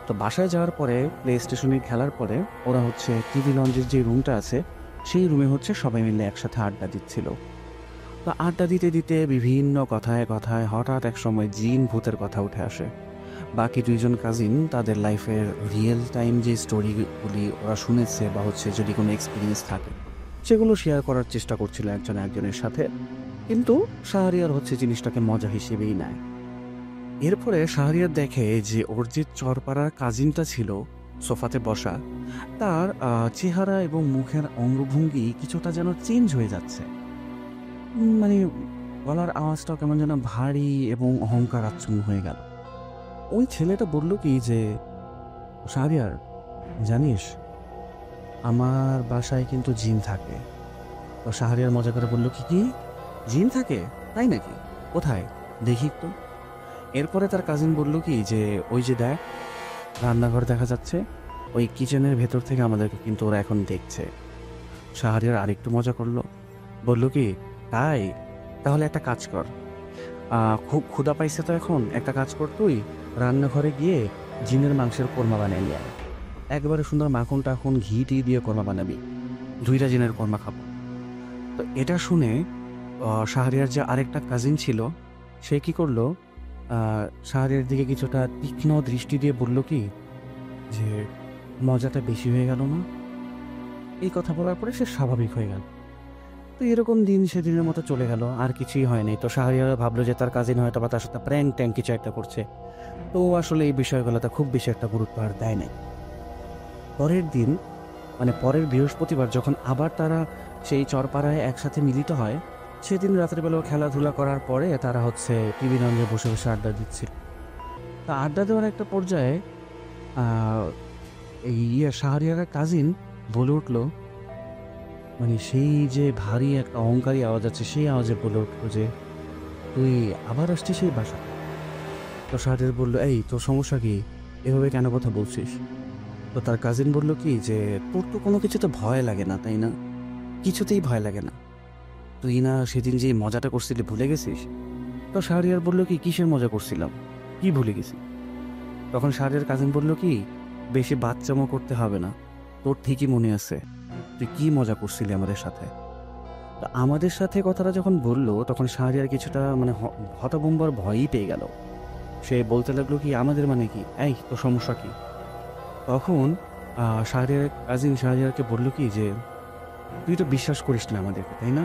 তো বাসায় যাওয়ার পরে প্লে স্টেশনে খেলার পরে ওরা হচ্ছে টিভি লঞ্চের যে রুমটা আছে সেই রুমে হচ্ছে সবাই মিলে একসাথে আড্ডা দিচ্ছিল। তো আড্ডা দিতে দিতে বিভিন্ন কথায় হঠাৎ এক সময় জিন ভূতের কথা উঠে আসে। বাকি 2 জন কাজিন তাদের লাইফের রিয়েল টাইম যে স্টোরিগুলি ওরা শুনেছে বা হচ্ছে যদি কোনো এক্সপিরিয়েন্স থাকে সেগুলো শেয়ার করার চেষ্টা করছিল একজন একজনের সাথে, কিন্তু শাহরিয়ার হচ্ছে জিনিসটাকে মজা হিসেবেই নেয়। এরপরে শাহরিয়ার দেখে যে ওর যে চরপাড়ার কাজিনটা ছিল সোফাতে বসা, তার চেহারা এবং মুখের অঙ্গভঙ্গি কিছুটা যেন চেঞ্জ হয়ে যাচ্ছে। মানে গলার আওয়াজটাও কেমন যেন ভারী এবং অহংকার আচ্ছন্ন হয়ে গেল। ওই ছেলেটা বলল কি যে, শাহরিয়ার জানিস আমার বাসায় কিন্তু জিন থাকে। তো শাহরিয়ার মজা করে বলল কি কি জিন থাকে, তাই নাকি, কোথায় দেখি একটু। এরপরে তার কাজিন বলল কি যে, ওই যে দেখ রান্নাঘর দেখা যাচ্ছে, ওই কিচেনের ভেতর থেকে আমাদেরকে কিন্তু ওরা এখন দেখছে। শাহরিয়ার আরেকটু মজা করলো, বলল কি তাই, তাহলে একটা কাজ কর, খুব ক্ষুধা পাইছে তো এখন, একটা কাজ কর, তুই রান্নাঘরে গিয়ে জিনের মাংসের কোরমা বানিয়ে নিয়ে আয়। একবারে সুন্দর মাখন টাখন ঘি টি দিয়ে কোরমা বানাবি, 2টা জিনের কোরমা খাবো। তো এটা শুনে শাহরিয়ার যে আরেকটা কাজিন ছিল সে কি করলো, শাহরিয়ার দিকে কিছুটা তীক্ষ্ণ দৃষ্টি দিয়ে বলল কি যে, মজাটা বেশি হয়ে গেল না? এই কথা বলার পরে সে স্বাভাবিক হয়ে গেল। তো এরকম দিন সেদিনের মতো চলে গেল, আর কিছুই হয়নি। তো শাহরিয়ার ভাবলো যে তার কাজিন হয়তো বা তার সাথে প্র্যাঙ্ক ট্যাঙ্ক কিছু একটা করছে। তো আসলে এই বিষয়গুলোতে খুব বেশি একটা গুরুত্ব আর দেয় নাই। পরের দিন মানে পরের বৃহস্পতিবার যখন আবার তারা সেই চরপাড়ায় একসাথে মিলিত হয়, সেদিন রাত্রেবেলা খেলাধুলা করার পরে তারা হচ্ছে টিভি লঞ্চে বসে বসে আড্ডা দিচ্ছিল। তা আড্ডা দেওয়ার একটা পর্যায়ে এই শাহরিয়ারের কাজিন বলে উঠলো, মানে সেই যে ভারী একটা অহংকারী আওয়াজ আছে, সেই আওয়াজে বলে উঠলো যে, তুই আবার আসছিস সেই বাসা? তো শাহরিয়ার বললো, এই তোর সমস্যা কি, এভাবে কেন কথা বলছিস? তো তার কাজিন বলল কি যে, তোর তো কোনো কিছুতে ভয় লাগে না তাই না, কিছুতেই ভয় লাগে না, তুই না সেদিন যে মজাটা করছিলি ভুলে গেছিস? তো শাহরিয়ার বলল কি, কিসের মজা করছিলাম, কি ভুলে গেছি? তখন শাহরিয়ার কাজিন বলল কি, বেশি বাচ্চামো করতে হবে না, তোর ঠিকই মনে আছে তুই কি মজা করছিলি আমাদের সাথে। তো আমাদের সাথে কথাটা যখন বললো তখন শাহরিয়ার কিছুটা মানে হতভম্বর ভয়ই পেয়ে গেল। সে বলতে লাগলো কি, আমাদের মানে কি, এই তোর সমস্যা কি? তখন শাহরিয়ার কাজিন শাহরিয়ারকে বললো কি যে, তুই তো বিশ্বাস করিস না আমাদেরকে তাই না?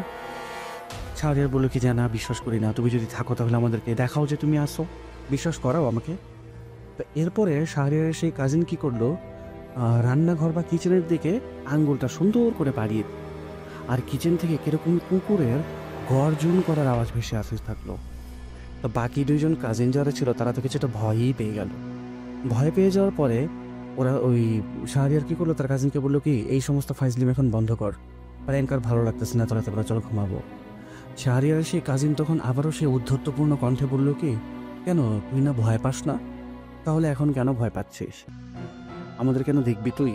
শাহরিয়ার বললো কি যে, না বিশ্বাস করি না, তুমি যদি থাকো তাহলে আমাদেরকে দেখাও যে তুমি আসো, বিশ্বাস করাও আমাকে। তো এরপরে শাহরিয়ারের সেই কাজিন কি করলো, রান্নাঘর বা কিচেনের দিকে আঙ্গুলটা সুন্দর করে বাড়িয়ে দিল, আর কিচেন থেকে কিরকম কুকুরের গর্জন করার আওয়াজ ভেসে আসতে থাকলো। তো বাকি 2জন কাজিন যারা ছিল তারা তো কিছুটা ভয়ই পেয়ে গেল। ভয় পেয়ে যাওয়ার পরে ওরা ওই শাহরিয়ার কি করলো, তার কাজিনকে বললো কি, এই সমস্ত ফাইজলিম এখন বন্ধ কর, প্র্যাঙ্ক আর ভালো লাগতেছে না, তোরা চলো ঘুমাবো। শাহরিয়ারের সেই কাজিন তখন আবারও সেই উদ্ধত্তপূর্ণ কণ্ঠে বলল কি, কেন তুই না ভয় পাস না, তাহলে এখন কেন ভয় পাচ্ছিস, আমাদের কেন দেখবি, তুই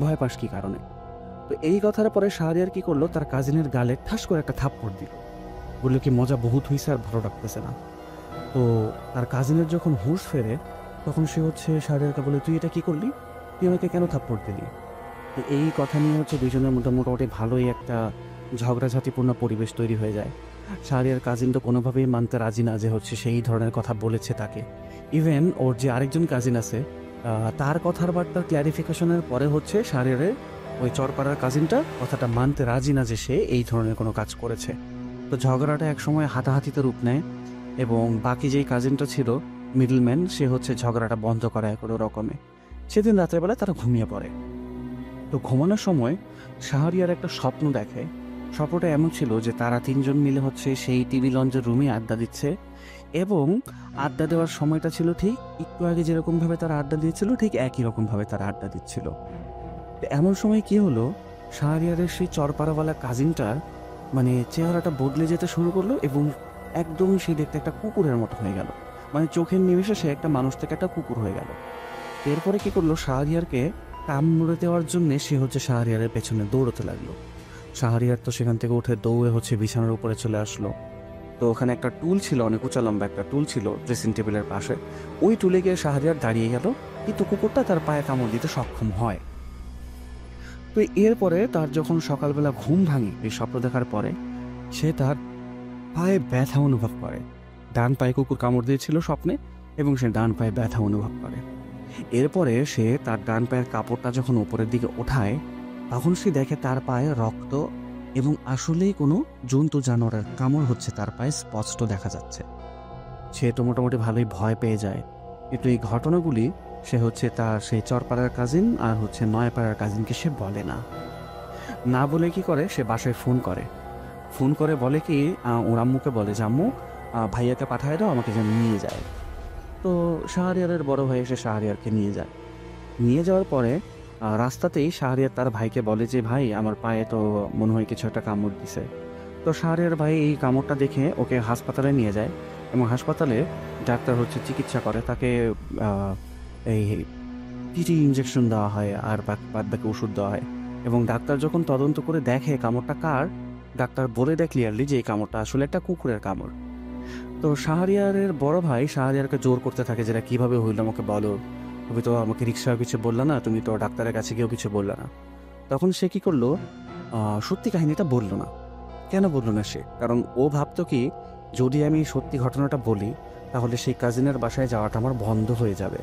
ভয় পাস কি কারণে? তো এই কথার পরে শাহরিয়ার কি করলো, তার কাজিনের গালে ঠাস করে একটা থাপ্পড় দিল, বললো কি, মজা বহুত হয়েছে আর ভালো লাগতেছে না। তো তার কাজিনের যখন হুঁশ ফেরে তখন সে হচ্ছে শাহরিয়ারকে বলে, তুই এটা কি করলি, তুই আমাকে কেন থাপ্পড় দিলি? তো এই কথা নিয়ে হচ্ছে 2জনের মধ্যে মোটামুটি ভালোই একটা ঝগড়াঝাটিপূর্ণ পরিবেশ তৈরি হয়ে যায়। শাহরিয়ার কাজিন তো কোনোভাবেই মানতে রাজি না যে হচ্ছে সেই ধরনের কথা বলেছে তাকে। ইভেন ওর যে আরেকজন কাজিন আছে তার কথার বার্তার ক্ল্যারিফিকেশনের পরে হচ্ছে শাহরিয়ারের ওই চরপাড়ার কাজিনটা কথাটা মানতে রাজি না যে সে এই ধরনের কোনো কাজ করেছে। তো ঝগড়াটা একসময় হাতাহাতিতে রূপ নেয় এবং বাকি যেই কাজিনটা ছিল মিডলম্যান, সে হচ্ছে ঝগড়াটা বন্ধ করায় কোনো রকমে। সেদিন রাত্রেবেলা তারা ঘুমিয়ে পড়ে। তো ঘুমানোর সময় শাহরিয়ার একটা স্বপ্ন দেখে। স্বপ্নটা এমন ছিল যে তারা 3জন মিলে হচ্ছে সেই টিভি লঞ্চের রুমে আড্ডা দিচ্ছে এবং আড্ডা দেওয়ার সময়টা ছিল ঠিক একটু আগে যেরকমভাবে তারা আড্ডা দিয়েছিল ঠিক একই রকমভাবে তারা আড্ডা দিচ্ছিল। তো এমন সময় কি হলো, শাহরিয়ারের সেই চরপাড়াওয়ালা কাজিনটার মানে চেহারাটা বদলে যেতে শুরু করলো এবং একদম সে দেখতে একটা কুকুরের মতো হয়ে গেল, মানে চোখের নিমেষে সে একটা মানুষ থেকে একটা কুকুর হয়ে গেল। এরপরে কি করলো, শাহরিয়ারকে কামড়ে দেওয়ার জন্য সে হচ্ছে শাহরিয়ারের পেছনে দৌড়তে লাগলো। শাহরিয়ার তো সেখান থেকে উঠে দৌড়ে হচ্ছে বিছানার উপরে চলে আসলো। তো ওখানে একটা টুল ছিল, অনেক উঁচা লম্বা একটা টুল ছিল ড্রেসিং টেবিলের পাশে, ওই টুলে গিয়ে শাহরিয়ার দাঁড়িয়ে গেল, কিন্তু কুকুরটা তার পায়ে কামড় দিতে সক্ষম হয়। তো এরপরে তার যখন সকালবেলা ঘুম ভাঙে এই স্বপ্ন দেখার পরে, সে তার পায়ে ব্যথা অনুভব করে। ডান পায়ে কুকুর কামড় দিয়েছিল স্বপ্নে এবং সে ডান পায়ে ব্যথা অনুভব করে। এরপরে সে তার ডান পায়ের কাপড়টা যখন উপরের দিকে ওঠায় তখন সে দেখে তার পায়ে রক্ত এবং আসলেই কোনো জন্তু জানোয়ারের কামড় হচ্ছে তার পায়ে স্পষ্ট দেখা যাচ্ছে। সে তো মোটামুটি ভালোই ভয় পেয়ে যায়। কিন্তু এই ঘটনাগুলি সে হচ্ছে তার সেই চরপাড়ার কাজিন আর হচ্ছে নয়াপাড়ার কাজিনকে সে বলে না। না বলে কি করে, সে বাসায় ফোন করে বলে কি ওর আম্মুকে বলে যে আম্মু ভাইয়াকে পাঠায় দাও, আমাকে যেন নিয়ে যায়। তো শাহরিয়ারের বড় ভাই এসে শাহরিয়ারকে নিয়ে যাওয়ার পরে রাস্তাতেই শাহরিয়ার তার ভাইকে বলে যে ভাই আমার পায়ে তো মনে হয় কিছু একটা কামড় দিছে। তো শাহরিয়ার ভাই এই কামড়টা দেখে ওকে হাসপাতালে নিয়ে যায় এবং হাসপাতালে ডাক্তার হচ্ছে চিকিৎসা করে, তাকে এই টিটি ইঞ্জেকশন দেওয়া হয় আর বাদ বাকি ওষুধ দেওয়া হয়। এবং ডাক্তার যখন তদন্ত করে দেখে কামড়টা কার, ডাক্তার বলে দেয় ক্লিয়ারলি যে এই কামড়টা আসলে একটা কুকুরের কামড়। তো শাহরিয়ারের বড় ভাই শাহরিয়ারকে জোর করতে থাকে যেটা কীভাবে হইল আমাকে বলো, তুমি তো আমাকে রিক্সাও কিছু বললা না, তুমি তো ডাক্তারের কাছে গিয়েও কিছু বললা না। তখন সে কী করলো, সত্যি কাহিনীটা বললো না। কেন বললো না সে? কারণ ও ভাবতো কি যদি আমি সত্যি ঘটনাটা বলি তাহলে সেই কাজিনের বাসায় যাওয়াটা আমার বন্ধ হয়ে যাবে,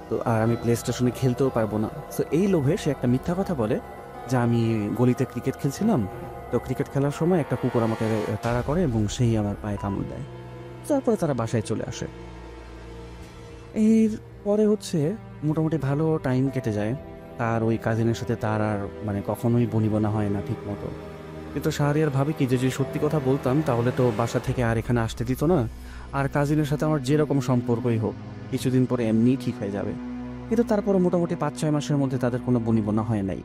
তো আর আমি প্লে স্টেশনে খেলতেও পারবো না। তো এই লোভে সে একটা মিথ্যা কথা বলে যে আমি গলিতে ক্রিকেট খেলছিলাম, তো ক্রিকেট খেলার সময় একটা কুকুর আমাকে তাড়া করে এবং সেই আমার পায়ে কামড় দেয়। তারপরে তারা বাসায় চলে আসে। এর পরে হচ্ছে মোটামুটি ভালো টাইম কেটে যায়। তার ওই কাজিনের সাথে তার আর মানে কখনোই বনিবনা হয় না ঠিক মতো। কিন্তু শাহরিয়ার ভাবে কি যে যদি সত্যি কথা বলতাম তাহলে তো বাসা থেকে আর এখানে আসতে দিত না, আর কাজিনের সাথে আমার যেরকম সম্পর্কই হোক কিছুদিন পরে এমনিই ঠিক হয়ে যাবে। কিন্তু তারপরে মোটামুটি 5-6 মাসের মধ্যে তাদের কোনো বনিবনা হয় নাই।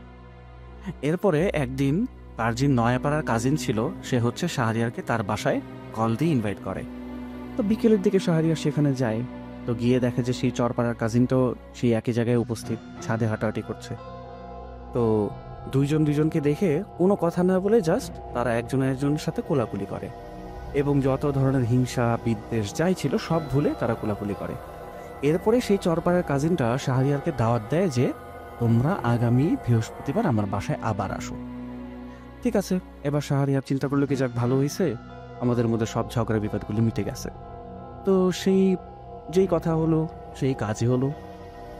এরপরে একদিন তার যে নয়াপাড়ার কাজিন ছিল সে হচ্ছে শাহরিয়ারকে তার বাসায় কল দিয়ে ইনভাইট করে। তো বিকেলের দিকে শাহরিয়ার সেখানে যায়, তো গিয়ে দেখে যে সেই চরপাড়ার কাজিনটাও সেই একই জায়গায় উপস্থিত, ছাদে হাঁটাহাঁটি করছে। তো দুইজনকে দেখে কোনো কথা না বলে জাস্ট তারা একজনের সাথে কোলাকুলি করে এবং যত ধরনের হিংসা বিদ্বেষ যাই ছিল সব ভুলে তারা কোলাকুলি করে। এরপরে সেই চরপাড়ার কাজিনটা শাহরিয়ারকে দাওয়াত দেয় যে তোমরা আগামী বৃহস্পতিবার আমার বাসায় আবার আসো। ঠিক আছে, এবার শাহরিয়ার চিন্তা করলো কি যাক ভালো হয়েছে, আমাদের মধ্যে সব ঝগড়া বিবাদগুলো মিটে গেছে। তো যেই কথা হলো সেই কাজই হলো।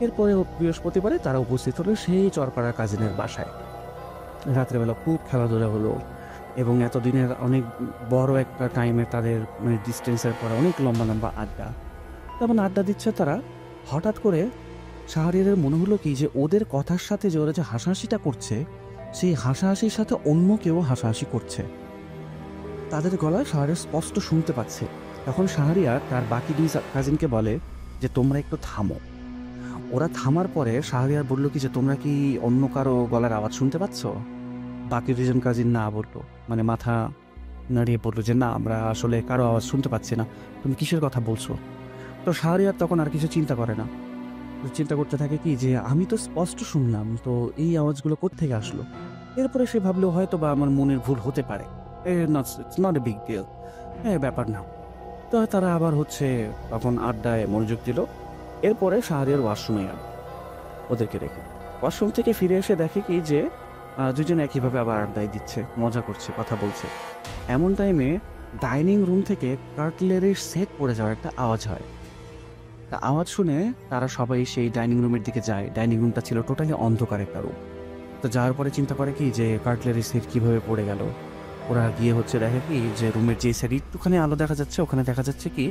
এরপরে বৃহস্পতিবারে তারা উপস্থিত হলো সেই চরপাড়ার কাজিনের বাসায়। রাত্রেবেলা খুব খেলাধুলা হলো এবং এতদিনের অনেক বড় একটা টাইমে তাদের মানে ডিস্টেন্সের পরে অনেক লম্বা আড্ডা। তেমন আড্ডা দিচ্ছে তারা, হঠাৎ করে শাহরিয়ারের মনে হলো কি যে ওদের কথার সাথে যে ওরা যে হাসাহাসিটা করছে সেই হাসাহাসির সাথে অন্য কেউ হাসাহাসি করছে। তাদের গলায় শাহরিয়ার স্পষ্ট শুনতে পাচ্ছে। তখন শাহরিয়ার তার বাকি 2 কাজিনকে বলে যে তোমরা একটু থামো। ওরা থামার পরে শাহরিয়ার বলল কি যে তোমরা কি অন্য কারো গলার আওয়াজ শুনতে পাচ্ছ? বাকি 2জন কাজিন না বললো, মানে মাথা নাড়িয়ে বললো যে না আমরা আসলে কারো আওয়াজ শুনতে পাচ্ছি না, তুমি কিসের কথা বলছো? তো শাহরিয়ার তখন আর কিছু চিন্তা করে না, চিন্তা করতে থাকে কি যে আমি তো স্পষ্ট শুনলাম, তো এই আওয়াজগুলো কোত্থেকে আসলো? এরপরে সে ভাবলো হয়তো বা আমার মনের ভুল হতে পারে, it's not a big deal, ব্যাপার না। তো তারা আবার হচ্ছে তখন আড্ডায় মনোযোগ দিল। এরপরে শাহরিয়ার ওয়াশরুমে গেল ওদেরকে রেখে। ওয়াশরুম থেকে ফিরে এসে দেখে কি যে দুজন একইভাবে আবার আড্ডায় দিচ্ছে, মজা করছে, কথা বলছে। এমন টাইমে ডাইনিং রুম থেকে কাটলারির সেট পড়ে যাওয়ার একটা আওয়াজ হয়। তা আওয়াজ শুনে তারা সবাই সেই ডাইনিং রুমের দিকে যায়। ডাইনিং রুমটা ছিল টোটালি অন্ধকার একটা রুম। তো যাওয়ার পরে চিন্তা করে কি যে কাটলারির সেট কীভাবে পড়ে গেল। ওরা গিয়ে হচ্ছে দেখে কি যে রুমের যে সাইড একটুখানি আলো দেখা যাচ্ছে ওখানে দেখা যাচ্ছে কি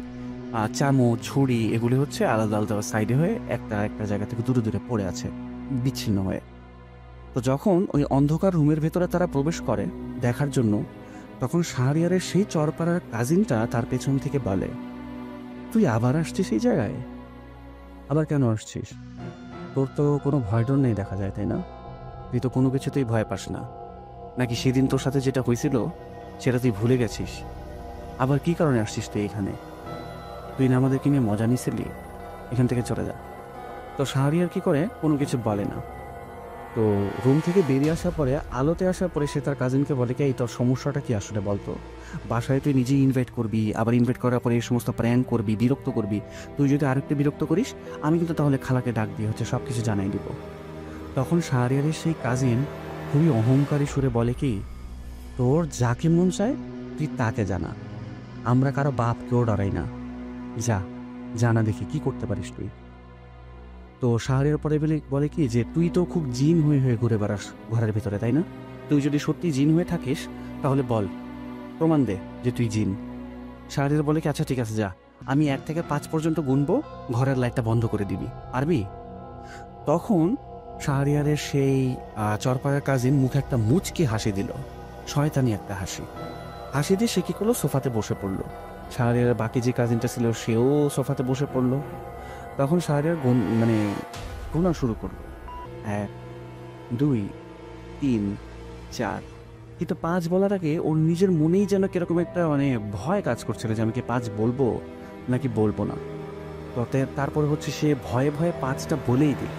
চামচ ছুরি এগুলি হচ্ছে আলাদা আলাদা সাইডে হয়ে একটা জায়গা থেকে দূরে দূরে পড়ে আছে বিচ্ছিন্ন হয়ে। তো যখন ওই অন্ধকার রুমের ভেতরে তারা প্রবেশ করে দেখার জন্য, তখন শাহরিয়ারের সেই চরপাড়ার কাজিনটা তার পেছন থেকে বলে তুই আবার আসছিস এই জায়গায়? আবার কেন আসছিস? তোর তো কোনো ভয় ডর নেই দেখা যায়, তাই না? তুই তো কোনো কিছুতেই ভয় পাস না, নাকি সেদিন তোর সাথে যেটা হয়েছিল সেটা তুই ভুলে গেছিস? আবার কি কারণে আসছিস তুই এখানে? তুই না আমাদেরকে নিয়ে মজা নিছিলি? এখান থেকে চলে যা। তো শাহরিয়ার কি করে কোনো কিছু বলে না। তো রুম থেকে বেরিয়ে আসার পরে আলোতে আসার পরে সে তার কাজিনকে বলে কি এই তোর সমস্যাটা কি আসলে বলতো? বাসায় তুই নিজেই ইনভাইট করবি, আবার ইনভাইট করার পরে এই সমস্ত প্র্যাঙ্ক করবি, বিরক্ত করবি। তুই যদি আরেকটু বিরক্ত করিস আমি কিন্তু তাহলে খালাকে ডাক দিয়ে হচ্ছে সব কিছু জানাই দিব। তখন শাহরিয়ারের সেই কাজিন খুবই অহংকারী সুরে বলে কি তোর যাকে মন চায় তুই তাকে জানা, আমরা কারো বাপকেও ডরাই না, জানা দেখি কি করতে পারিস তুই। তো শাহরিয়ার পরে বলে কি যে তুই তো খুব জিন হয়ে ঘুরে বেড়াস ঘরের ভিতরে, তাই না? তুই যদি সত্যি জিন হয়ে থাকিস তাহলে বল, প্রমাণ দে যে তুই জিন। শাহরিয়ার বলে কি আচ্ছা ঠিক আছে যা, আমি 1 থেকে 5 পর্যন্ত গুনবো, ঘরের লাইটটা বন্ধ করে দিবি, পারবি? তখন শাহরিয়ারের সেই চরপাড়ার কাজিন মুখে একটা মুচকি হাসি দিল, শয়তানি একটা হাসি। হাসি দিয়ে সে কি করলো, সোফাতে বসে পড়লো। শাহরিয়ারের বাকি যে কাজিনটা ছিল সেও সোফাতে বসে পড়লো। তখন শাহরিয়ার গোনা শুরু করলো, 1 2 3 4, কিন্তু 5 বলার আগে ওর নিজের মনেই যেন কিরকম একটা ভয় কাজ করছিল যে আমি কি 5 বলবো নাকি বলবো না। তো তারপরে হচ্ছে সে ভয়ে ভয়ে 5টা বলেই দিল,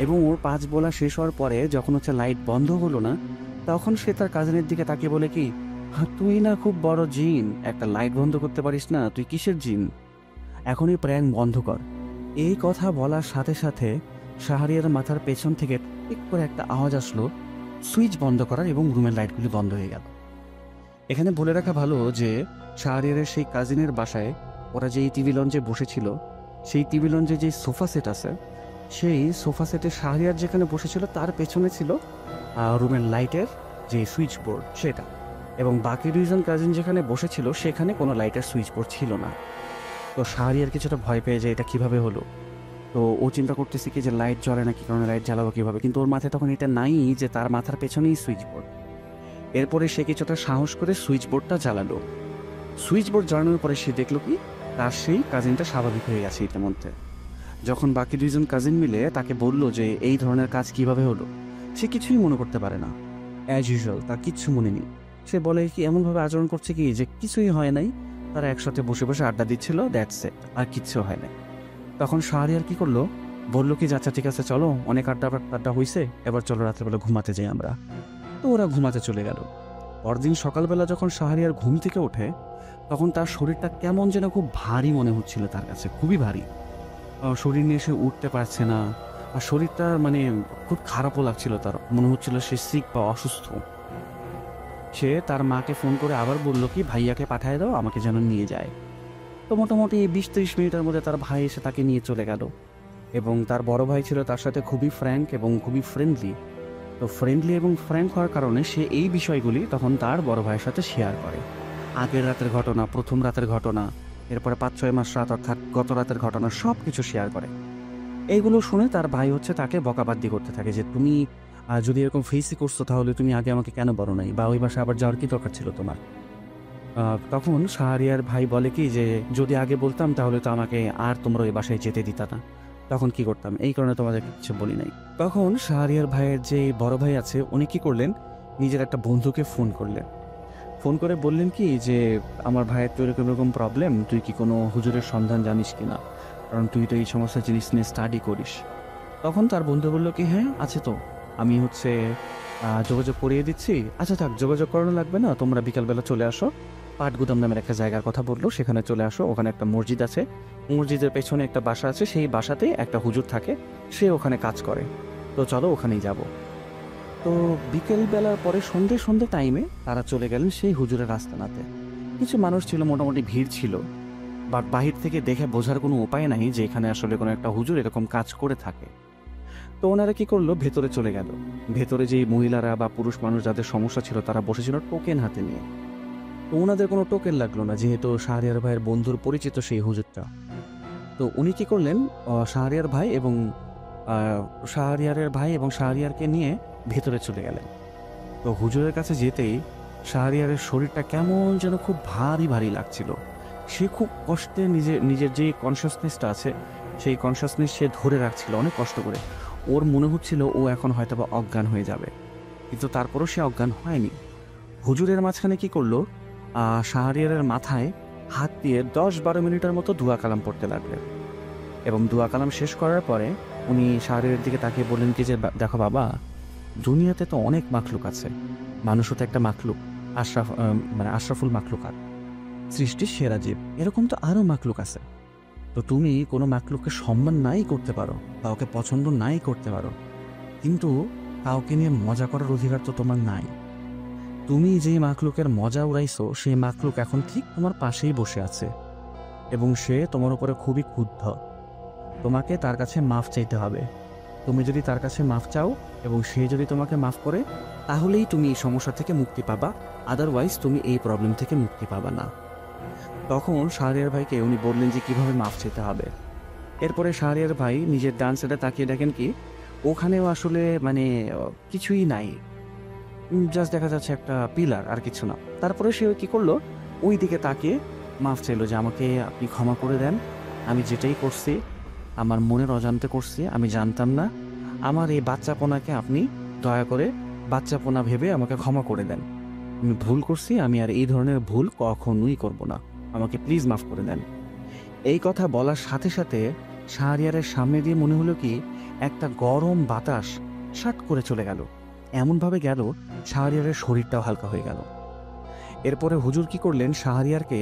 এবং ওর 5 বলা শেষ হওয়ার পরে যখন হচ্ছে লাইট বন্ধ হলো না, তখন সে তার কাজিনের দিকে তাকিয়ে বলে কি, তুই না খুব বড় জিন, একটা লাইট বন্ধ করতে পারিস না, তুই কিসের জিন, এখনই প্র্যাঙ্ক বন্ধ কর। এই কথা বলার সাথে সাথে শাহরিয়ার মাথার পেছন থেকে ঠিক করে একটা আওয়াজ আসলো সুইচ বন্ধ করার, এবং রুমের লাইটগুলি বন্ধ হয়ে গেল। এখানে বলে রাখা ভালো যে শাহরিয়ারের সেই কাজিনের বাসায় ওরা যেই টিভি লঞ্চে বসেছিল, সেই টিভি লঞ্চে যে সোফা সেট আছে, সেই সোফা সেটে শাহরিয়ার যেখানে বসেছিল তার পেছনে ছিল রুমের লাইটের যে সুইচ বোর্ড সেটা, এবং বাকি 2 জন কাজিন যেখানে বসেছিল সেখানে কোনো লাইটের সুইচ বোর্ড ছিল না। তো শাহরিয়ার কিছুটা ভয় পেয়ে যায় এটা কিভাবে হলো। তো ও চিন্তা করতেছে কি যে লাইট জ্বলে না, কি কারণে লাইট জ্বালাবো কীভাবে, কিন্তু ওর মাথায় তখন এটা নাই যে তার মাথার পেছনেই সুইচ বোর্ড। এরপরে সে কিছুটা সাহস করে সুইচ বোর্ডটা জ্বালালো। সুইচ বোর্ড জ্বালানোর পরে সে দেখলো কি তার সেই কাজিনটা স্বাভাবিক হয়ে গেছে ইতিমধ্যে। যখন বাকি 2 জন কাজিন মিলে তাকে বলল যে এই ধরনের কাজ কিভাবে হলো, সে কিছুই মনে করতে পারে না, অ্যাজ ইউজুয়াল তার কিচ্ছু মনে নেই। সে বলে কি এমনভাবে আচরণ করছে কি যে কিছুই হয় নাই, তারা একসাথে বসে বসে আড্ডা দিচ্ছিল, দ্যাটস ইট, আর কিচ্ছু হয় নাই। তখন শাহরিয়ার কি করলো, বললো কি আচ্ছা ঠিক আছে চলো, অনেক আড্ডা হয়েছে, এবার চলো রাত্রেবেলা ঘুমাতে যাই আমরা। তো ওরা ঘুমাতে চলে গেল। পরদিন সকালবেলা যখন শাহরিয়ার ঘুম থেকে ওঠে, তখন তার শরীরটা কেমন যেন খুব ভারী মনে হচ্ছিল, তার কাছে খুবই ভারী। শরীর নিয়ে সে উঠতে পারছে না, আর শরীরটা খুব খারাপও লাগছিল, তার মনে হচ্ছিল সে সিক বা অসুস্থ। সে তার মাকে ফোন করে আবার বলল কি ভাইয়াকে পাঠিয়ে দাও, আমাকে যেন নিয়ে যায়। তো মোটামুটি 20-30 মিনিটের মধ্যে তার ভাই এসে তাকে নিয়ে চলে গেল, এবং তার বড় ভাই ছিল তার সাথে খুবই ফ্র্যাঙ্ক এবং খুবই ফ্রেন্ডলি। তো ফ্রেন্ডলি এবং ফ্র্যাঙ্ক হওয়ার কারণে সে এই বিষয়গুলি তখন তার বড় ভাইয়ের সাথে শেয়ার করে, আগের রাতের ঘটনা, প্রথম রাতের ঘটনা, এরপরে 5-6 মাস রাত অর্থাৎ গত রাতের ঘটনা, সব কিছু শেয়ার করে। এইগুলো শুনে তার ভাই হচ্ছে তাকে বকাবাদ্দি করতে থাকে যে তুমি যদি এরকম ফেসই করছো তাহলে তুমি আগে আমাকে কেন বলো নাই, বা ওই বাসায় আবার যাওয়ার কি দরকার ছিল তোমার। তখন শাহরিয়ার ভাই বলে কি যে যদি আগে বলতাম তাহলে তো আমাকে আর তোমরা ওই বাসায় যেতে দিতা না, তখন কি করতাম, এই কারণে তোমাদের কিছু বলি নাই। তখন শাহরিয়ার ভাইয়ের যে বড় ভাই আছে উনি কি করলেন, নিজের একটা বন্ধুকে ফোন করলেন। ফোন করে বললেন কি যে আমার ভাইয়ের তো এরকম এরকম প্রবলেম, তুই কি কোনো হুজুরের সন্ধান জানিস কি না, কারণ তুই তো এই সমস্ত জিনিস নিয়ে স্টাডি করিস। তখন তার বন্ধু বলল কি হ্যাঁ আছে তো, আমি যোগাযোগ করিয়ে দিচ্ছি। আচ্ছা থাক, যোগাযোগ করানো লাগবে না, তোমরা বিকালবেলা চলে আসো, পাটগুদাম নামের একটা জায়গার কথা বললো, সেখানে চলে আসো, ওখানে একটা মসজিদ আছে, মসজিদের পেছনে একটা বাসা আছে, সেই বাসাতে একটা হুজুর থাকে, সে ওখানে কাজ করে, তো চলো ওখানেই যাব। তো বিকেলবেলার পরে সন্ধে টাইমে তারা চলে গেলেন সেই হুজুরের আস্তানাতে। কিছু মানুষ ছিল, মোটামুটি ভিড় ছিল, বাট বাহির থেকে দেখে বোঝার কোনো উপায় নাই যে এখানে আসলে কোনো একটা হুজুর এরকম কাজ করে থাকে। তো ওনারা কি করলো, ভেতরে চলে গেল। ভেতরে যে মহিলারা বা পুরুষ মানুষ যাদের সমস্যা ছিল তারা বসেছিল টোকেন হাতে নিয়ে। তো ওনাদের কোনো টোকেন লাগলো না, যেহেতু শাহরিয়ার ভাইয়ের বন্ধুর পরিচিত সেই হুজুরটা। তো উনি কি করলেন, শাহরিয়ার ভাই এবং শাহরিয়ারকে নিয়ে ভেতরে চলে গেলেন। তো হুজুরের কাছে যেতেই শাহরিয়ারের শরীরটা কেমন যেন খুব ভারী ভারী লাগছিল। সে খুব কষ্টে নিজের যে কনসিয়াসনেসটা আছে সেই কনসিয়াসনেস সে ধরে রাখছিল অনেক কষ্ট করে। ওর মনে হচ্ছিল ও এখন হয়তো বা অজ্ঞান হয়ে যাবে, কিন্তু তারপরও সে অজ্ঞান হয়নি। হুজুরের মাঝখানে কি করলো, শাহরিয়ারের মাথায় হাত দিয়ে 10-12 মিনিটের মতো দুয়া কালাম পড়তে লাগলেন, এবং দুয়া কালাম শেষ করার পরে উনি শাহরিয়ারের দিকে তাকিয়ে বললেন কি যে দেখো বাবা, দুনিয়াতে তো অনেক মাখলুক আছে, মানুষও তো একটা মাখলুক, আশরাফুল মাখলুকাত, সৃষ্টির সেরা জীব, এরকম তো আরও মাখলুক আছে। তো তুমি কোনো মাখলুককে সম্মান নাই করতে পারো, কাউকে পছন্দ নাই করতে পারো, কিন্তু কাউকে নিয়ে মজা করার অধিকার তো তোমার নাই। তুমি যে মাখলুকের মজা উড়াইছো সেই মাখলুক এখন ঠিক তোমার পাশেই বসে আছে, এবং সে তোমার উপরে খুবই ক্ষুব্ধ। তোমাকে তার কাছে মাফ চাইতে হবে। তুমি যদি তার কাছে মাফ চাও এবং সে যদি তোমাকে মাফ করে, তাহলেই তুমি এই সমস্যা থেকে মুক্তি পাবা, আদারওয়াইজ তুমি এই প্রবলেম থেকে মুক্তি পাবা না। তখন শাহরিয়ার ভাইকে উনি বললেন যে কিভাবে মাফ চাইতে হবে। এরপরে শাহরিয়ার ভাই নিজের ডান সাইডে তাকিয়ে দেখেন কি ওখানেও আসলে মানে কিছুই নাই, জাস্ট দেখা যাচ্ছে একটা পিলার, আর কিছু না। তারপরে সে কি করলো, ওই দিকে তাকিয়ে মাফ চাইলো যে আমাকে আপনি ক্ষমা করে দেন, আমি যেটাই করছি আমার মনের অজান্তে করছি, আমি জানতাম না, আমার এই বাচ্চাপোনাকে আপনি দয়া করে বাচ্চাপোনা ভেবে আমাকে ক্ষমা করে দেন, আমি ভুল করছি, আমি আর এই ধরনের ভুল কখনোই করব না, আমাকে প্লিজ মাফ করে দেন। এই কথা বলার সাথে সাথে শাহরিয়ারের সামনে দিয়ে মনে হলো কি একটা গরম বাতাস শাট করে চলে গেল, এমনভাবে গেল শাহরিয়ারের শরীরটাও হালকা হয়ে গেল। এরপরে হুজুর কি করলেন, শাহরিয়ারকে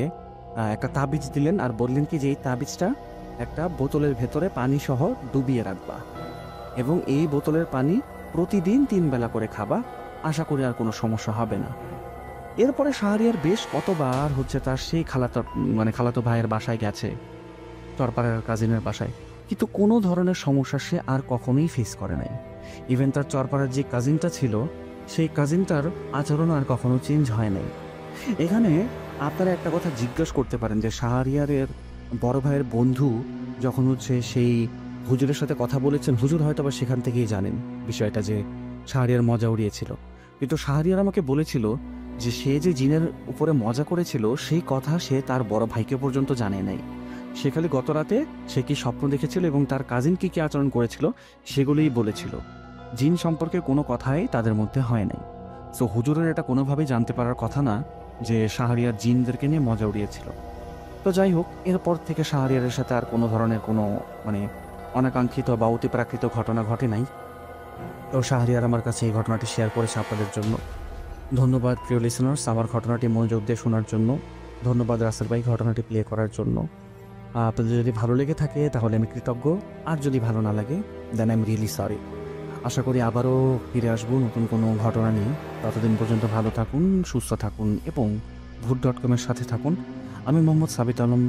একটা তাবিজ দিলেন আর বললেন কি যে এই তাবিজটা একটা বোতলের ভেতরে পানি সহ ডুবিয়ে রাখবা এবং এই বোতলের পানি প্রতিদিন 3 বেলা করে খাবা, আশা করি আর কোনো সমস্যা হবে না। এরপরে শাহরিয়ার বেশ কতবার তার সেই খালাতো ভাইয়ের বাসায় গেছে, চরপাড়ার কাজিনের বাসায়, কিন্তু কোনো ধরনের সমস্যা সে আর কখনোই ফেস করে নাই। ইভেন তার চরপাড়ার যে কাজিনটা ছিল সেই কাজিনটার আচরণ আর কখনো চেঞ্জ হয় নাই। এখানে আপনারা একটা কথা জিজ্ঞেস করতে পারেন যে শাহরিয়ারের বড় ভাইয়ের বন্ধু যখন সেই হুজুরের সাথে কথা বলেছেন, হুজুর হয়তো বা সেখান থেকেই জানেন বিষয়টা যে শাহরিয়ার মজা উড়িয়েছিল, কিন্তু শাহরিয়ার আমাকে বলেছিল যে সে যে জিনের উপরে মজা করেছিল সেই কথা সে তার বড় ভাইকে পর্যন্ত জানে নাই। সে খালি গত রাতে সে কি স্বপ্ন দেখেছিল এবং তার কাজিন কি কি আচরণ করেছিল সেগুলোই বলেছিল, জিন সম্পর্কে কোনো কথাই তাদের মধ্যে হয় নাই। সো হুজুরের এটা কোনোভাবেই জানতে পারার কথা না যে শাহরিয়ার জিনদেরকে নিয়ে মজা উড়িয়েছিল। তো যাই হোক, এরপর থেকে শাহরিয়ারের সাথে আর কোনো ধরনের কোনো অনাকাঙ্ক্ষিত বা অতিপ্রাকৃত ঘটনা ঘটে নাই। তো শাহরিয়ার আমার কাছে এই ঘটনাটি শেয়ার করেছে আপনাদের জন্য। ধন্যবাদ প্রিয় লিসেনার্স আমার ঘটনাটি মনোযোগ দিয়ে শোনার জন্য, ধন্যবাদ রাসেল ভাই ঘটনাটি প্লে করার জন্য। আপনাদের যদি ভালো লেগে থাকে তাহলে আমি কৃতজ্ঞ, আর যদি ভালো না লাগে then I am really sorry. আশা করি আবারও ফিরে আসবো নতুন কোনো ঘটনা নিয়ে। ততদিন পর্যন্ত ভালো থাকুন, সুস্থ থাকুন এবং ভূত.com-এর সাথে থাকুন। আমি মোহাম্মদ সাবিত আলম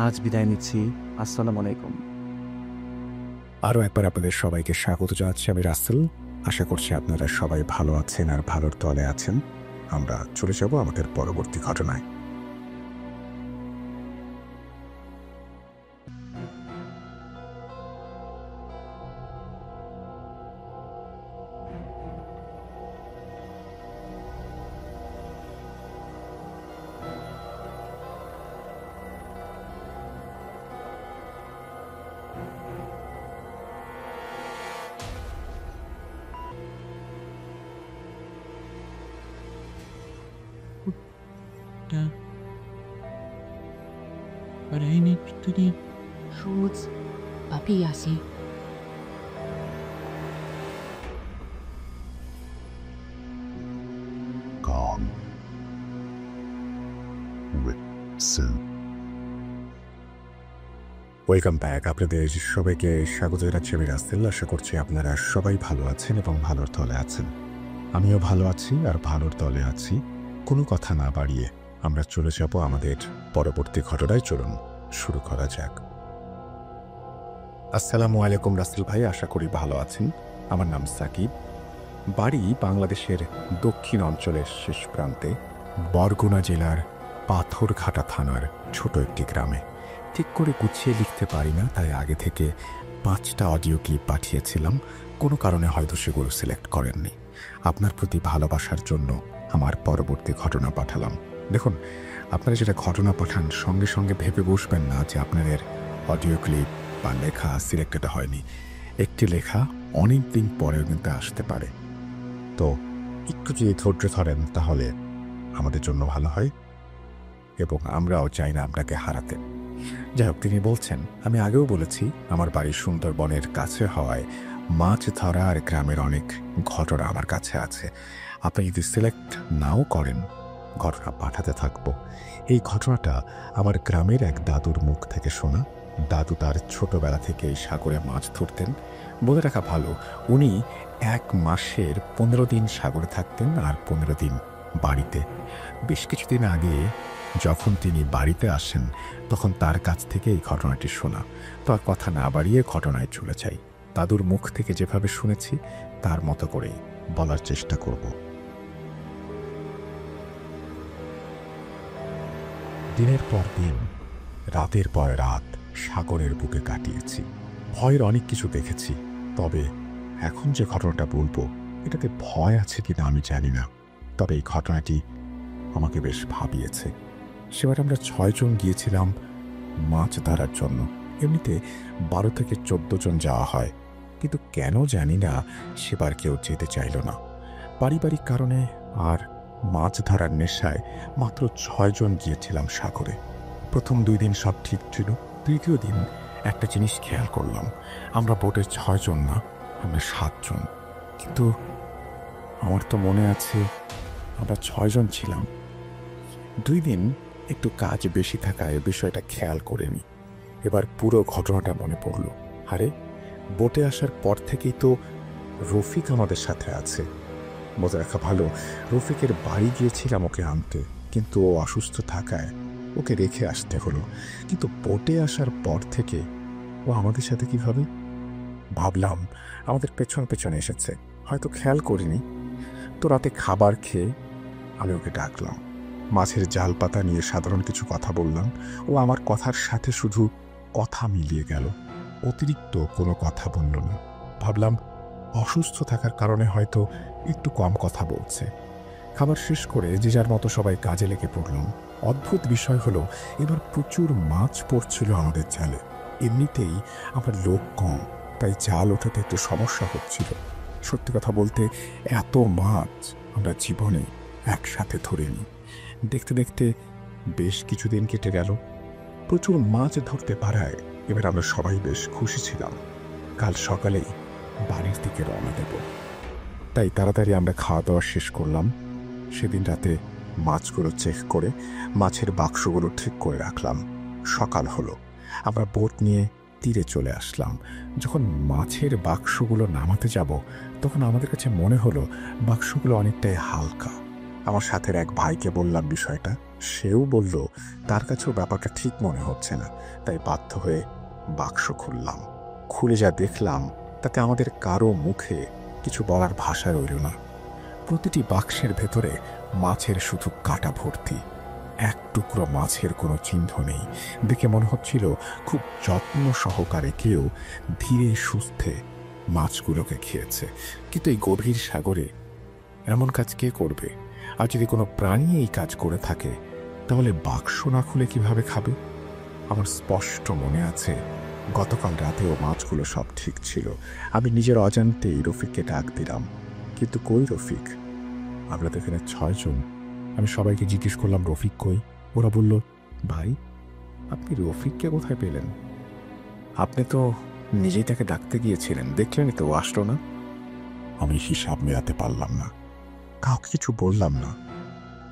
আজ বিদায় নিচ্ছি। আসসালামু আলাইকুম। আরও একবার আপনাদের সবাইকে স্বাগত জানাচ্ছি, আমি রাসেল। আশা করছি আপনারা সবাই ভালো আছেন আর ভালোর তলে আছেন। আমরা চলে যাব আমাদের পরবর্তী ঘটনায়। Barayın pituli. Roots. Papi yasi. Gone with Sue. Welcome back. আপনাদের সবাইকে স্বাগত জানাচ্ছি, আমি রাসেল। আশা করছি আপনারা সবাই ভালো আছেন এবং ভালোর তলে আছেন। আমিও ভালো আছি আর ভালোর তলে আছি। কোনো কথা না বাড়িয়ে আমরা চলে যাব আমাদের পরবর্তী ঘটনায়। চলুন শুরু করা যাক। আসসালামু আলাইকুম রাসেল ভাই, আশা করি ভালো আছেন। আমার নাম সাকিব, বাড়ি বাংলাদেশের দক্ষিণ অঞ্চলের শেষ প্রান্তে, বরগুনা জেলার পাথরঘাটা থানার ছোট একটি গ্রামে। ঠিক করে গুছিয়ে লিখতে পারি না, তাই আগে থেকে 5টা অডিও ক্লিপ পাঠিয়েছিলাম। কোনো কারণে হয়তো সেগুলো সিলেক্ট করেননি। আপনার প্রতি ভালোবাসার জন্য আমার পরবর্তী ঘটনা পাঠালাম। দেখুন, আপনারা যেটা ঘটনা পাঠান সঙ্গে সঙ্গে ভেবে বসবেন না যে আপনাদের অডিও ক্লিপ বা লেখা সিলেক্টেড হয়নি। একটি লেখা অনেক দিন পরেও কিন্তু আসতে পারে, তো একটু যদি ধৈর্য ধরেন তাহলে আমাদের জন্য ভালো হয় এবং আমরাও চাই না আপনাকে হারাতে। যাই হোক, তিনি বলছেন, আমি আগেও বলেছি আমার বাড়ি সুন্দরবনের কাছে হওয়ায় মাছ ধরা আর গ্রামের অনেক ঘটনা আমার কাছে আছে। আপনি যদি সিলেক্ট নাও করেন, ঘটনা পাঠাতে থাকবো। এই ঘটনাটা আমার গ্রামের এক দাদুর মুখ থেকে শোনা। দাদু তার ছোটবেলা থেকে সাগরে মাছ ধরতেন। বলে রাখা ভালো, উনি 1 মাসের 15 দিন সাগরে থাকতেন আর 15 দিন বাড়িতে। বেশ কিছুদিন আগে যখন তিনি বাড়িতে আসেন তখন তার কাছ থেকে এই ঘটনাটি শোনা। তো আর কথা না বাড়িয়ে ঘটনায় চলে যাই। দাদুর মুখ থেকে যেভাবে শুনেছি তার মতো করেই বলার চেষ্টা করব। দিনের পর দিন, রাতের পর রাত সাগরের বুকে কাটিয়েছি। ভয়ের অনেক কিছু দেখেছি, তবে এখন যে ঘটনাটা বলবো এটাতে ভয় আছে কিনা আমি জানি না, তবে এই ঘটনাটি আমাকে বেশ ভাবিয়েছে। সেবার আমরা 6 জন গিয়েছিলাম মাছ ধরার জন্য। এমনিতে 12 থেকে 14 জন যাওয়া হয়, কিন্তু কেন জানি না সেবার কেউ যেতে চাইল না। পারিবারিক কারণে আর মাছ ধরার নেশায় মাত্র 6 জন গিয়েছিলাম সাগরে। প্রথম 2 দিন সব ঠিক ছিল। তৃতীয় দিন একটা জিনিস খেয়াল করলাম, আমরা বোটে 6 জন না, আমরা 7 জন। কিন্তু আমার তো মনে আছে আমরা 6 জন ছিলাম। 2 দিন একটু কাজ বেশি থাকায় বিষয়টা খেয়াল করিনি। এবার পুরো ঘটনাটা মনে পড়ল। আরে, বোটে আসার পর থেকেই তো রফিক আমাদের সাথে আছে। মজা রাখা ভালো, রফিকের বাড়ি গিয়েছিলাম ওকে আনতে, কিন্তু ও অসুস্থ থাকায় ওকে রেখে আসতে হলো। কিন্তু বোটে আসার পর থেকে ও আমাদের সাথে কিভাবে? ভাবলাম আমাদের পেছন পেছনে এসেছে, হয়তো খেয়াল করিনি। তো রাতে খাবার খেয়ে আমি ওকে ডাকলাম, মাছের জাল পাতা নিয়ে সাধারণ কিছু কথা বললাম। ও আমার কথার সাথে শুধু কথা মিলিয়ে গেল, অতিরিক্ত কোনো কথা বলল না। ভাবলাম অসুস্থ থাকার কারণে হয়তো একটু কম কথা বলছে। খাবার শেষ করে যে যার মতো সবাই কাজে লেগে পড়লাম। অদ্ভুত বিষয় হলো, এবার প্রচুর মাছ পড়ছিল আমাদের জালে। এমনিতেই আমার লোক কম, তাই জাল ওঠাতে একটু সমস্যা হচ্ছিল। সত্যি কথা বলতে এত মাছ আমরা জীবনে একসাথে ধরিনি। দেখতে দেখতে বেশ কিছুদিন কেটে গেল। প্রচুর মাছ ধরতে পারায় এবার আমরা সবাই বেশ খুশি ছিলাম। কাল সকালেই বাড়ির দিকে রওনা দেব, তাই তাড়াতাড়ি আমরা খাওয়া দাওয়া শেষ করলাম। সেদিন রাতে মাছগুলো চেক করে মাছের বাক্সগুলো ঠিক করে রাখলাম। সকাল হলো, আমরা বোট নিয়ে তীরে চলে আসলাম। যখন মাছের বাক্সগুলো নামাতে যাব, তখন আমাদের কাছে মনে হলো বাক্সগুলো অনেকটাই হালকা। আমার সাথের এক ভাইকে বললাম বিষয়টা, সেও বলল তার কাছেও ব্যাপারটা ঠিক মনে হচ্ছে না। তাই বাধ্য হয়ে বাক্স খুললাম। খুলে যা দেখলাম তাতে আমাদের কারো মুখে কিছু বলার ভাষা রইল না। প্রতিটি বাক্সের ভেতরে মাছের শুধু কাটা ভর্তি, এক টুকরো মাছের কোনো চিহ্ন নেই। দেখে মনে হচ্ছিল খুব যত্ন সহকারে কেউ ধীরে সুস্থে মাছগুলোকে খেয়েছে। কিন্তু এই গভীর সাগরে এমন কাজ কে করবে? আর যদি কোনো প্রাণী এই কাজ করে থাকে, তাহলে বাক্স না খুলে কিভাবে খাবে? আমার স্পষ্ট মনে আছে গতকাল রাতেও মাছগুলো সব ঠিক ছিল। আমি নিজের অজান্তেই রফিককে ডাক দিলাম, কিন্তু কই রফিক? আমরা তো এখানে 6 জন। আমি সবাইকে জিজ্ঞেস করলাম রফিক কই? ওরা বলল, ভাই আপনি রফিককে কোথায় পেলেন? আপনি তো নিজেই তাকে ডাকতে গিয়েছিলেন, দেখলেনই তো ও আসলো না। আমি হিসাব মেলাতে পারলাম না, কাউকে কিছু বললাম না,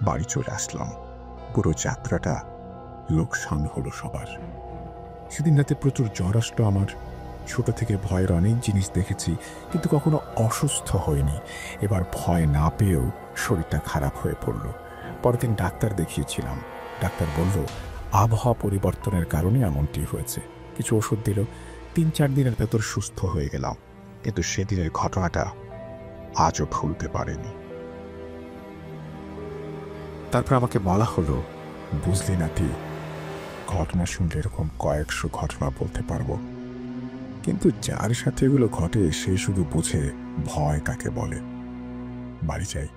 বাড়ি চলে আসলাম। পুরো যাত্রাটা লোকসান হলো সবার। সেদিন রাতে প্রচুর জ্বর আসলো আমার। ছোট থেকে ভয়ের অনেক জিনিস দেখেছি, কিন্তু কখনো অসুস্থ হয়নি। এবার ভয় না পেয়েও শরীরটা খারাপ হয়ে পড়ল। পরের দিন ডাক্তার দেখিয়েছিলাম। ডাক্তার বলল আবহাওয়া পরিবর্তনের কারণে এমনটি হয়েছে। কিছু ওষুধ দিল। 3-4 দিনের ভেতর সুস্থ হয়ে গেলাম। কিন্তু সেদিনের ঘটনাটা আজও ভুলতে পারেনি। তারপর আমাকে বলা হলো, বুঝলি নাতি, ঘটনা শুনলে এরকম কয়েকশো ঘটনা বলতে পারবো, কিন্তু যার সাথে এগুলো ঘটে সে শুধু বুঝে ভয় কাকে বলে। বাড়ি যাই,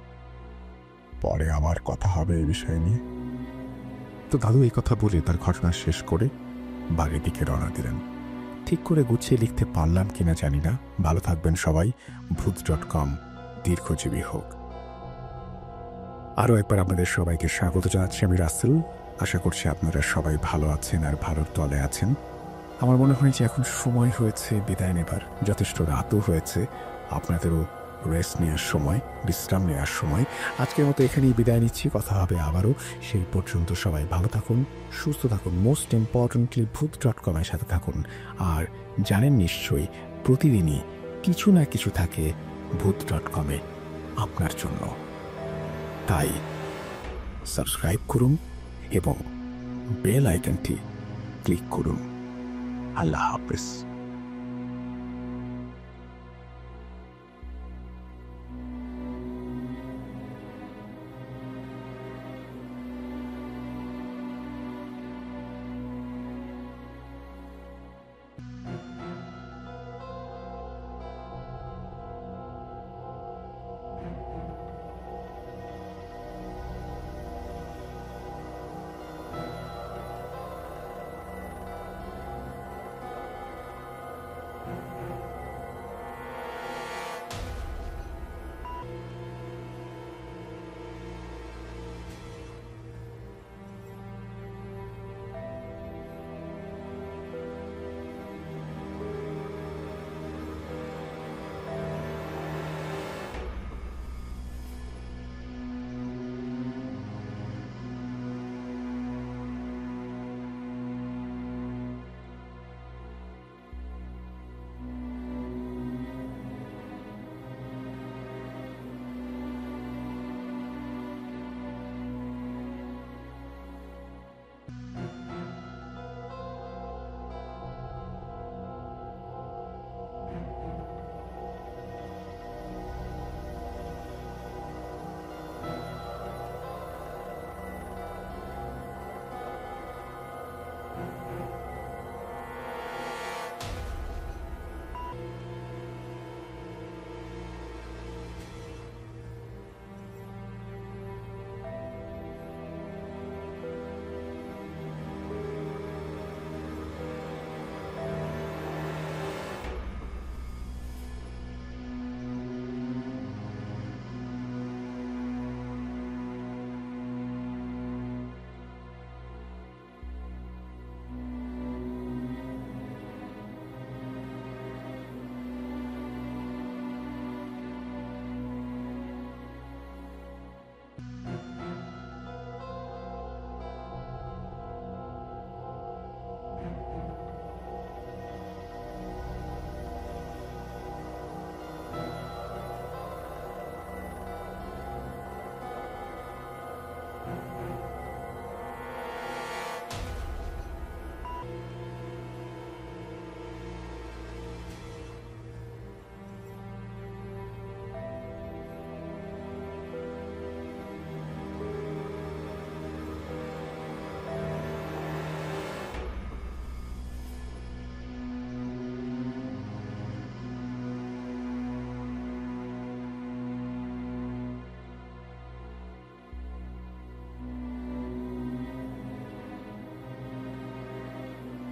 পরে আবার কথা হবে এই বিষয় নিয়ে। তো দাদু এই কথা বলে তার ঘটনা শেষ করে বাড়ির দিকে রওনা দিলেন। ঠিক করে গুছিয়ে লিখতে পারলাম কিনা জানি না। ভালো থাকবেন সবাই। ভূত.com দীর্ঘজীবী হোক। আরও একবার আপনাদের সবাইকে স্বাগত জানাচ্ছি। আমি রাসেল। আশা করছি আপনারা সবাই ভালো আছেন আর ভালোর তলে আছেন। আমার মনে হয় যে এখন সময় হয়েছে বিদায় নেবার। যথেষ্ট রাতও হয়েছে, আপনাদেরও রেস্ট নেওয়ার সময়, বিশ্রাম নেওয়ার সময়। আজকের মতো এখানেই বিদায় নিচ্ছি। কথা হবে আবারও। সেই পর্যন্ত সবাই ভালো থাকুন, সুস্থ থাকুন। মোস্ট ইম্পর্টেন্টলি ভূত.com-এর সাথে থাকুন। আর জানেন নিশ্চয়ই প্রতিদিনই কিছু না কিছু থাকে ভূত.com-এ আপনার জন্য। তাই সাবস্ক্রাইব করুন এবং বেল আইকনটি ক্লিক করুন। আল্লাহ হাফেজ।